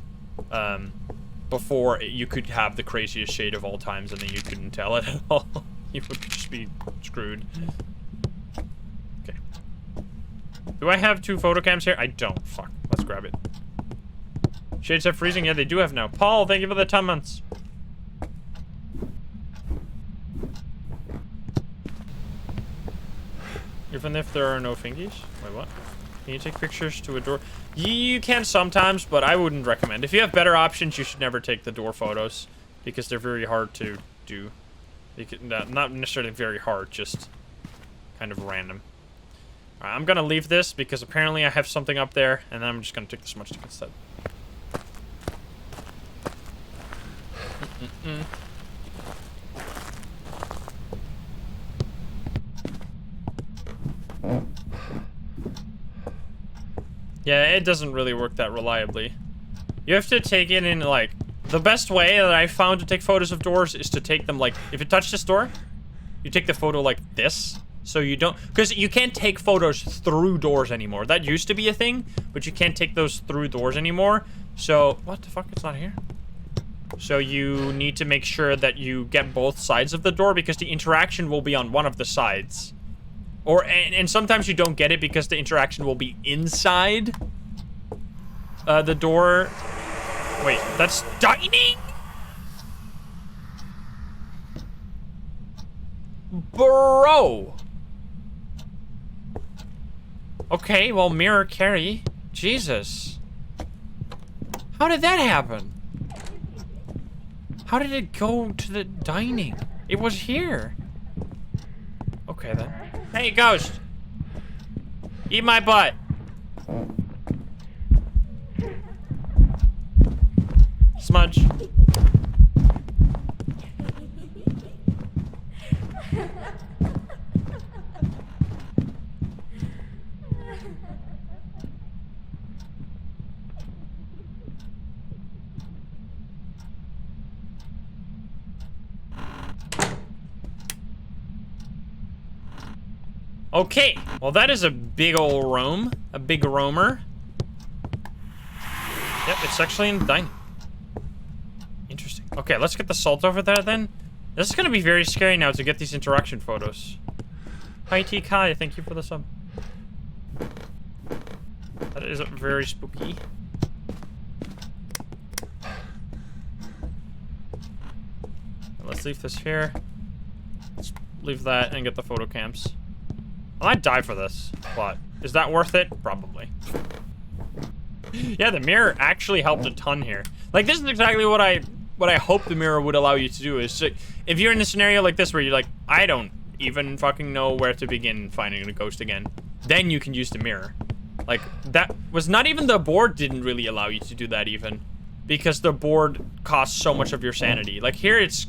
before, you could have the craziest shade of all times and then you couldn't tell it at all. You would just be screwed. Okay. Do I have 2 photo cams here? I don't. Fuck. Let's grab it. Shades have freezing? Yeah, they do have now. Paul, thank you for the 10 months. Even if there are no fingies? Wait, what? Can you take pictures to a door? You can sometimes, but I wouldn't recommend. If you have better options, you should never take the door photos because they're very hard to do. Not necessarily very hard, just kind of random. Alright, I'm gonna leave this because apparently I have something up there, and then I'm just gonna take the smudge stick instead. Yeah, it doesn't really work that reliably. You have to take it in, like, the best way that I found to take photos of doors is to take them, like, if you touch this door, you take the photo like this, so you don't, because you can't take photos through doors anymore. That used to be a thing, but you can't take those through doors anymore. So, what the fuck, it's not here? So you need to make sure that you get both sides of the door because the interaction will be on one of the sides. Or, and sometimes you don't get it because the interaction will be inside the door. Wait, that's dining? Bro! Okay, well, mirror carry. Jesus. How did that happen? How did it go to the dining? It was here. Okay, then. Hey, ghost! Eat my butt! Smudge. Okay, well that is a big ol' roam. A big roamer. Yep, it's actually in the dining. Interesting. Okay, let's get the salt over there then. This is gonna be very scary now to get these interaction photos. Hi T Kai, thank you for the sub. That is very spooky. Let's leave this here. Let's leave that and get the photo cams. I might die for this, but is that worth it? Probably. Yeah, the mirror actually helped a ton here. Like, this is exactly what I hope the mirror would allow you to do. Is to, if you're in a scenario like this where you're like, I don't even fucking know where to begin finding a ghost again, then you can use the mirror. Like, that was not even the board didn't really allow you to do that even, because the board costs so much of your sanity. Like here, it's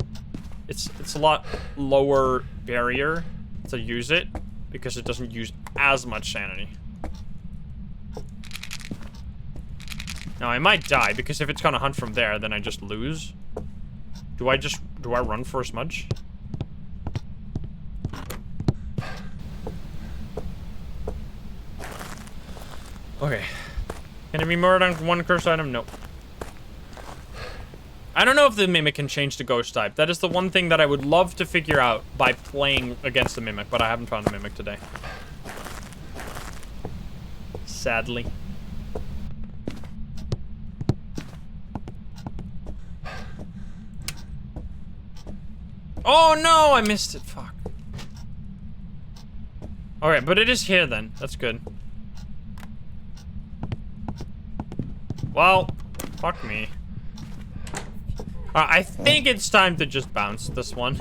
a lot lower barrier to use it, because it doesn't use as much sanity. Now, I might die, because if it's gonna hunt from there, then I just lose. Do I run for a smudge? Okay. Can it be more than one cursed item? Nope. I don't know if the Mimic can change the ghost type. That is the one thing that I would love to figure out by playing against the Mimic, but I haven't found the Mimic today. Sadly. Oh no, I missed it. Fuck. Alright, but it is here then. That's good. Well, fuck me. I think it's time to just bounce this one.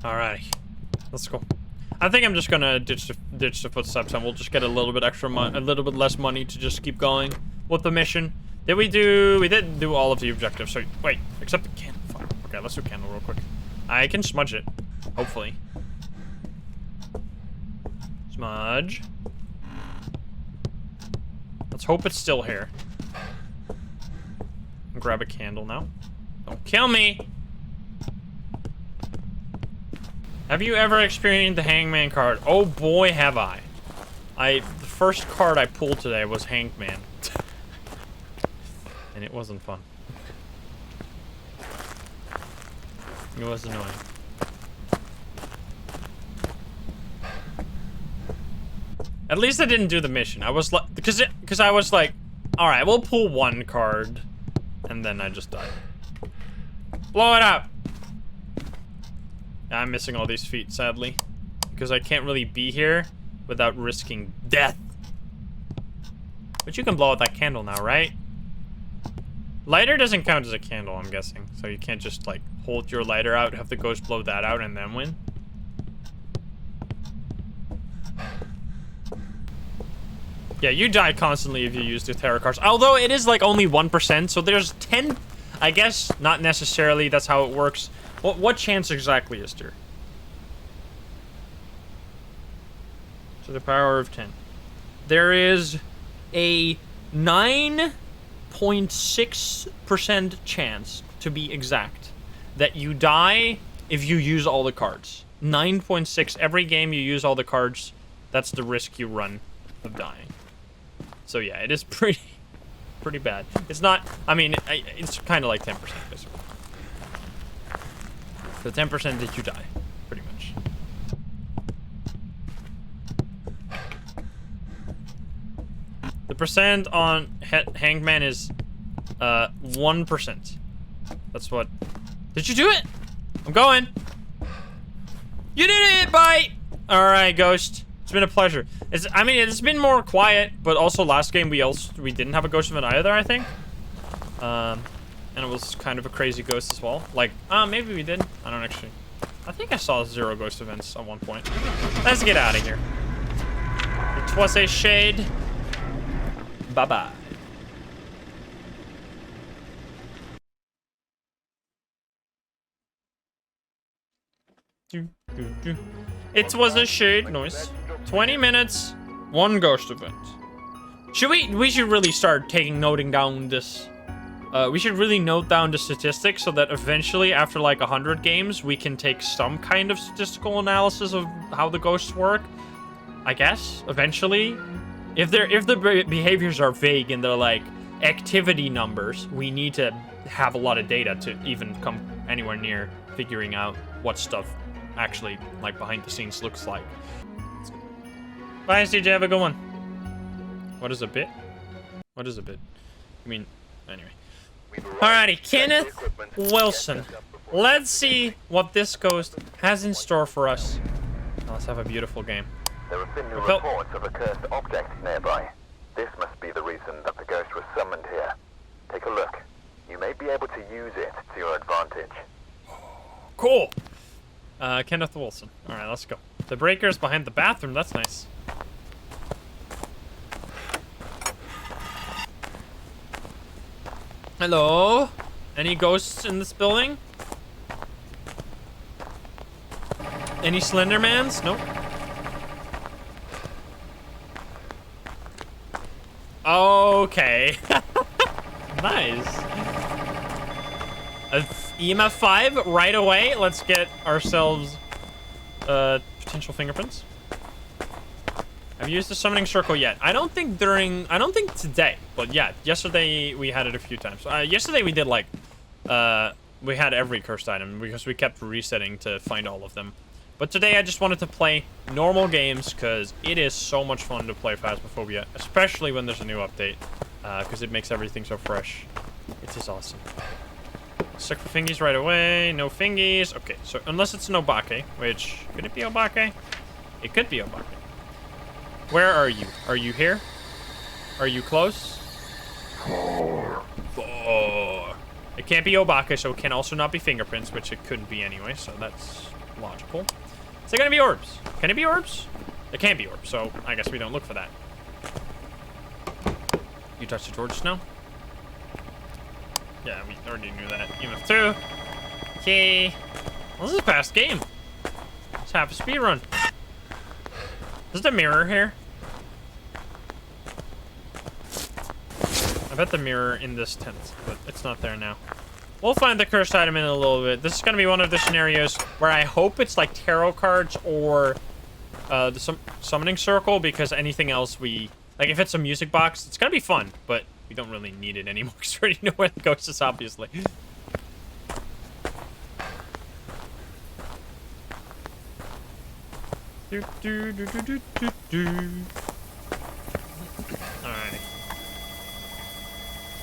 Alrighty, let's go. I think I'm just gonna ditch the footsteps, and we'll just get a little bit extra a little bit less money to just keep going with the mission. Did we do? We didn't do all of the objectives. So wait, except the candle. Fuck. Okay, let's do candle real quick. I can smudge it, hopefully. Smudge. Let's hope it's still here. Grab a candle now. Don't kill me. Have you ever experienced the Hangman card? Oh boy, have I. The first card I pulled today was Hangman. And it wasn't fun. It was annoying. At least I didn't do the mission. I was like, because I was like, all right, we'll pull one card, and then I just died. Blow it up. I'm missing all these feet, sadly, because I can't really be here without risking death. But you can blow out that candle now, right? Lighter doesn't count as a candle, I'm guessing. So you can't just, like, hold your lighter out, have the ghost blow that out, and then win. Yeah, you die constantly if you use the tarot cards. Although it is, like, only 1%, so there's 10... I guess, not necessarily, that's how it works. What chance exactly is there? To the power of 10. There is a 9.6% chance, to be exact, that you die if you use all the cards. 9.6. Every game you use all the cards, that's the risk you run of dying. So yeah, it is pretty bad. It's not, I mean, it's kind of like 10%, basically. So 10% that you die, pretty much. The percent on Hangman is 1%. That's what. Did you do it? I'm going. You did it, bye. All right, Ghost. It's been a pleasure. I mean, it's been more quiet, but also last game we didn't have a ghost event either, I think. And it was kind of a crazy ghost as well. Like, maybe we did. I don't actually. I think I saw 0 ghost events at one point. Let's get out of here. It was a shade. Bye-bye. It was a shade noise. 20 minutes, 1 ghost event. We should really start noting down this. We should really note down the statistics so that eventually, after like 100 games, we can take some kind of statistical analysis of how the ghosts work. I guess, eventually. If the behaviors are vague and they're like activity numbers, we need to have a lot of data to even come anywhere near figuring out what stuff actually, like, behind the scenes looks like. Bye, CJ, have a good one. What is a bit? What is a bit? I mean, anyway. Alrighty, Kenneth Wilson. Let's see what this ghost has in store for us. Let's have a beautiful game. There have been new reports of a cursed object nearby. This must be the reason that the ghost was summoned here. Take a look. You may be able to use it to your advantage. Cool. Kenneth Wilson. Alright, let's go. The breaker's behind the bathroom. That's nice. Hello? Any ghosts in this building? Any Slendermans? Nope. Okay. Nice. EMF 5 right away. Let's get ourselves potential fingerprints. I've used the summoning circle yet. I don't think today, but yeah, yesterday we had it a few times. Yesterday we did like, we had every cursed item because we kept resetting to find all of them. But today I just wanted to play normal games because it is so much fun to play Phasmophobia, especially when there's a new update, because it makes everything so fresh. It is awesome. Suck for fingies right away. No fingies. Okay, so unless it's an Obake, which, could it be Obake? It could be Obake. Where are you? Are you here? Are you close? 4. It can't be Obake, so it can also not be fingerprints, which it couldn't be anyway, so that's Logical. Is there gonna be orbs? Can it be orbs? It can't be orbs, so I guess we don't look for that. You touched the torch just now? Yeah, we already knew that. EMF 2. Okay. Well, this is a fast game. It's half a speed run. Is the mirror here? I bet the mirror in this tent, but it's not there now. We'll find the cursed item in a little bit. This is going to be one of the scenarios where I hope it's like tarot cards or the summoning circle, because anything else we... Like, if it's a music box, it's going to be fun, but we don't really need it anymore because we already know where the ghost is, obviously. Alright.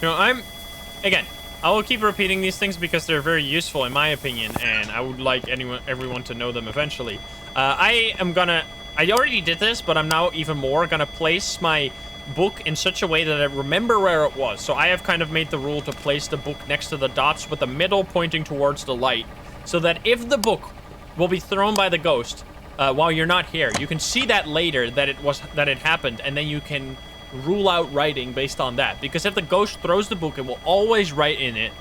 You know, again, I will keep repeating these things because they're very useful in my opinion, and I would like everyone to know them eventually. I already did this, but I'm now even more gonna place my book in such a way that I remember where it was. So I have kind of made the rule to place the book next to the dots with the middle pointing towards the light, so that if the book will be thrown by the ghost while you're not here, you can see that later that it happened, and then you can rule out writing based on that. Because if the ghost throws the book, it will always write in it,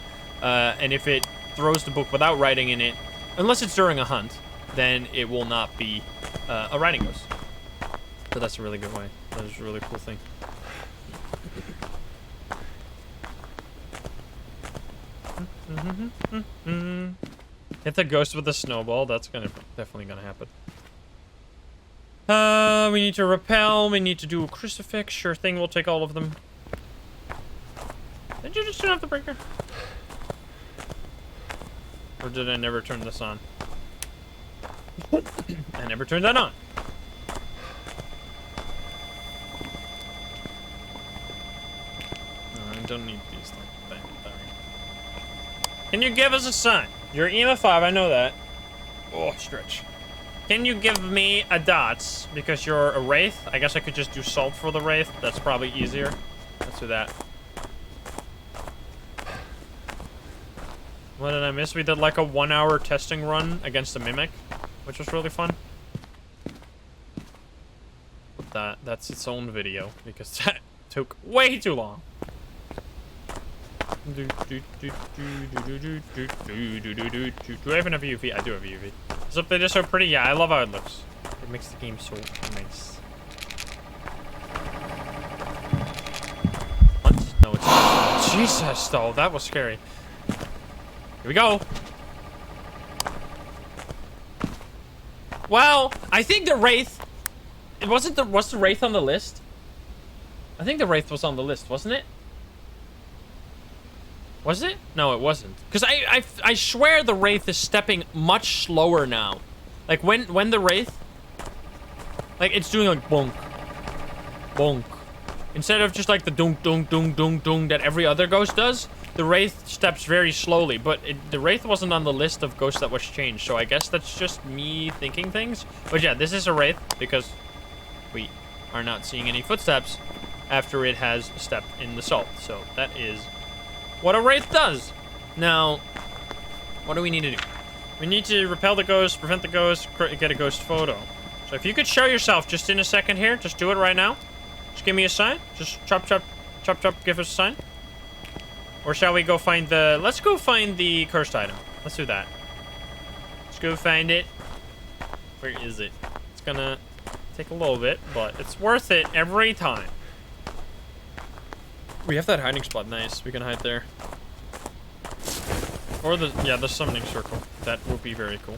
and if it throws the book without writing in it, unless it's during a hunt, then it will not be a writing ghost. So that's a really good way. That is a really cool thing. Hit the ghost with a snowball. That's definitely gonna happen. We need to repel. We need to do a crucifix. Sure thing. We'll take all of them. Did you just turn off the breaker? Or did I never turn this on? I never turned that on. No, I don't need these things. Can you give us a sign? You're EMF 5, I know that. Oh, stretch. Can you give me a dots? Because you're a wraith. I guess I could just do salt for the wraith. That's probably easier. Let's do that. What did I miss? We did like a 1-hour testing run against the mimic, which was really fun. But that's its own video because that took way too long. Do I even have a UV? I do have a UV. This update is so pretty. Yeah, I love how it looks. It makes the game so nice. What? No, it's not. Jesus, though. That was scary. Here we go. Well, I think the Wraith... Was the Wraith on the list? I think the Wraith was on the list, wasn't it? Was it? No, it wasn't. Because I swear the Wraith is stepping much slower now. Like, when the Wraith... Like, it's doing like bonk. Bonk. Instead of just like the dunk, dunk, dunk, dunk, dunk that every other ghost does, the Wraith steps very slowly. But the Wraith wasn't on the list of ghosts that was changed, so I guess that's just me thinking things. But yeah, this is a Wraith because we are not seeing any footsteps after it has stepped in the salt. So that is... what a Wraith does. Now, what do we need to do? We need to repel the ghost, prevent the ghost, get a ghost photo. So if you could show yourself just in a second here, just do it right now. Just give me a sign. Just chop, chop, chop, chop, give us a sign. Or shall we go find the... Let's go find the cursed item. Let's do that. Let's go find it. Where is it? It's gonna take a little bit, but it's worth it every time. We have that hiding spot. Nice. We can hide there. Or the summoning circle. That would be very cool.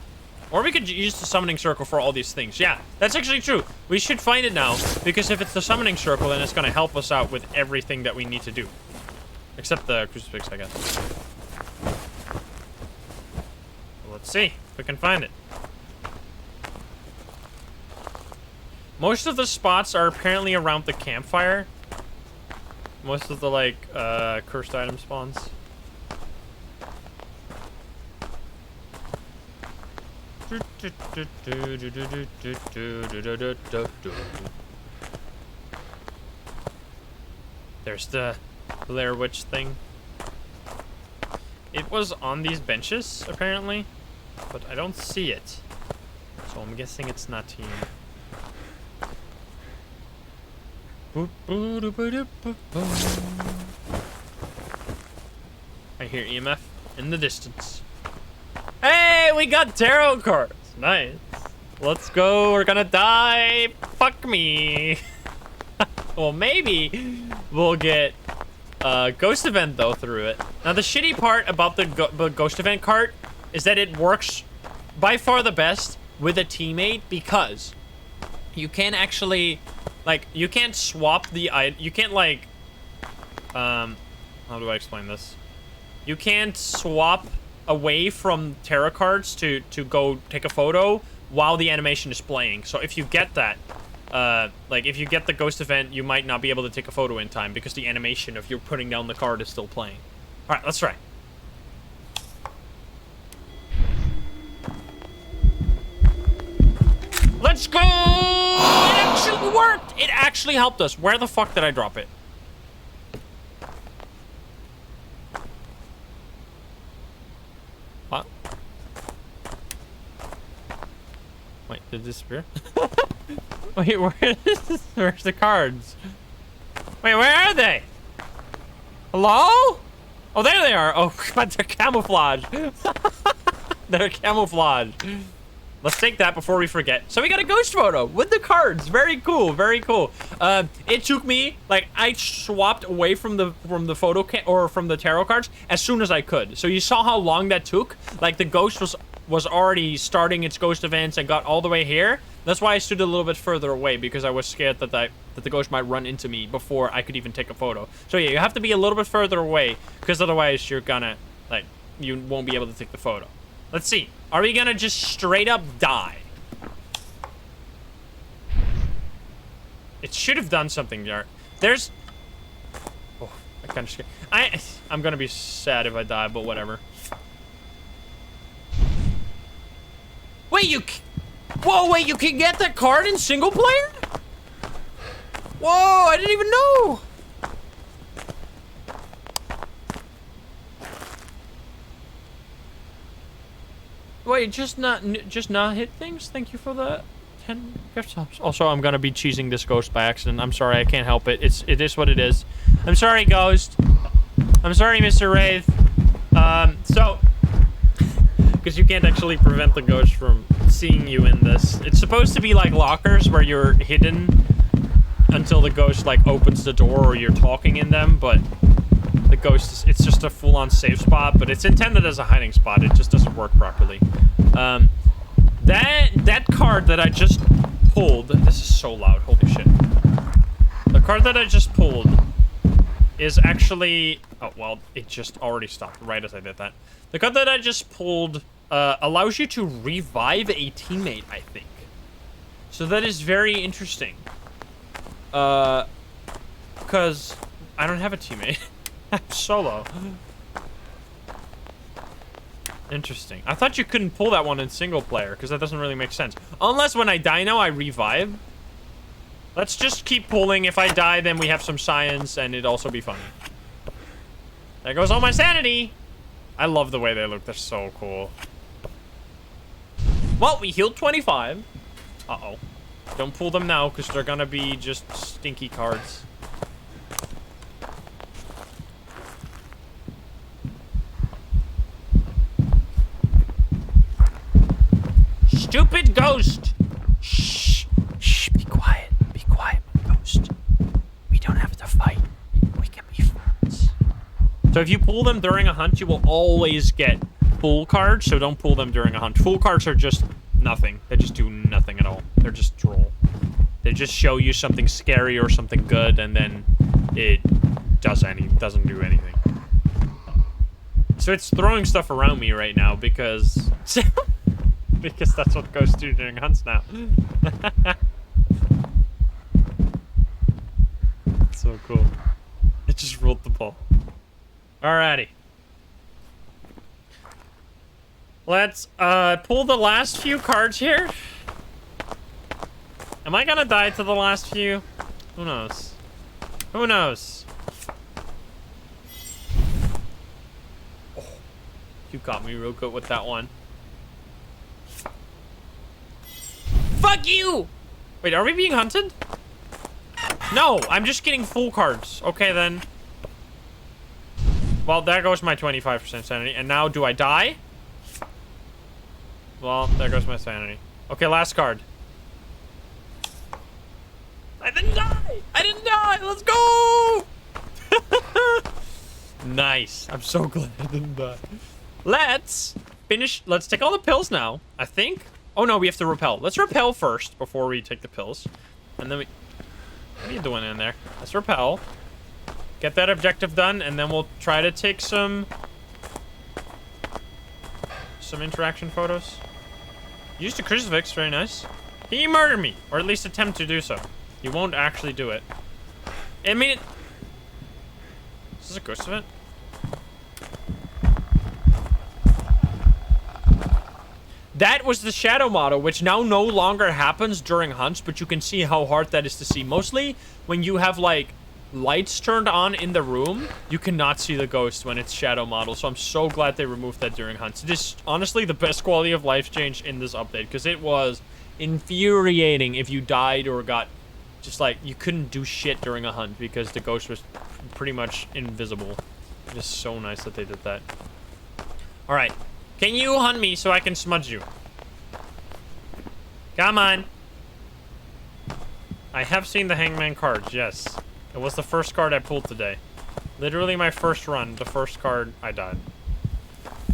Or we could use the summoning circle for all these things. Yeah, that's actually true. We should find it now, because if it's the summoning circle, then it's going to help us out with everything that we need to do. Except the crucifix, I guess. Let's see if we can find it. Most of the spots are apparently around the campfire. Most of the, like, cursed item spawns. There's the Blair Witch thing. It was on these benches, apparently, but I don't see it. So I'm guessing it's not team. I hear EMF in the distance. Hey, we got tarot cards. Nice. Let's go. We're gonna die. Fuck me. Well, maybe we'll get ghost event though through it. Now the shitty part about the ghost event cart is that it works by far the best with a teammate because you can actually, like, you can't swap the you can't like how do I explain this? You can't swap away from tarot cards to go take a photo while the animation is playing. So if you get that, like if you get the ghost event, you might not be able to take a photo in time because the animation of you putting down the card is still playing. All right, let's try. Let's go! It actually worked! It actually helped us. Where the fuck did I drop it? What? Wait, did it disappear? Wait, where's the cards? Wait, where are they? Hello? Oh, there they are. Oh, God, they're camouflage. They're camouflage. Let's take that before we forget. So we got a ghost photo with the cards. Very cool, very cool. It took me, like, I swapped away from the photo or from the tarot cards as soon as I could. So you saw how long that took. Like the ghost was already starting its ghost events and got all the way here. That's why I stood a little bit further away because I was scared that the ghost might run into me before I could even take a photo. So yeah, you have to be a little bit further away because otherwise you're gonna, like, you won't be able to take the photo. Let's see. Are we gonna just straight up die? It should have done something there. There's... Oh, I kind of scared. I'm gonna be sad if I die, but whatever. Wait, Whoa, wait, you can get that card in single player? Whoa, I didn't even know. Wait, just not hit things? Thank you for the 10 gift subs. Also, I'm gonna be cheesing this ghost by accident. I'm sorry, I can't help it. It is what it is. I'm sorry, ghost. I'm sorry, Mr. Wraith. So, because you can't actually prevent the ghost from seeing you in this. It's supposed to be like lockers where you're hidden until the ghost like opens the door or you're talking in them, but the ghost it's just a full-on safe spot, but it's intended as a hiding spot. It just doesn't work properly. That card that I just pulled, this is so loud, holy shit. The card that I just pulled is actually, oh well, it just already stopped right as I did that. The card that I just pulled allows you to revive a teammate, I think. So that is very interesting. Because I don't have a teammate. I'm solo. Interesting. I thought you couldn't pull that one in single player, because that doesn't really make sense. Unless when I die now, I revive. Let's just keep pulling. If I die, then we have some science, and it'd also be funny. There goes all my sanity! I love the way they look. They're so cool. Well, we healed 25. Uh-oh. Don't pull them now, because they're gonna be just stinky cards. Stupid ghost! Shh. Shh, be quiet. Be quiet, ghost. We don't have to fight. We can be friends. So if you pull them during a hunt, you will always get full cards, so don't pull them during a hunt. Full cards are just nothing. They just do nothing at all. They're just droll. They just show you something scary or something good, and then it doesn't do anything. So it's throwing stuff around me right now because... because that's what ghosts do during hunts now. So cool. It just rolled the ball. Alrighty. Let's pull the last few cards here. Am I gonna die to the last few? Who knows? Who knows? Oh, you got me real good with that one. Fuck you! Wait, are we being hunted? No, I'm just getting full cards. Okay, then. Well, there goes my 25% sanity. And now, do I die? Well, there goes my sanity. Okay, last card. I didn't die! I didn't die! Let's go! Nice. I'm so glad I didn't die. Let's finish. Let's take all the pills now, I think. Oh, no, we have to repel. Let's repel first before we take the pills. And then we... What are you doing in there? Let's repel. Get that objective done, and then we'll try to take some interaction photos. Used a crucifix, very nice. Can you murder me? Or at least attempt to do so. You won't actually do it. I mean, is this a ghost event? That was the shadow model, which now no longer happens during hunts, but you can see how hard that is to see. Mostly when you have, like, lights turned on in the room, you cannot see the ghost when it's shadow model. So I'm so glad they removed that during hunts. It is honestly the best quality of life change in this update, because it was infuriating if you died or got just like you couldn't do shit during a hunt because the ghost was pretty much invisible. It is so nice that they did that. All right. Can you hunt me so I can smudge you? Come on. I have seen the hangman cards, yes. It was the first card I pulled today. Literally my first run, the first card I died.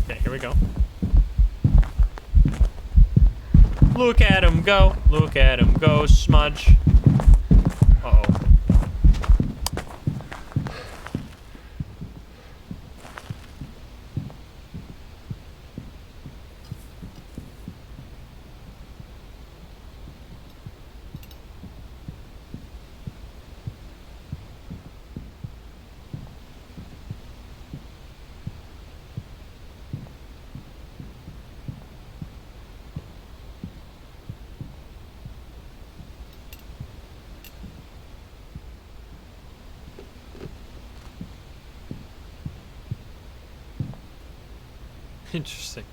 Okay, here we go. Look at him go. Look at him go, smudge. Uh-oh. Interesting.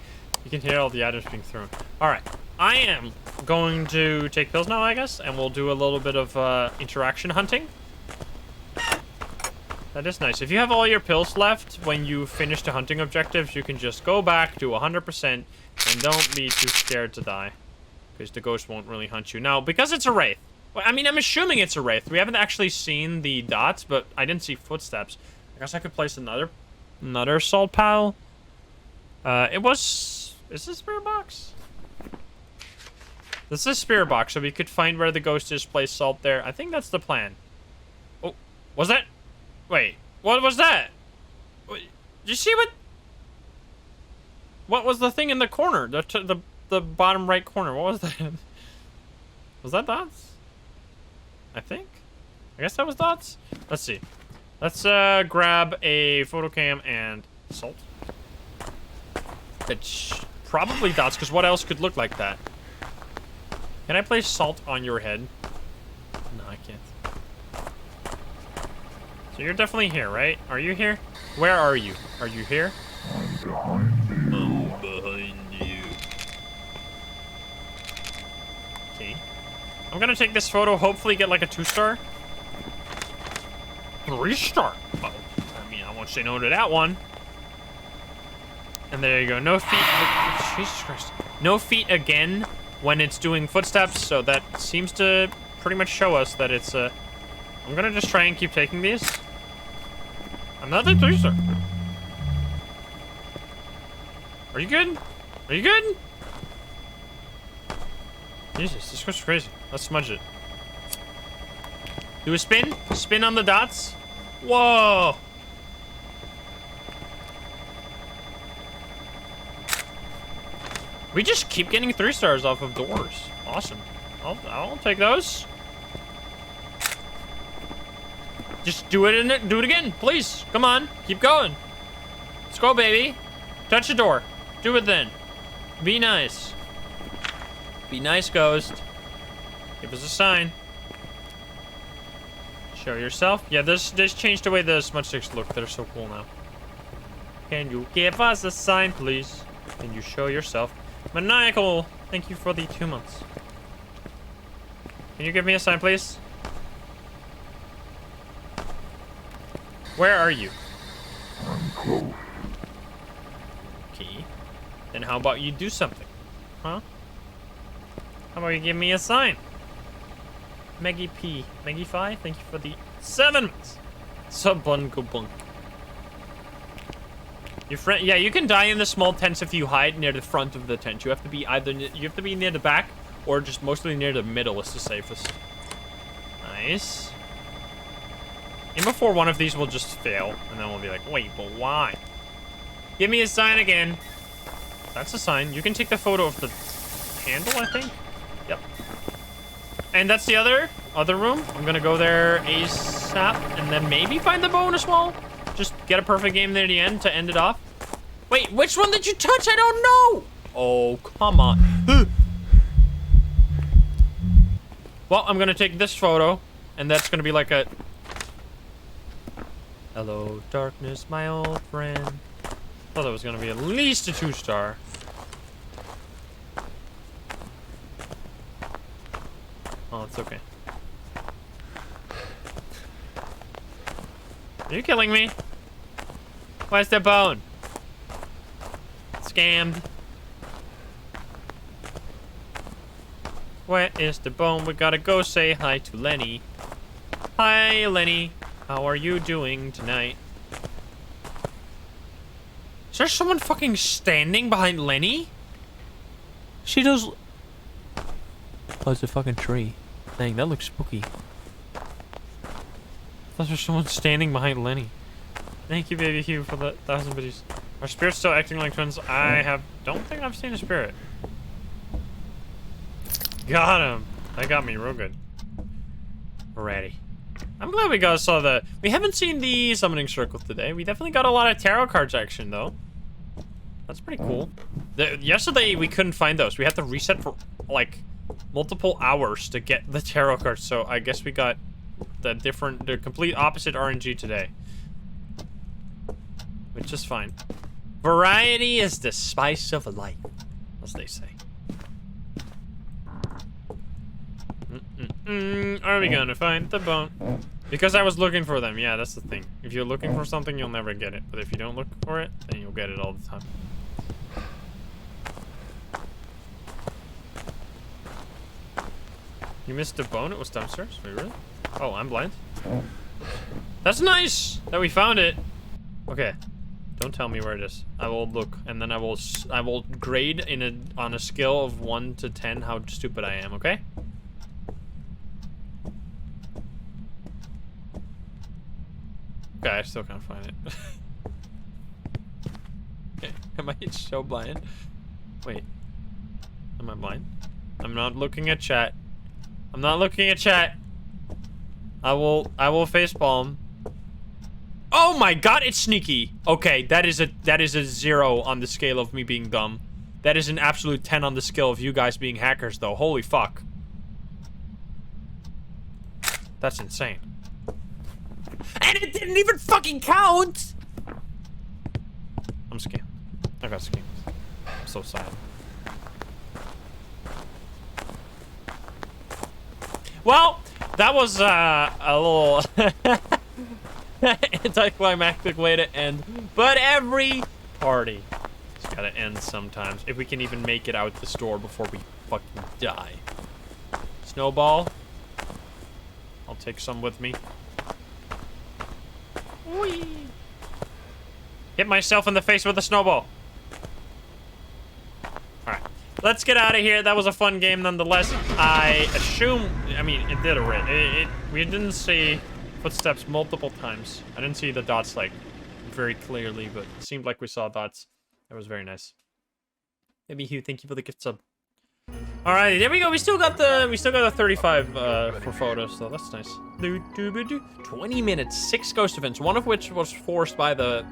You can hear all the items being thrown. Alright. I am going to take pills now, I guess, and we'll do a little bit of interaction hunting. That is nice. If you have all your pills left when you finish the hunting objectives, you can just go back to 100% and don't be too scared to die. Because the ghost won't really hunt you. Now, because it's a wraith. Well, I mean, I'm assuming it's a wraith. We haven't actually seen the dots, but I didn't see footsteps. I guess I could place another salt pile. Is this a spirit box? This is a spirit box, so we could find where the ghost is, place salt there. I think that's the plan. Oh, was that? Wait, what was that? Did you see what? What was the thing in the corner? The bottom right corner. What was that? Was that dots? I think. I guess that was dots. Let's see. Let's grab a photo cam and salt. That's probably dots, because what else could look like that? Can I place salt on your head? No, I can't. So you're definitely here, right? Are you here? Where are you? Are you here? I'm behind you. Okay. I'm gonna take this photo, hopefully get like a 2-star. 3-star. Oh, I mean, I won't say no to that one. And there you go. No feet. Oh, Jesus Christ. No feet again when it's doing footsteps. So that seems to pretty much show us that it's I'm gonna just try and keep taking these. Another 3-star. Are you good? Are you good? Jesus, this goes crazy. Let's smudge it. Do a spin. Spin on the dots. Whoa. We just keep getting 3-stars off of doors. Awesome. I'll take those. Just do it and do it again, please. Come on, keep going. Let's go, baby. Touch the door. Do it then. Be nice. Be nice, ghost. Give us a sign. Show yourself. Yeah, this changed the way the smudge sticks look. They're so cool now. Can you give us a sign, please? Can you show yourself? Maniacal, thank you for the 2 months. Can you give me a sign, please? Where are you? Okay. Then how about you do something? Huh? How about you give me a sign? Maggie P. Maggie Phi, thank you for the 7 months. Subbunkabunk. Your friend, yeah, you can die in the small tents if you hide near the front of the tent. You have to be near the back or just mostly near the middle is the safest. Nice. And before one of these will just fail, and then we'll be like, wait, but why? Give me a sign again. That's a sign. You can take the photo of the handle, I think. Yep. And that's the other room. I'm gonna go there ASAP, and then maybe find the bonus wall. Just get a perfect game there at the end to end it off. Wait, which one did you touch? I don't know. Oh, come on. Well, I'm gonna take this photo, and that's gonna be like a... Hello, darkness, my old friend. Thought that was gonna be at least a 2-star. Oh, it's okay. Are you killing me? Where's the bone? Scammed. Where is the bone? We gotta go say hi to Lenny. Hi, Lenny. How are you doing tonight? Is there someone fucking standing behind Lenny? She does... Oh, it's a fucking tree. Dang, that looks spooky. I thought there was someone standing behind Lenny. Thank you, Baby Hugh, for the 1,000 biddies. Are spirits still acting like twins? Don't think I've seen a spirit. Got him. That got me real good. Ready. I'm glad we saw the... We haven't seen the summoning circle today. We definitely got a lot of tarot cards action, though. That's pretty cool. Yesterday, we couldn't find those. We had to reset for, like, multiple hours to get the tarot cards. So I guess we got the complete opposite RNG today. Which is fine. Variety is the spice of life, as they say. Are we gonna find the bone? Because I was looking for them. Yeah, that's the thing. If you're looking for something, you'll never get it. But if you don't look for it, then you'll get it all the time. You missed the bone? It was downstairs? Wait, really? Oh, I'm blind? That's nice that we found it. Okay. Don't tell me where it is. I will look, and then I will grade on a scale of 1 to 10 how stupid I am, okay? Okay, I still can't find it. Okay, am I so blind? Wait. Am I blind? I'm not looking at chat. I'm not looking at chat. I will facepalm. Oh my god, it's sneaky. Okay, that is a 0 on the scale of me being dumb. That is an absolute 10 on the scale of you guys being hackers, though. Holy fuck. That's insane. And it didn't even fucking count! I'm scammed. I got scammed. I'm so sad. Well, that was a little anticlimactic way to end. But every party has gotta end sometimes. If we can even make it out the store before we fucking die. Snowball. I'll take some with me. Whee! Hit myself in the face with a snowball. Alright. Let's get out of here. That was a fun game nonetheless. I mean, it did a rip. We didn't see footsteps multiple times. I didn't see the dots, like, very clearly, but it seemed like we saw dots. That was very nice. Maybe Hugh, thank you for the gift sub. Alright, there we go. We still got the 35 for photos, so that's nice. 20 minutes, 6 ghost events, one of which was forced by the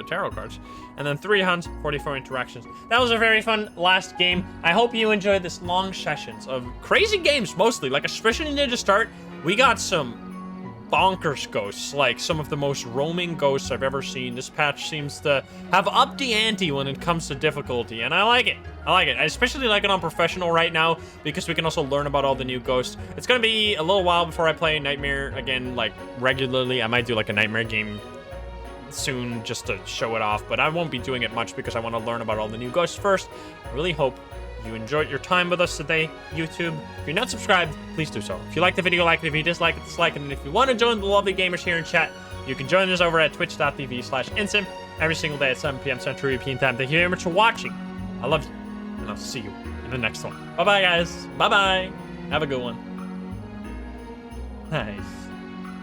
tarot cards, and then 3 hunts, 44 interactions. That was a very fun last game. I hope you enjoyed this long sessions of crazy games, mostly, like especially near the start. We got some bonkers ghosts, like some of the most roaming ghosts I've ever seen. This patch seems to have upped the ante when it comes to difficulty, and I like it. I like it. I especially like it on Professional right now, because we can also learn about all the new ghosts. It's gonna be a little while before I play Nightmare again, like, regularly. I might do, like, a Nightmare game soon just to show it off, but I won't be doing it much because I want to learn about all the new ghosts first. I really hope you enjoyed your time with us today, YouTube. If you're not subscribed, please do so. If you like the video, like it. If you dislike it, dislike it. And if you want to join the lovely gamers here in chat, you can join us over at twitch.tv/insim every single day at 7 p.m. Central European Time. Thank you very much for watching. I love you, and I'll see you in the next one. Bye-bye, guys. Bye-bye. Have a good one. Nice.